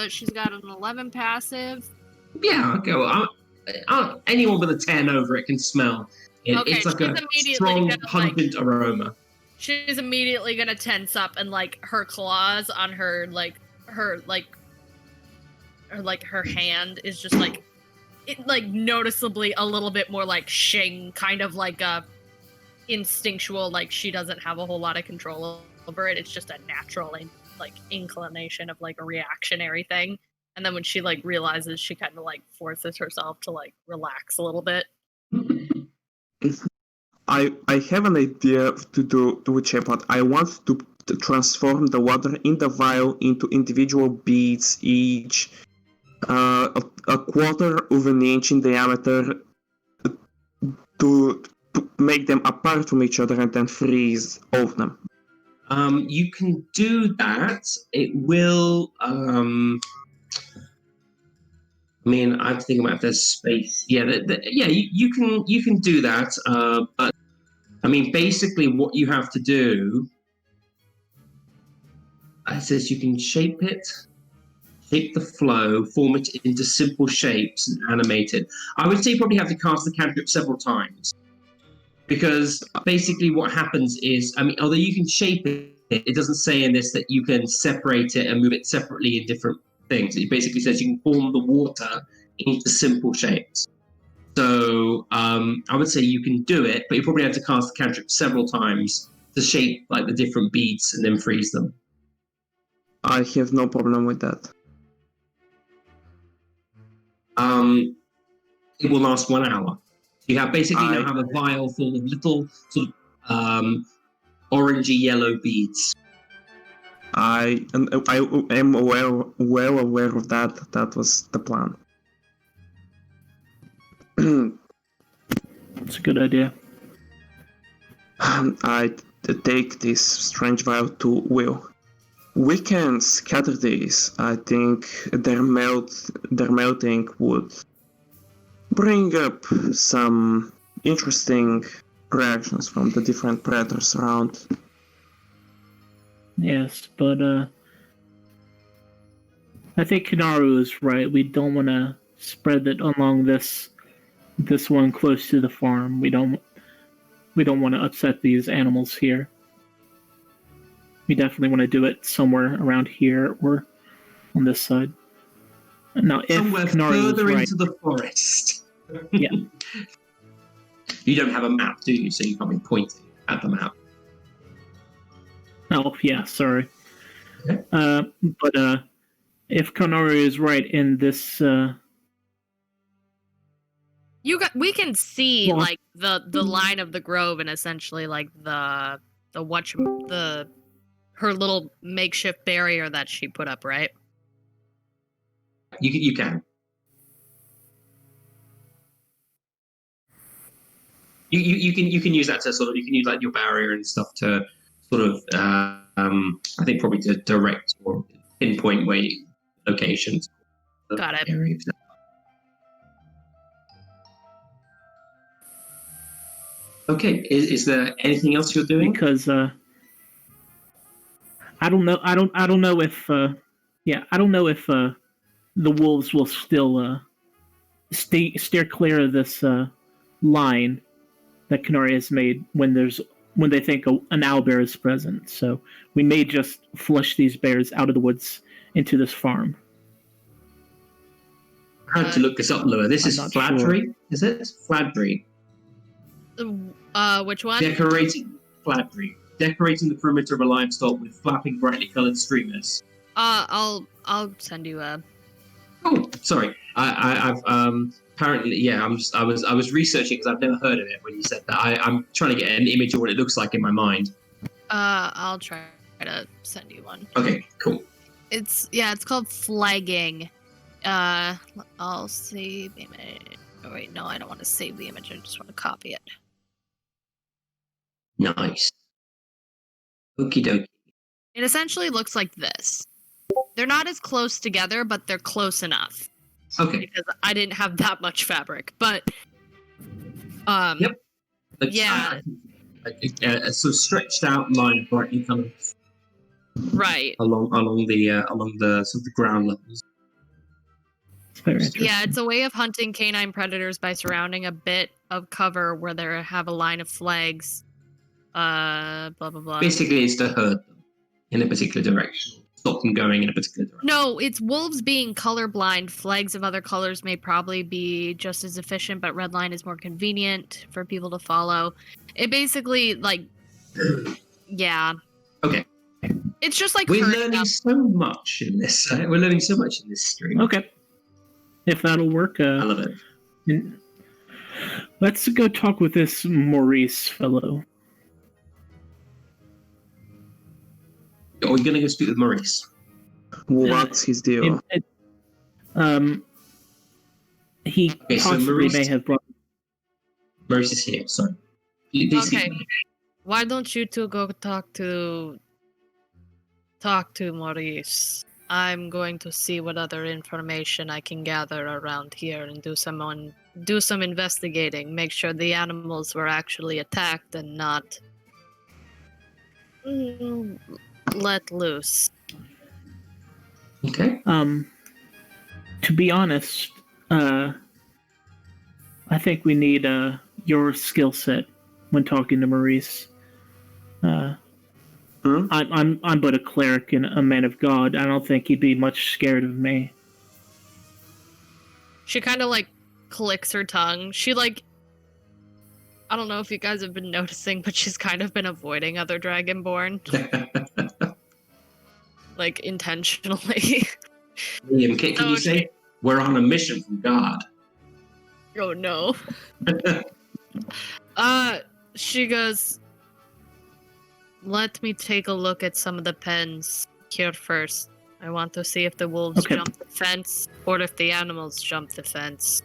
She's got an 11 passive. Yeah, okay. Well, anyone with a 10 over it can smell it. Okay, it's like a strong, pungent aroma. She's immediately gonna tense up, and like her claws on her hand is just like noticeably a little bit more like shing, kind of like a instinctual, like she doesn't have a whole lot of control over it. It's just a natural like inclination of like a reactionary thing. And then when she like realizes, she kind of like forces herself to like relax a little bit. I have an idea to which but I want to transform the water in the vial into individual beads, each a quarter of an inch in diameter, to make them apart from each other and then freeze all of them. You can do that. It will. I mean, I'm thinking about if there's space. Yeah, you can do that. But I mean, basically, what you have to do. It says you can shape the flow, form it into simple shapes, and animate it. I would say you probably have to cast the cantrip several times, because basically what happens is, I mean, although you can shape it, it doesn't say in this that you can separate it and move it separately in different things. It basically says you can form the water into simple shapes. So I would say you can do it, but you probably have to cast the cantrip several times to shape like the different beads and then freeze them. I have no problem with that. It will last 1 hour. You have basically now have a vial full of little sort of orangey yellow beads. I am well aware of that. That was the plan. It's a good idea. I take this strange vial to Will. We can scatter these. I think their melting would bring up some interesting reactions from the different predators around. Yes, but I think Kinaru is right. We don't want to spread it along this one close to the farm. We don't want to upset these animals here. We definitely want to do it somewhere around here or on this side. Now, if somewhere Kinaru further right, into the forest. Yeah. You don't have a map, do you? So you can't be pointing at the map. Oh, yeah, sorry. Okay. But if Kinaru is right in this... we can see Well, like the line of the grove and essentially like her little makeshift barrier that she put up, right? You can. You can use that to sort of, you can use like your barrier and stuff to sort of I think probably to direct or pinpoint locations. Got it. Areas. Okay, is there anything else you're doing? Because I don't know if the wolves will still steer clear of this line that Kenari has made when they think an owlbear is present. So we may just flush these bears out of the woods into this farm. I had to look this up, Luea. This is Fladry, sure. Is it? Fladry. Which one? Decorating the perimeter of a livestock with flapping brightly coloured streamers. I'll send you a. Oh, sorry. I've apparently I was researching because I've never heard of it when you said that. I'm trying to get an image of what it looks like in my mind. I'll try to send you one. Okay, cool. It's called flagging. I'll save the image. Oh wait, no, I don't want to save the image. I just want to copy it. Nice. Okie dokie. It essentially looks like this. They're not as close together, but they're close enough. Okay. Because I didn't have that much fabric, but Yep. Yeah. So stretched out line brightly coloured. Right. Along the sort of the ground levels. Yeah, it's a way of hunting canine predators by surrounding a bit of cover where they have a line of flags. Blah blah blah. Basically, it's to herd them in a particular direction. Stop them going in a particular direction. No, it's wolves being colorblind. Flags of other colors may probably be just as efficient, but red line is more convenient for people to follow. It basically, like, yeah. Okay. It's just like We're herding learning up. so much in this. We're learning so much in this stream. Okay. If that'll work. I love it. Let's go talk with this Maurice fellow. Are we going to go speak with Maurice? What's his deal? He Okay, so possibly Maurice- may have brought. Maurice is here. Sorry. Please Okay. speak. Why don't you two go talk to Maurice? I'm going to see what other information I can gather around here and do some investigating. Make sure the animals were actually attacked and not let loose. Okay. To be honest, I think we need your skill set when talking to Maurice. I'm but a cleric and a man of God. I don't think he'd be much scared of me. She kind of like clicks her tongue. She like, I don't know if you guys have been noticing, but she's kind of been avoiding other Dragonborn, like intentionally. Liam, can you say we're on a mission from God? Oh no. She goes, let me take a look at some of the pens here first. I want to see if the wolves jump the fence or if the animals jump the fence.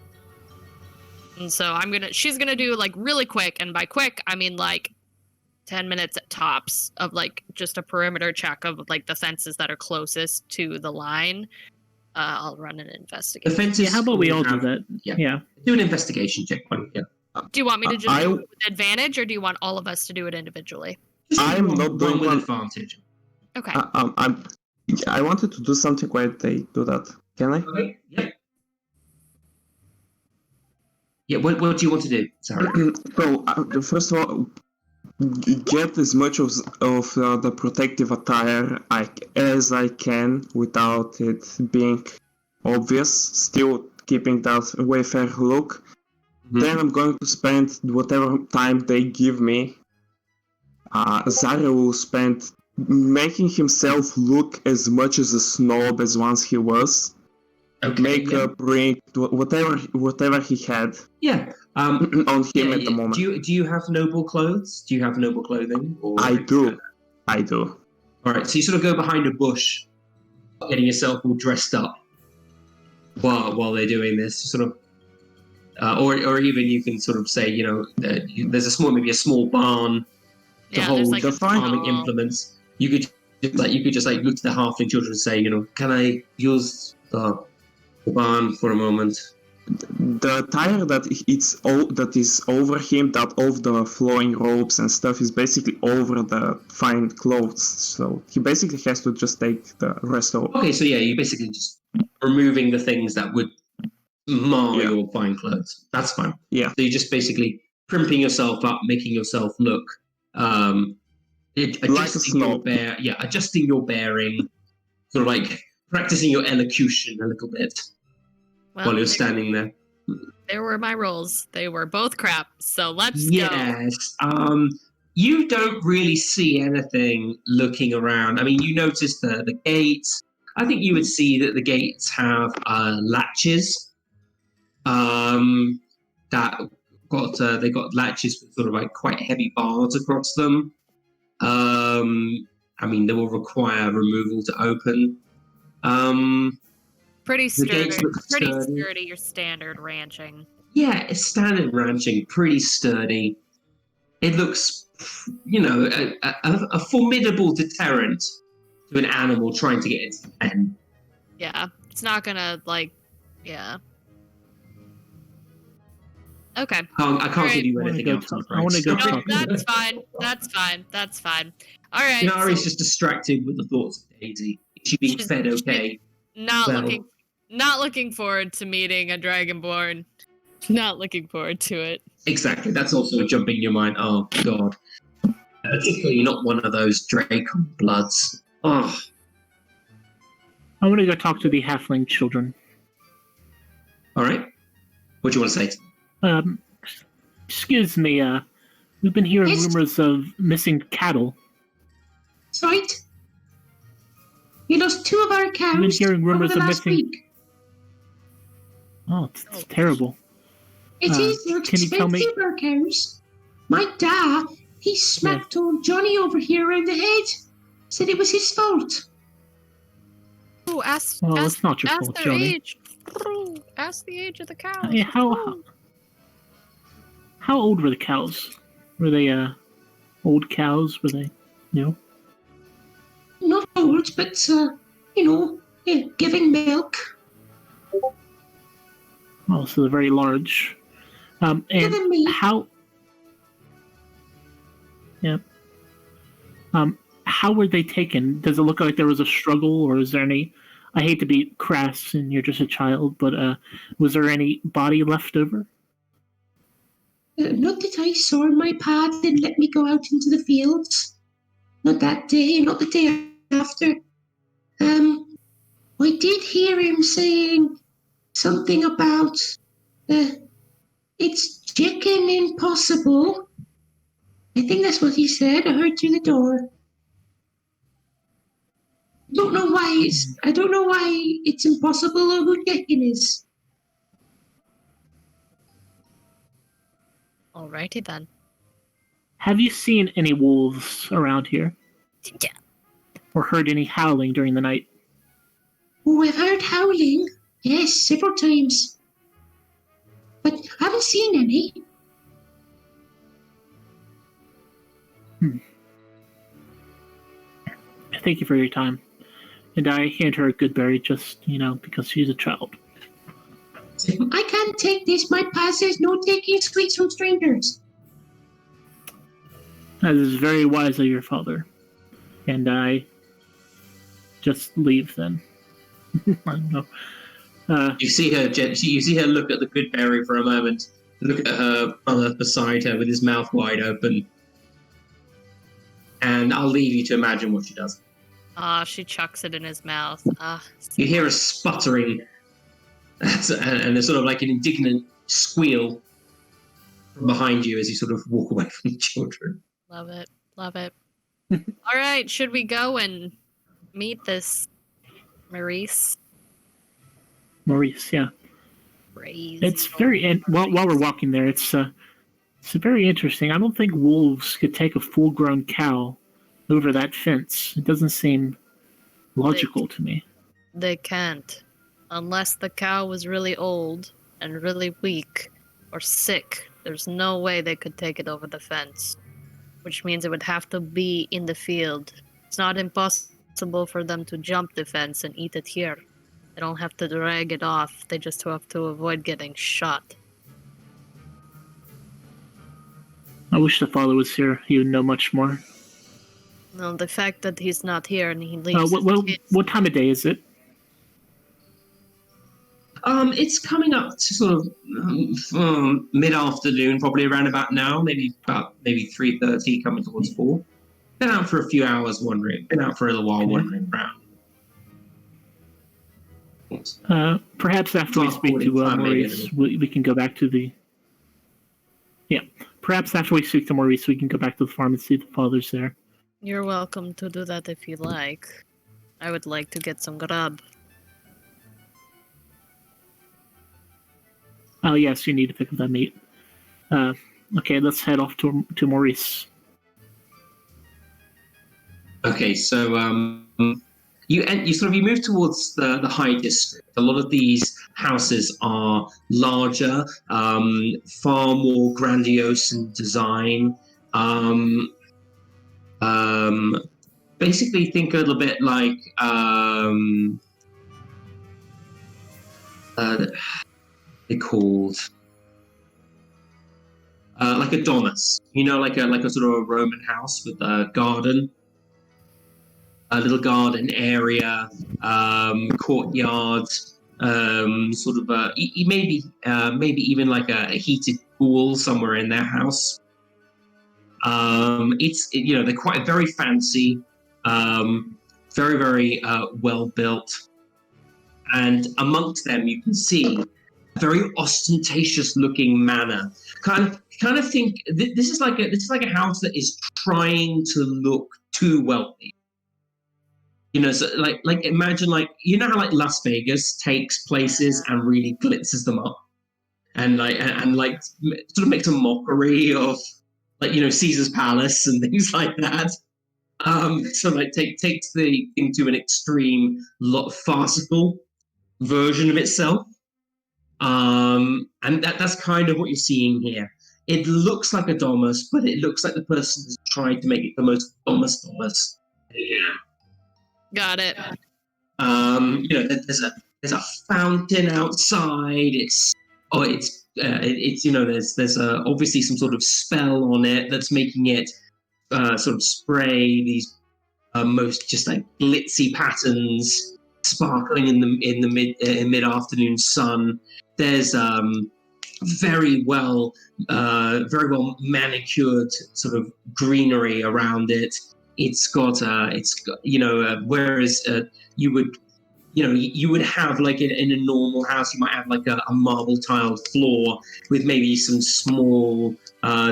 And so she's gonna do like really quick, and by quick I mean like 10 minutes at tops of like just a perimeter check of like the fences that are closest to the line. I'll run an investigation. The fences. Yeah, how about we all do that? Yeah. Do an investigation check. Yeah. Do you want me to just do it with advantage, or do you want all of us to do it individually? I'm not doing with one. advantage. Okay. I wanted to do something while they do that. Can I? Okay. Yep. Yeah. What do you want to do? Sorry. So first of all, get as much of the protective attire as I can without it being obvious. Still keeping that wayfair look. Mm-hmm. Then I'm going to spend whatever time they give me. Zarriel will spend making himself look as much as a snob as once he was. Okay, Makeup, ring, whatever he had. Yeah. On him at the moment. Do you have noble clothes? Do you have noble clothing? I do. All right. So you sort of go behind a bush, getting yourself all dressed up while they're doing this. Sort of, or even you can sort of say, there's maybe a small barn to hold like the farming implements. You could just look to the halfling children and say, can I use the barn for a moment? The attire that is over him, that of the flowing robes and stuff, is basically over the fine clothes. So he basically has to just take the rest of. Okay, so yeah, you're basically just removing the things that would mar your fine clothes. That's fine. Yeah. So you're just basically primping yourself up, making yourself look adjusting your bearing, sort of like practicing your elocution a little bit while you're standing there. There were my rolls. They were both crap. So let's go. Yes. You don't really see anything looking around. I mean, you notice the gates. I think you would see that the gates have latches. They got latches with sort of like quite heavy bars across them. I mean, they will require removal to open. Pretty sturdy. Sturdy, your standard ranching. Yeah, it's standard ranching, pretty sturdy. It looks, a formidable deterrent to an animal trying to get into the pen. Yeah, it's not gonna, Okay. I can't give you anything else. I want to go talk. That's fine. All right. KENARI's just distracted with the thoughts of Daisy. Is she being fed okay? Not looking forward to meeting a Dragonborn. Not looking forward to it. Exactly. That's also jumping in your mind. Oh, God. Particularly not one of those Draco bloods. Oh. I want to go talk to the halfling children. All right. What do you want to say to them? Excuse me, we've been hearing rumors of missing cattle. Right. We lost 2 of our cows I've been hearing over rumors the of last missing. week. Oh, it's terrible. It is. They're Can you tell me? expensive, our cows. My dad, he smacked old Johnny over here around the head. Said it was his fault. Oh, ask It's not your fault, their Johnny. age. Ask the age of the cows. Hey, how old were the cows? Were they old cows? Were they new? Not old, but giving milk. Oh, so they're very large. And Giving me. how? Yeah. How were they taken? Does it look like there was a struggle, or is there any? I hate to be crass, and you're just a child, but was there any body left over? Not that I saw. My pa didn't let me go out into the fields. Not that day, not the day after. I did hear him saying something about it's chicken impossible. I think that's what he said. I heard through the door. I don't know why it's impossible or who chicken is. Alrighty then. Have you seen any wolves around here? Yeah. Or heard any howling during the night? Oh, I've heard howling. Yes, several times. But I haven't seen any. Thank you for your time. And I hand her a good berry just, because she's a child. I can't take this. My pa says no taking sweets from strangers. That is very wise of your father. And I just leave then. I don't know. You see her look at the good berry for a moment, look at her brother beside her with his mouth wide open, and I'll leave you to imagine what she does. She chucks it in his mouth. You hear a sputtering and a sort of like an indignant squeal from behind you as you sort of walk away from the children. Love it. Love it. All right, should we go and meet this Maurice? Maurice, yeah. Crazy. It's very, and while we're walking there, it's very interesting. I don't think wolves could take a full-grown cow over that fence. It doesn't seem logical to me. They can't. Unless the cow was really old and really weak or sick, there's no way they could take it over the fence. Which means it would have to be in the field. It's not impossible for them to jump the fence and eat it here. They don't have to drag it off. They just have to avoid getting shot. I wish the father was here. He would know much more. No, the fact that he's not here and he leaves what time of day is it? It's coming up to sort of mid-afternoon, probably around about now, maybe 3:30, coming towards 4. Been out for a few hours wandering. Been out for a little while wandering around. Perhaps after we speak to Maurice, we can go back to the... Yeah. Perhaps after we speak to Maurice, we can go back to the farm and see if the father's there. You're welcome to do that if you like. I would like to get some grub. Oh, yes, you need to pick up that meat. Okay, let's head off to Maurice. Okay, so you move towards the High District. A lot of these houses are larger, far more grandiose in design. Basically, think a little bit like they're called like a domus, like a sort of a Roman house with a garden. A little garden area, courtyard, sort of maybe even like a heated pool somewhere in their house. They're quite very fancy, very very well built, and amongst them you can see a very ostentatious looking manor. Kind of think this is like a house that is trying to look too wealthy. So like imagine how like Las Vegas takes places and really glitzes them up, and sort of makes a mockery of Caesar's Palace and things like that. So like takes the thing to an extreme, farcical version of itself. And that's kind of what you're seeing here. It looks like a domus, but it looks like the person has tried to make it the most domus. Yeah. Got it. There's a fountain outside. There's obviously some sort of spell on it that's making it sort of spray these most just like glitzy patterns sparkling in the mid afternoon sun. There's very well manicured sort of greenery around it. It's got whereas you would have like in a normal house, you might have like a marble tiled floor with maybe some small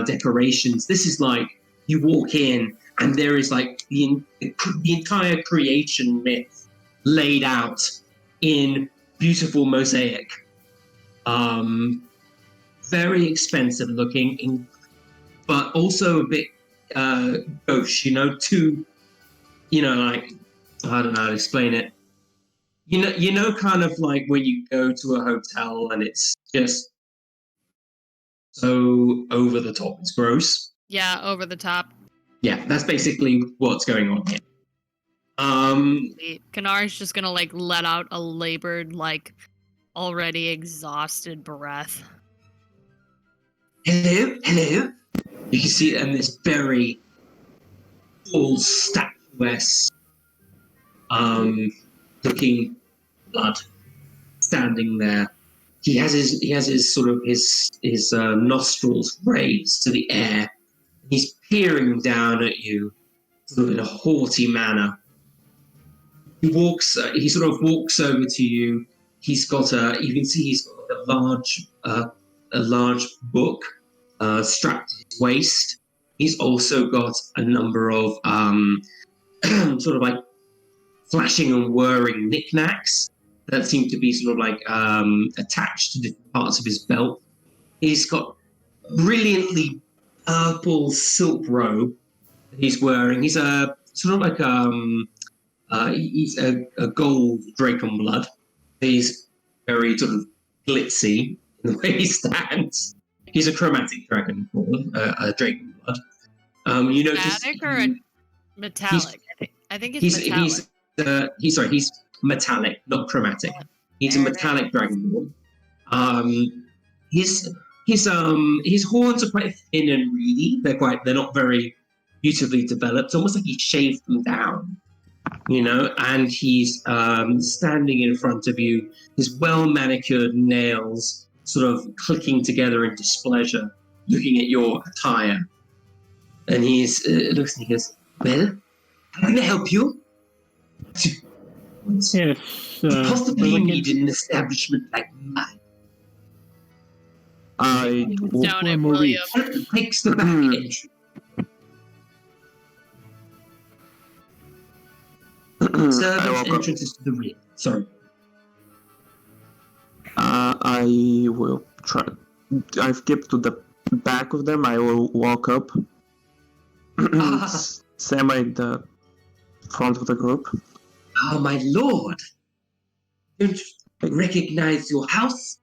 decorations. This is like you walk in and there is like the entire creation myth laid out in beautiful mosaic. Very expensive looking, but also a bit gauche, too, like, I don't know how to explain it. Kind of like when you go to a hotel and it's just so over the top, it's gross. Yeah, over the top. Yeah, that's basically what's going on here. KENARI's just gonna like let out a labored, like already exhausted breath. Hello. You can see it in this very tall, statuesque, looking blood standing there. He has his sort of his nostrils raised to the air. He's peering down at you, sort of in a haughty manner. He sort of walks over to you. He's got you can see he's got a large book strapped to his waist. He's also got a number of sort of like flashing and whirring knickknacks that seem to be sort of like attached to different parts of his belt. He's got brilliantly purple silk robe that he's wearing. He's a sort of like he's a gold Drakenblood. He's very sort of glitzy in the way he stands. He's a chromatic dragonborn, a Drakenblood. You notice Chromatic or a metallic? I think it's metallic. He's metallic, not chromatic. He's a metallic dragonborn. His horns are quite thin and reedy. They're not very beautifully developed. It's almost like he shaved them down, and he's standing in front of you, his well manicured nails sort of clicking together in displeasure, looking at your attire. And he looks and he goes, "Well, how can I help you?" Yes. Possibly need an establishment like mine. Down at William. Takes the back edge. Servants' entrances to the rear. Sorry. I will try. I've kept to the back of them. I will walk up. Sam in the front of the group. Oh, my lord! Don't recognize your house?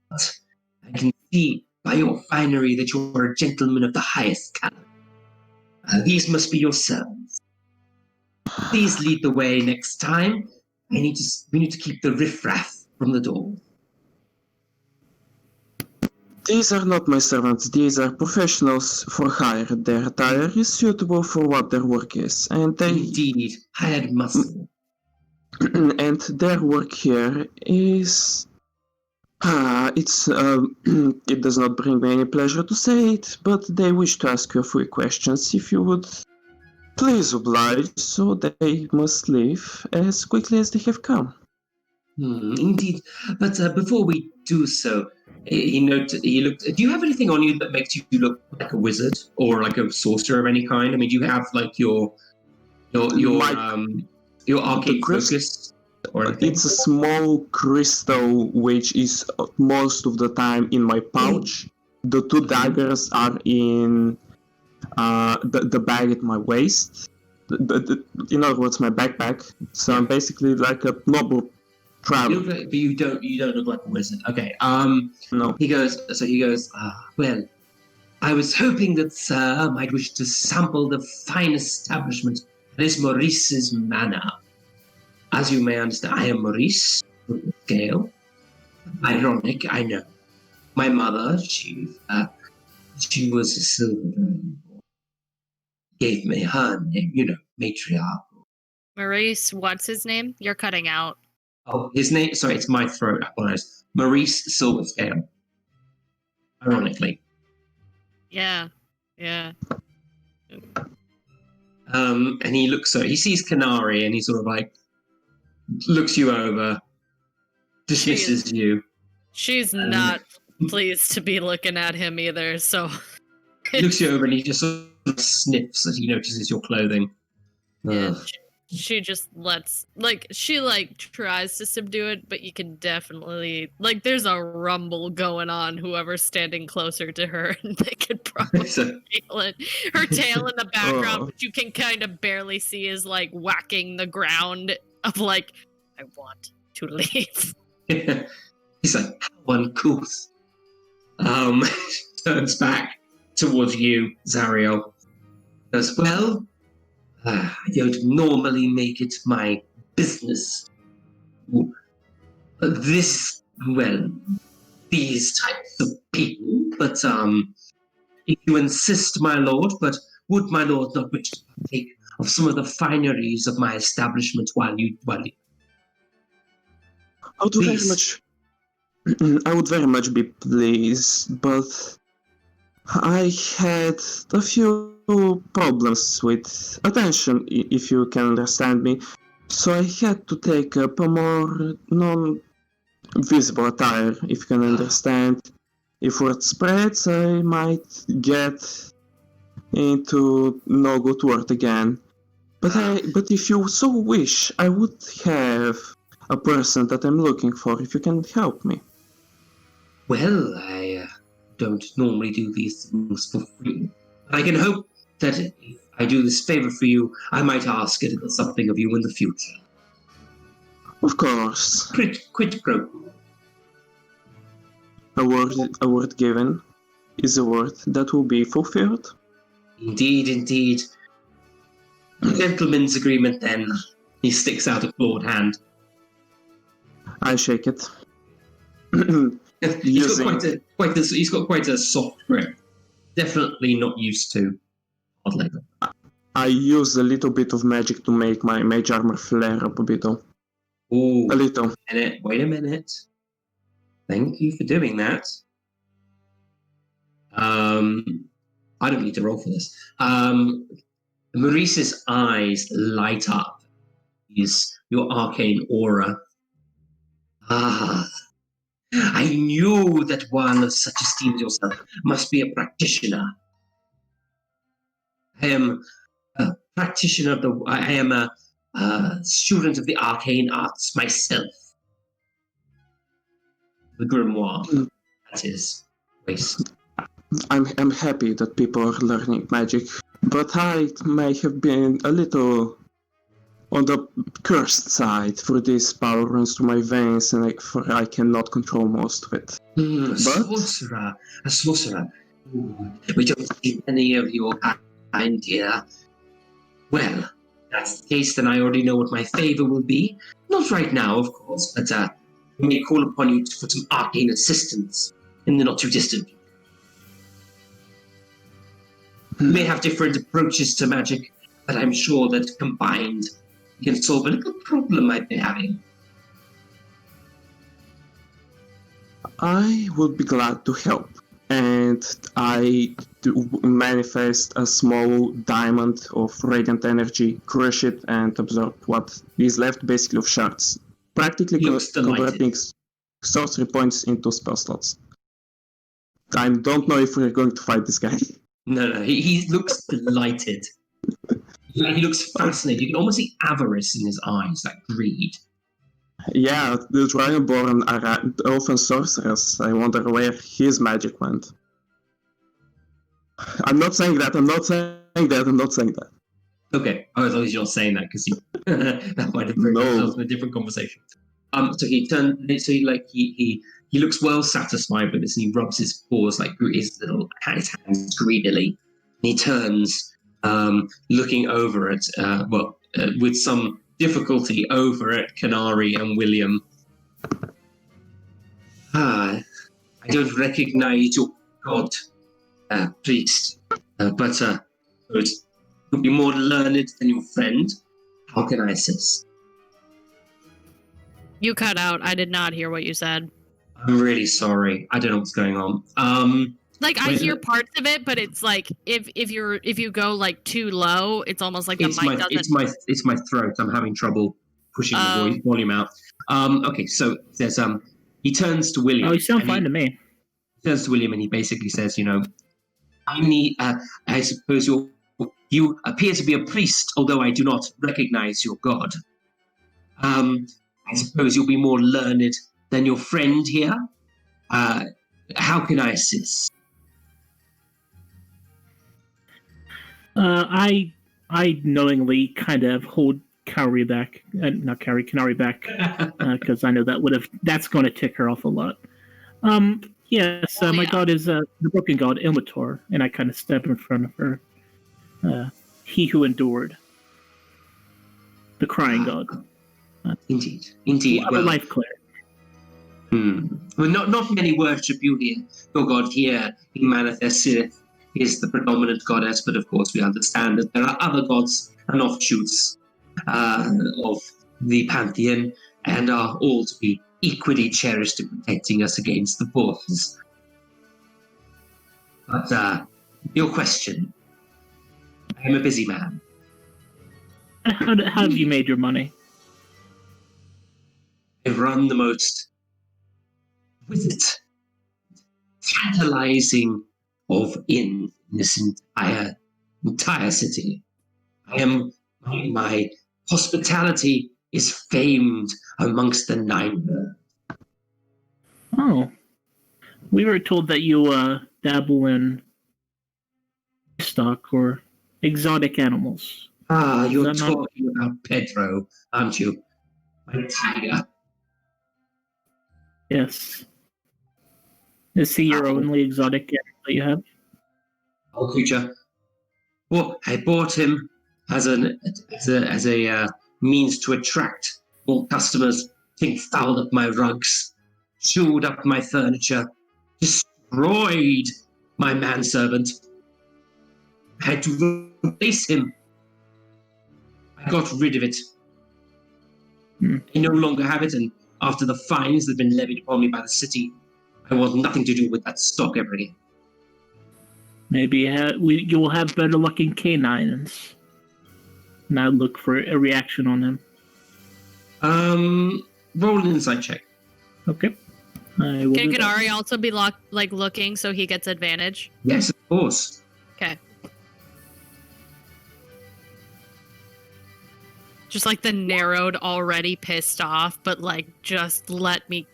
But I can see by your finery that you are a gentleman of the highest caliber. These must be your servants. Please lead the way next time. We need to keep the riffraff from the door. These are not my servants. These are professionals for hire. Their attire is suitable for what their work is, and they indeed hired muscle. And their work here is. It does not bring me any pleasure to say it, but they wish to ask you a few questions. If you would please oblige, so they must leave as quickly as they have come. Indeed, but before we do so, he looked. Do you have anything on you that makes you look like a wizard or like a sorcerer of any kind? I mean, do you have like your Your arcane crystal- focus or anything? It's a small crystal which is most of the time in my pouch. The two daggers are in the bag at my waist. In other words, my backpack. So I'm basically like a noble You traveler. look like, but you don't look like a wizard. Okay. No. He goes. Well, I was hoping that Sir might wish to sample the fine establishment that is Maurice's manor. As you may understand, I am Maurice Gale. Ironic, I know. My mother, she was a silver dragon. Gave me her name, matriarch. Maurice, what's his name? You're cutting out. Oh, his name. Sorry, it's my throat. I apologize. Maurice Silverscale. Ironically. Yeah. And he looks. So he sees KENARI, and he sort of like looks you over, dismisses you. She's not pleased to be looking at him either, so He looks you over, and he just sort of sniffs as he notices your clothing. yeah, Ugh. she just lets she tries to subdue it, but you can definitely there's a rumble going on, whoever's standing closer to her, and they could probably feel it. Her tail in the background, which you can kind of barely see, is whacking the ground of I want to leave. He's like, how uncouth. Turns back towards you, Zariel. Goes, well, I don't normally make it my business. These types of people, but if you insist, my lord, but would my lord not wish to partake of some of the fineries of my establishment while you I would very much be pleased, but I had a few problems with attention, if you can understand me. So I had to take up a more non-visible attire, if you can understand. If word spreads, I might get into no good word again. But if you so wish, I would have a person that I'm looking for, if you can help me. Well, I don't normally do these things for free. I can hope that if I do this favor for you, I might ask a little something of you in the future. Of course. Quid pro quo. A word given is a word that will be fulfilled. Indeed. Gentleman's agreement, then. He sticks out a clawed hand. I shake it. He's got quite a soft grip. Definitely not used to hard labor. I use a little bit of magic to make my mage armor flare up a bit. Ooh, A little. Wait a minute. Thank you for doing that. I don't need to roll for this. Maurice's eyes light up. Your arcane aura. I knew that one of such esteem as yourself must be a practitioner. I am a practitioner I am a student of the arcane arts myself. The grimoire at his waist. I'm happy that people are learning magic, but I may have been a little on the cursed side, for this power runs through my veins and I cannot control most of it. A sorcerer. Ooh, we don't see any of your kind here. Well, if that's the case, then I already know what my favor will be. Not right now, of course, but we may call upon you for some arcane assistance in the not too distant future. We may have different approaches to magic, but I'm sure that combined we can solve a little problem I've been having. I would be glad to help, and I do manifest a small diamond of radiant energy, crush it, and absorb what is left basically of shards, practically converting sorcery points into spell slots. I don't know if we're going to fight this guy. No, he looks delighted. He looks fascinated. You can almost see avarice in his eyes, like greed. Yeah, the Dragonborn are elven sorcerers. I wonder where his magic went. I'm not saying that. Okay, I thought you were saying that because that might have brought us to a different conversation. So he looks well satisfied with this, and he rubs his paws like his hands greedily. And he turns, looking over at with some difficulty over at KENARI and William. I don't recognize your god, priest, but you'll be more learned than your friend. How can I assist? You cut out. I did not hear what you said. I'm really sorry. I don't know what's going on. I hear parts of it, but it's like if you go like too low, it's almost like the mic doesn't. It's my throat. I'm having trouble pushing the volume out. Okay, so there's he turns to William. Oh, you sound fine to me. He turns to William and he basically says, I suppose you appear to be a priest, although I do not recognize your god. I suppose you'll be more learned than your friend here. How can I assist? I knowingly kind of hold KENARI back, because I know that's going to tick her off a lot. Yes, my god is the broken god Ilmator, and I kind of step in front of her. He who endured, the crying god. Indeed. I'm a life cleric. Well, not many worship you here. Your god here, he manifesteth, is the predominant goddess, but of course we understand that there are other gods and offshoots of the pantheon, and are all to be equally cherished in protecting us against the forces. But your question, I am a busy man. How have you made your money? I run the most tantalizing of in this entire city. My hospitality is famed amongst the Nine Birds. Oh, we were told that you dabble in stock or exotic animals. You're talking about Pedro, aren't you? My tiger. Yes. Is he your only exotic animal that you have? Oh, creature. Well, I bought him as a means to attract more customers. Think fouled up my rugs, chewed up my furniture, destroyed my manservant. I had to replace him. I got rid of it. I no longer have it, and after the fines that have been levied upon me by the city, I want nothing to do with that stock ever again. Maybe you will have better luck in canines. Now look for a reaction on him. Roll an insight check. Okay. Can KENARI also be looking so he gets advantage? Yes, of course. Okay. Just like the narrowed, already pissed off, but just let me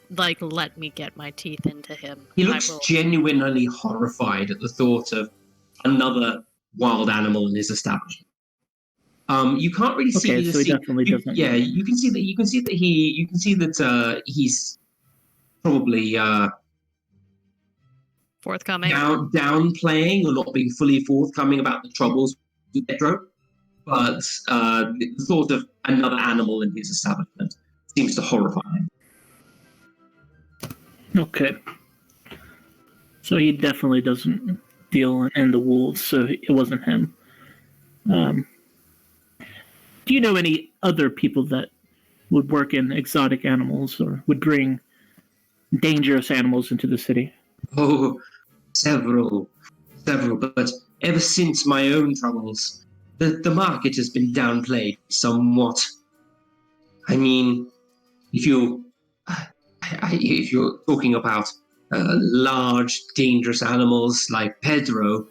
get my teeth into him. He looks genuinely horrified at the thought of another wild animal in his establishment. You can't really see. Okay, so he definitely doesn't. Yeah, you can see that he's probably forthcoming, downplaying or not being fully forthcoming about the troubles with Pedro. But the thought of another animal in his establishment seems to horrify him. Okay. So he definitely doesn't deal in the wolves, so it wasn't him. Do you know any other people that would work in exotic animals or would bring dangerous animals into the city? Oh, several. But ever since my own troubles, the market has been downplayed somewhat. I mean, if you're talking about large, dangerous animals like Pedro,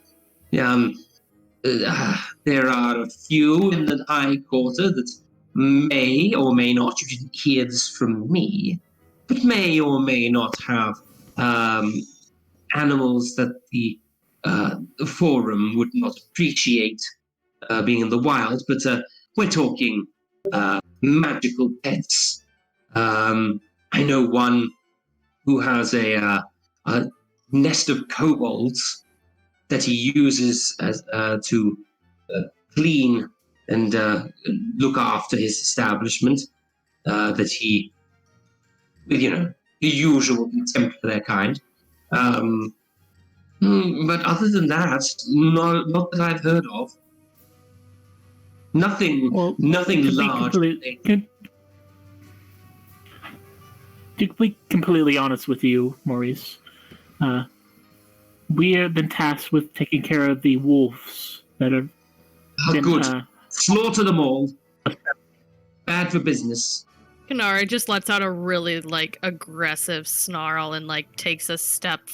there are a few in the High Quarter that may or may not, you didn't hear this from me, but may or may not have animals that the Forum would not appreciate being in the wild, but we're talking magical pets. I know one who has a nest of kobolds that he uses as to clean and look after his establishment. That he, the usual contempt for their kind. But other than that, not that I've heard of. Nothing large. To be completely honest with you, Maurice, we have been tasked with taking care of the wolves that have been... Good. Slaughter them all. Bad for business. KENARI just lets out a really, aggressive snarl and, takes a step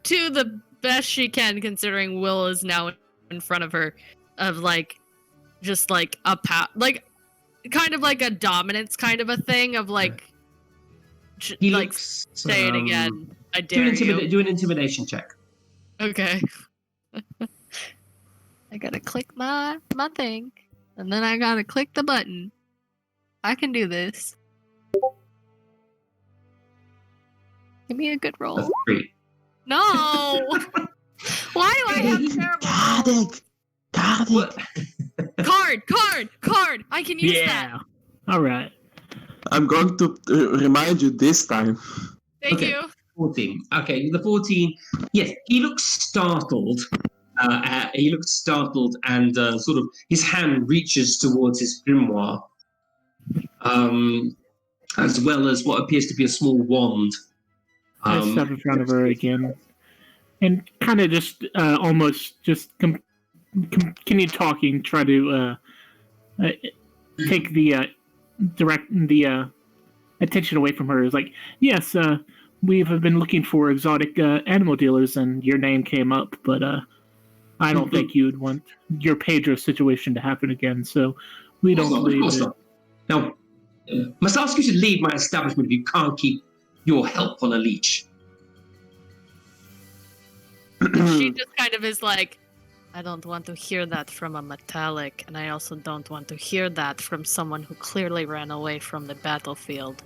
to the best she can, considering Will is now in front of her, of, just, a kind of like a dominance kind of a thing of, He looks, say it again. I dare you. Do an intimidation check. Okay. I gotta click my thing, and then I gotta click the button. I can do this. Give me a good roll. A 3. No! Why do I have terrible rolls? Got it. Card! I can use that. All right. I'm going to remind you this time. Thank you. 14. Okay, the 14. Yes, he looks startled. He looks startled and sort of his hand reaches towards his grimoire. As well as what appears to be a small wand. I step in front of her again. And kind of just almost just continue talking, try to take the attention away from her. It's like, yes, we've been looking for exotic animal dealers, and your name came up, but I don't think you'd want your Pedro situation to happen again, so we don't believe it. Now, must ask you to leave my establishment if you can't keep your help on a leash. She just kind of is like, I don't want to hear that from a metallic, and I also don't want to hear that from someone who clearly ran away from the battlefield.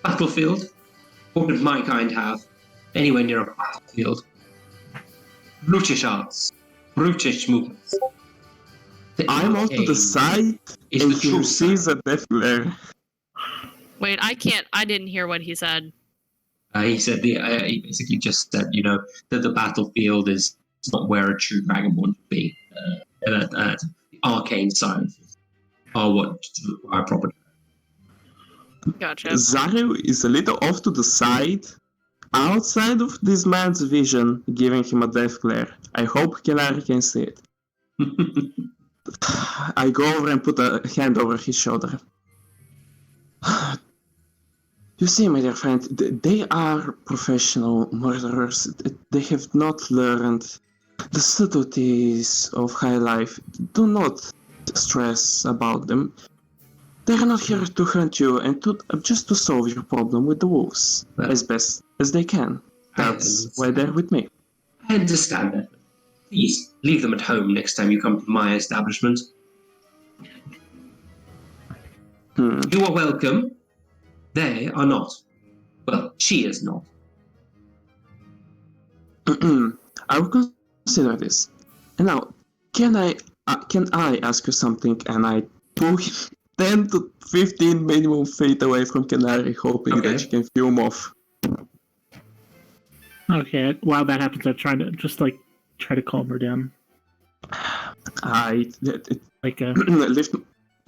Battlefield? What would my kind have? Anywhere near a battlefield? Brutish arts. Brutish movements. I'm off to the side, and you see the death glare. Wait, I didn't hear what he said. He said he basically just said, that the battlefield is not where a true dragonborn would be. The arcane sciences are what require proper. Gotcha. ZARRIEL is a little off to the side, outside of this man's vision, giving him a death glare. I hope KENARI can see it. I go over and put a hand over his shoulder. You see, my dear friend, they are professional murderers. They have not learned the subtleties of high life. Do not stress about them. They are not here to hunt you and just to solve your problem with the wolves as best as they can. That's why they're with me. I understand that. Please, leave them at home next time you come to my establishment. You are welcome. They are not. Well, she is not. I will consider this. And now, can I ask you something? And I pull 10 to 15 minimum feet away from KENARI, hoping that she can film off. Okay, while that happens, I try to calm her down. I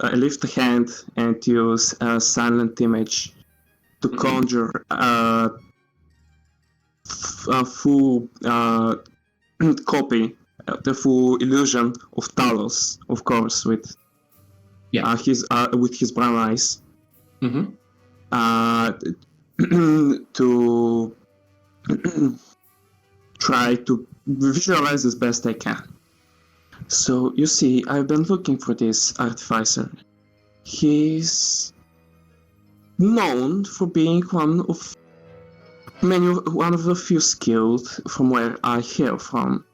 lift a hand and use a silent image to conjure a full copy, the full illusion of Talos, of course, with his brown eyes. To try to visualize as best I can. So, you see, I've been looking for this artificer. He's known for being one of the few skilled from where I hail from.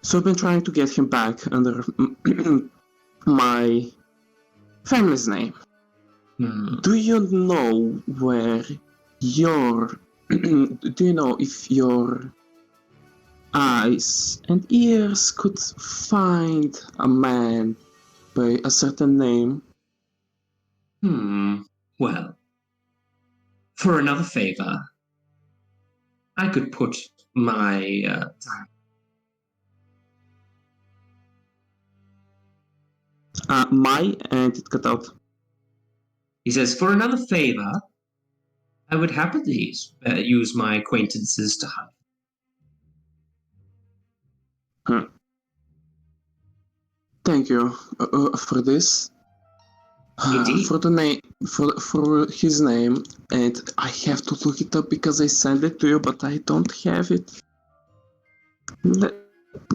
So I've been trying to get him back under my family's name. Do you know where do you know if your eyes and ears could find a man by a certain name? Well, for another favor, I could put my and it cut out. He says, for another favor, I would happily use my acquaintances to hunt. Thank you for this. Indeed. For the name, for his name, and I have to look it up because I sent it to you, but I don't have it.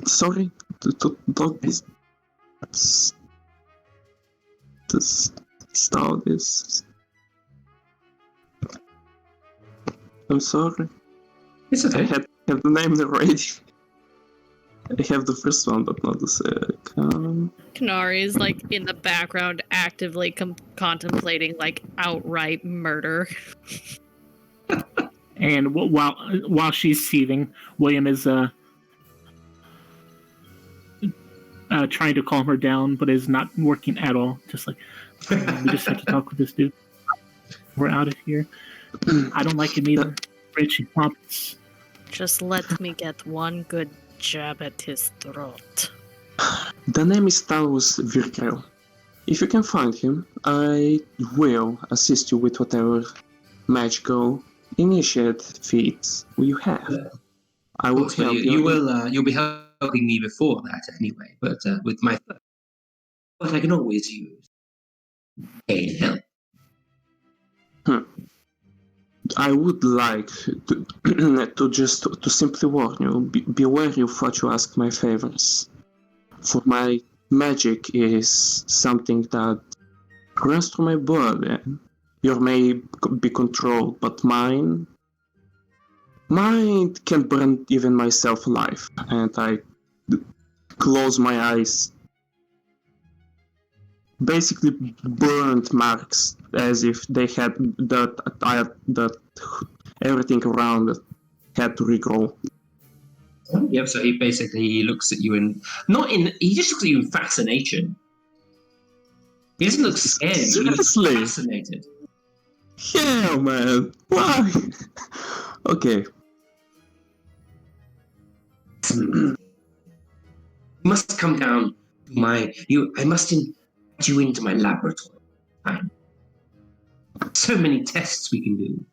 Sorry, start this. I'm sorry. It's okay. I have the name already. I have the first one, but not the second. KENARI is like in the background, actively contemplating like outright murder. And while she's seething, William is trying to calm her down, but is not working at all. Just like, we just have to talk with this dude. We're out of here. I don't like him either. Rich and pompous. Just let me get one good jab at his throat. The name is Taurus Virkrel. If you can find him, I will assist you with whatever magical initiate feats you have. I will help you. You'll be helping me before that anyway, but with my... But I can always use aid help. I would like to simply warn you, be wary of what you ask my favors. For my magic is something that runs through my body. Yours may be controlled, but mine can burn even myself alive. And I close my eyes. Basically burnt marks, as if they had that everything around it had to regrow. Yep, so he basically looks at you he just looks at you in fascination. He doesn't look scared, he looks fascinated. Yeah, man. Why? Okay. You must come down I must invite you into my laboratory. So many tests we can do.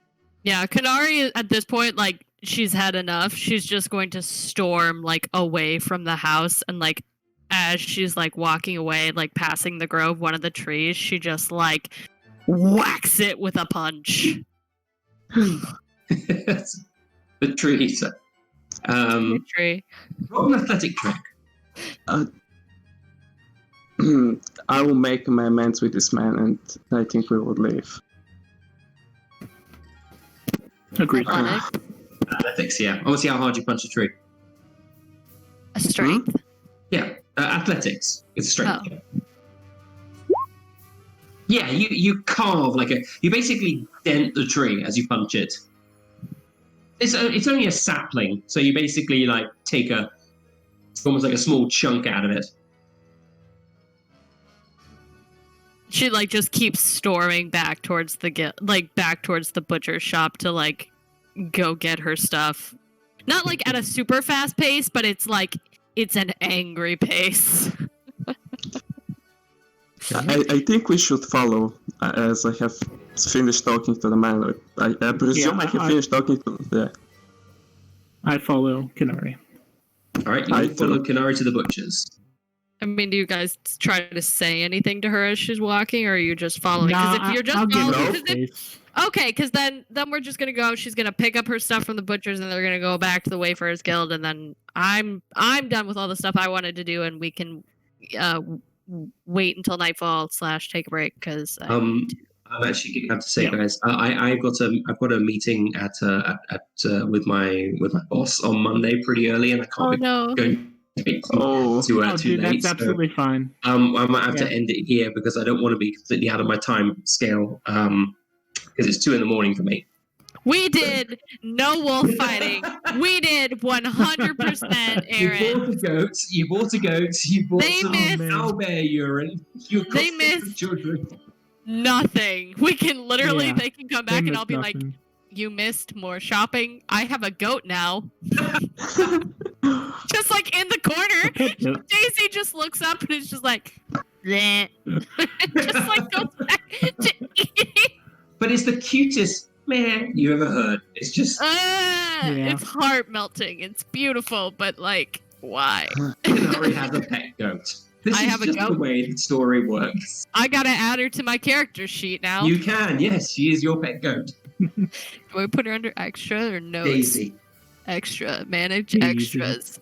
Yeah, KENARI at this point, like, she's had enough. She's just going to storm, like, away from the house. And, like, as she's, like, walking away, like, passing the grove, one of the trees, she just, like, whacks it with a punch. The trees. Tree. Roll an athletic check. I will make my amends with this man, and I think we will leave. Agreed. Athletics, yeah. I want to see how hard you punch a tree. A strength? Yeah, athletics. It's a strength. Oh. Yeah, you carve you basically dent the tree as you punch it. It's only a sapling, so you basically take it's almost like a small chunk out of it. She just keeps storming back towards the butcher's shop to go get her stuff. Not at a super fast pace, but it's an angry pace. I think we should follow, as I have finished talking to the man. I presume I have finished talking to the... I follow KENARI. All right, you follow KENARI to the butcher's. I mean, do you guys try to say anything to her as she's walking, or are you just following? Because if you're just following, Okay, because then we're just gonna go. She's gonna pick up her stuff from the butchers, and they're gonna go back to the Wayfarers Guild, and then I'm done with all the stuff I wanted to do, and we can wait until nightfall / take a break because I'm actually going to have to say, Yeah. guys, I've got a meeting at with my boss on Monday pretty early, and I can't be going too Dude, late. that's absolutely fine. I might have to end it here because I don't want to be completely out of my time scale. Because it's 2 a.m. for me. We did no wolf fighting. We did 100%, Aaron. You bought a goat. You bought They some missed- owlbear urine. They missed children. Nothing. We can literally, Yeah, they can come back and I'll be like, you missed more shopping. I have a goat now. Just like in the corner. Daisy just looks up and is just like, bleh. Just like goes back to eating. But it's the cutest man you ever heard. It's just It's heart melting. It's beautiful, but like, why? KENARI has a pet goat. This I is have a just goat? the way the story works. I gotta add her to my character sheet now. You can, yes, she is your pet goat. Do I put her under extra or no? Daisy. Extra. Manage Daisy. extras.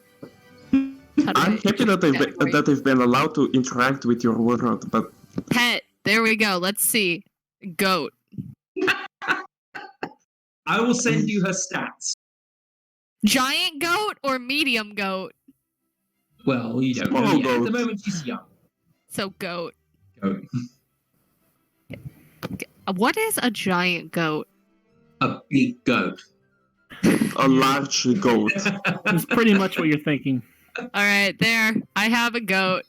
How do I'm I happy that category? they've been allowed to interact with your world, but Pet. There we go. Let's see. Goat. I will send you her stats. Giant goat or medium goat? Well, you don't know Small yet. At the goat. moment, she's young. So goat. Goat. What is a giant goat? A big goat. a large goat. That's pretty much what you're thinking. All right, there. I have a goat.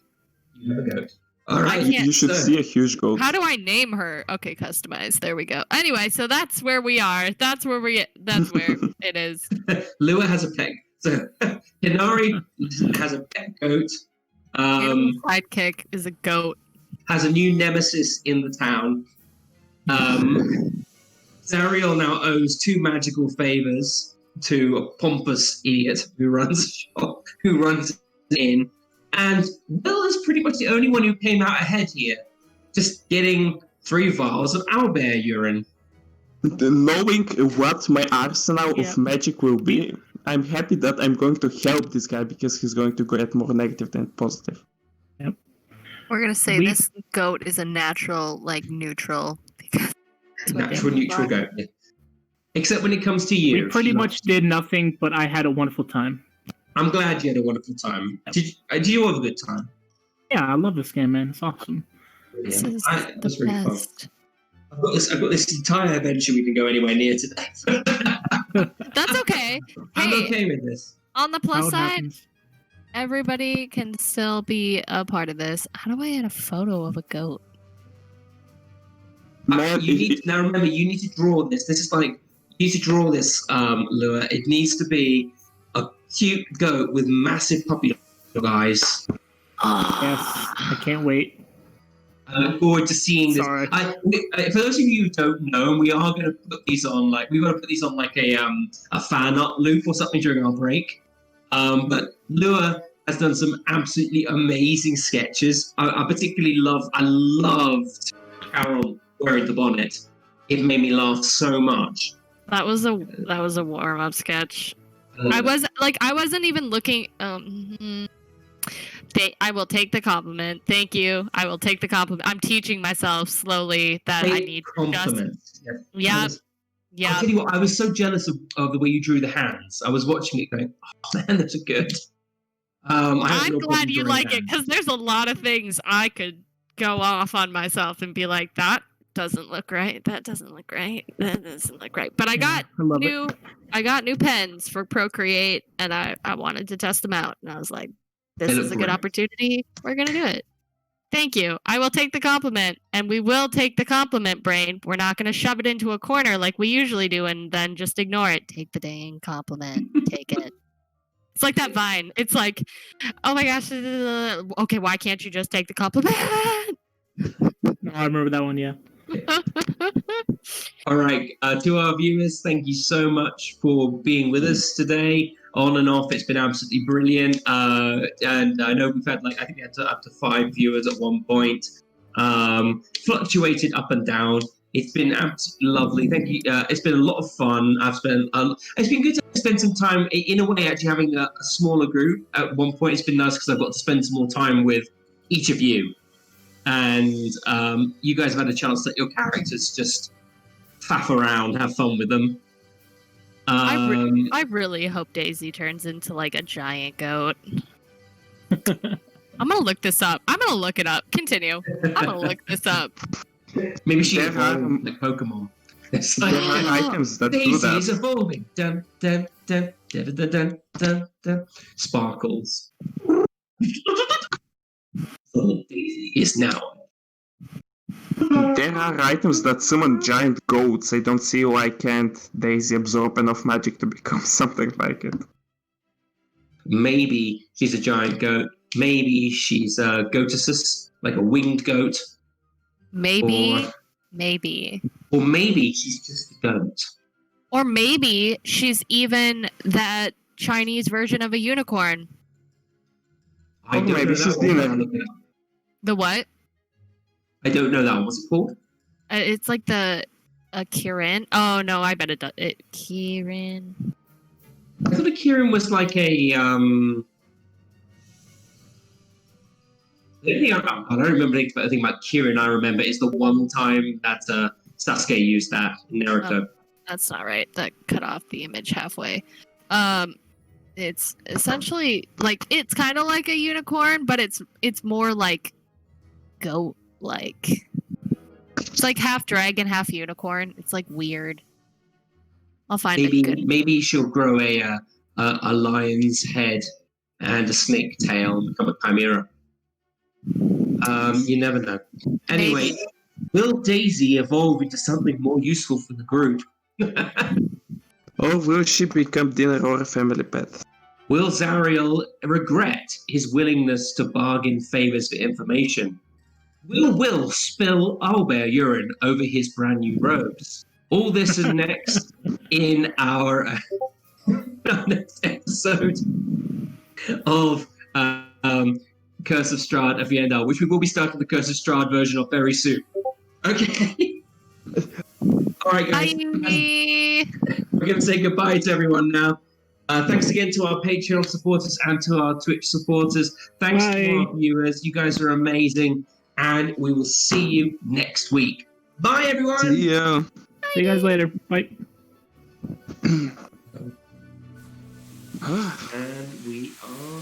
You have a goat. All right. can't- You should so- see a huge goat. How do I name her? Okay, customize. There we go. Anyway, so that's where we are. That's where it is. Luea has a pet. So KENARI has a pet goat. Animal sidekick is a goat. Has a new nemesis in the town. ZARRIEL now owes 2 magical favors to a pompous idiot who runs a shop, who runs an inn. And Will is pretty much the only one who came out ahead here, just getting 3 vials of owlbear urine. Knowing what my arsenal Yeah. of magic will be, I'm happy that I'm going to help this guy because he's going to get more negative than positive. We're gonna say We- this goat is a natural, like neutral. Because Natural neutral goat. Yeah. Except when it comes to you. We pretty much did nothing, but I had a wonderful time. I'm glad you had a wonderful time. Did you have a good time? Yeah, I love this game, man. It's awesome. this is It was the really fun. best. I've got this entire adventure we can go anywhere near today. That's okay. I'm Hey, okay with this. on the How plus it side, happens. everybody can still be a part of this. How do I add a photo of a goat? Man, Now remember, you need to draw this. This is like, you need to draw this, Luea. It needs to be a cute goat with massive puppy dog eyes. Yes, I can't wait. I look forward to seeing this. Sorry. For those of you who don't know, we are going to put these on we've got to put these on like a fan art loop or something during our break. But Luea has done some absolutely amazing sketches. I particularly loved Carol wearing the bonnet. It made me laugh so much. That was a warm up sketch. I wasn't even looking. I will take the compliment. Thank you. I will take the compliment. I'm teaching myself slowly that I need to just. compliments. Yeah, I'll yeah. tell you what, I was so jealous of the way you drew the hands. I was watching it going, oh man, those are good. I'm glad you like it because there's a lot of things I could go off on myself and be like, that doesn't look right. That doesn't look right. That doesn't look right. But I got I love it. I got new pens for Procreate, and I wanted to test them out, and I was like, this They look is a good great. opportunity. We're gonna do it. Thank you. I will take the compliment, and we will take the compliment, brain. We're not gonna shove it into a corner like we usually do, and then just ignore it. Take the dang compliment. Take it. It's like that Vine. It's like, oh my gosh. Okay, why can't you just take the compliment? Oh, I remember that one, yeah. All right, to our viewers, thank you so much for being with us today. On and off, it's been absolutely brilliant. And I know we've had I think we had up to 5 viewers at one point. Fluctuated up and down. It's been absolutely lovely. Thank you. It's been a lot of fun. It's been good to spend some time, in a way, actually having a smaller group. At one point, it's been nice because I've got to spend some more time with each of you. And you guys have had a chance to let your characters just faff around, have fun with them. I really hope Daisy turns into like a giant goat. I'm gonna look this up. I'm gonna look it up. Continue. I'm gonna look this up. Maybe she evolved like Pokemon. It's like, There are items that do Daisy that. is evolving. Dun, dun, dun, dun, dun, dun, dun, dun. Sparkles. Oh, Daisy is now. There are items that summon giant goats. I don't see why can't Daisy absorb enough magic to become something like it. Maybe she's a giant goat. Maybe she's a goatus, like a winged goat. Maybe. Or maybe she's just a goat. Or maybe she's even that Chinese version of a unicorn. I don't maybe know she's that one. dinner. I'll look it up. The what? I don't know that one. What's it called? It's like the Kirin. Oh no, I bet it does. Kirin. I thought a Kirin was like a I don't remember anything, but the thing about Kirin I remember is the one time that Sasuke used that in Naruto. Oh, that's not right. That cut off the image halfway. It's essentially like it's kind of like a unicorn, but it's more like goat like. It's like half dragon, half unicorn. It's like weird. I'll find it good. Maybe she'll grow a lion's head and a snake tail and become a chimera. You never know. Anyway, will Daisy evolve into something more useful for the group? Or will she become dinner or a family pet? Will ZARRIEL regret his willingness to bargain favors for information? Will Will spill owlbear urine over his brand new robes? All this and next in our next episode of Curse of Strahd Aviendahl, which we will be starting the Curse of Strahd version of very soon. Okay. All right, guys. We're going to say goodbye to everyone now. Thanks again to our Patreon supporters and to our Twitch supporters. Thanks to our viewers. You guys are amazing. And we will see you next week. Bye, everyone. See ya. See you guys later. Bye. And we are...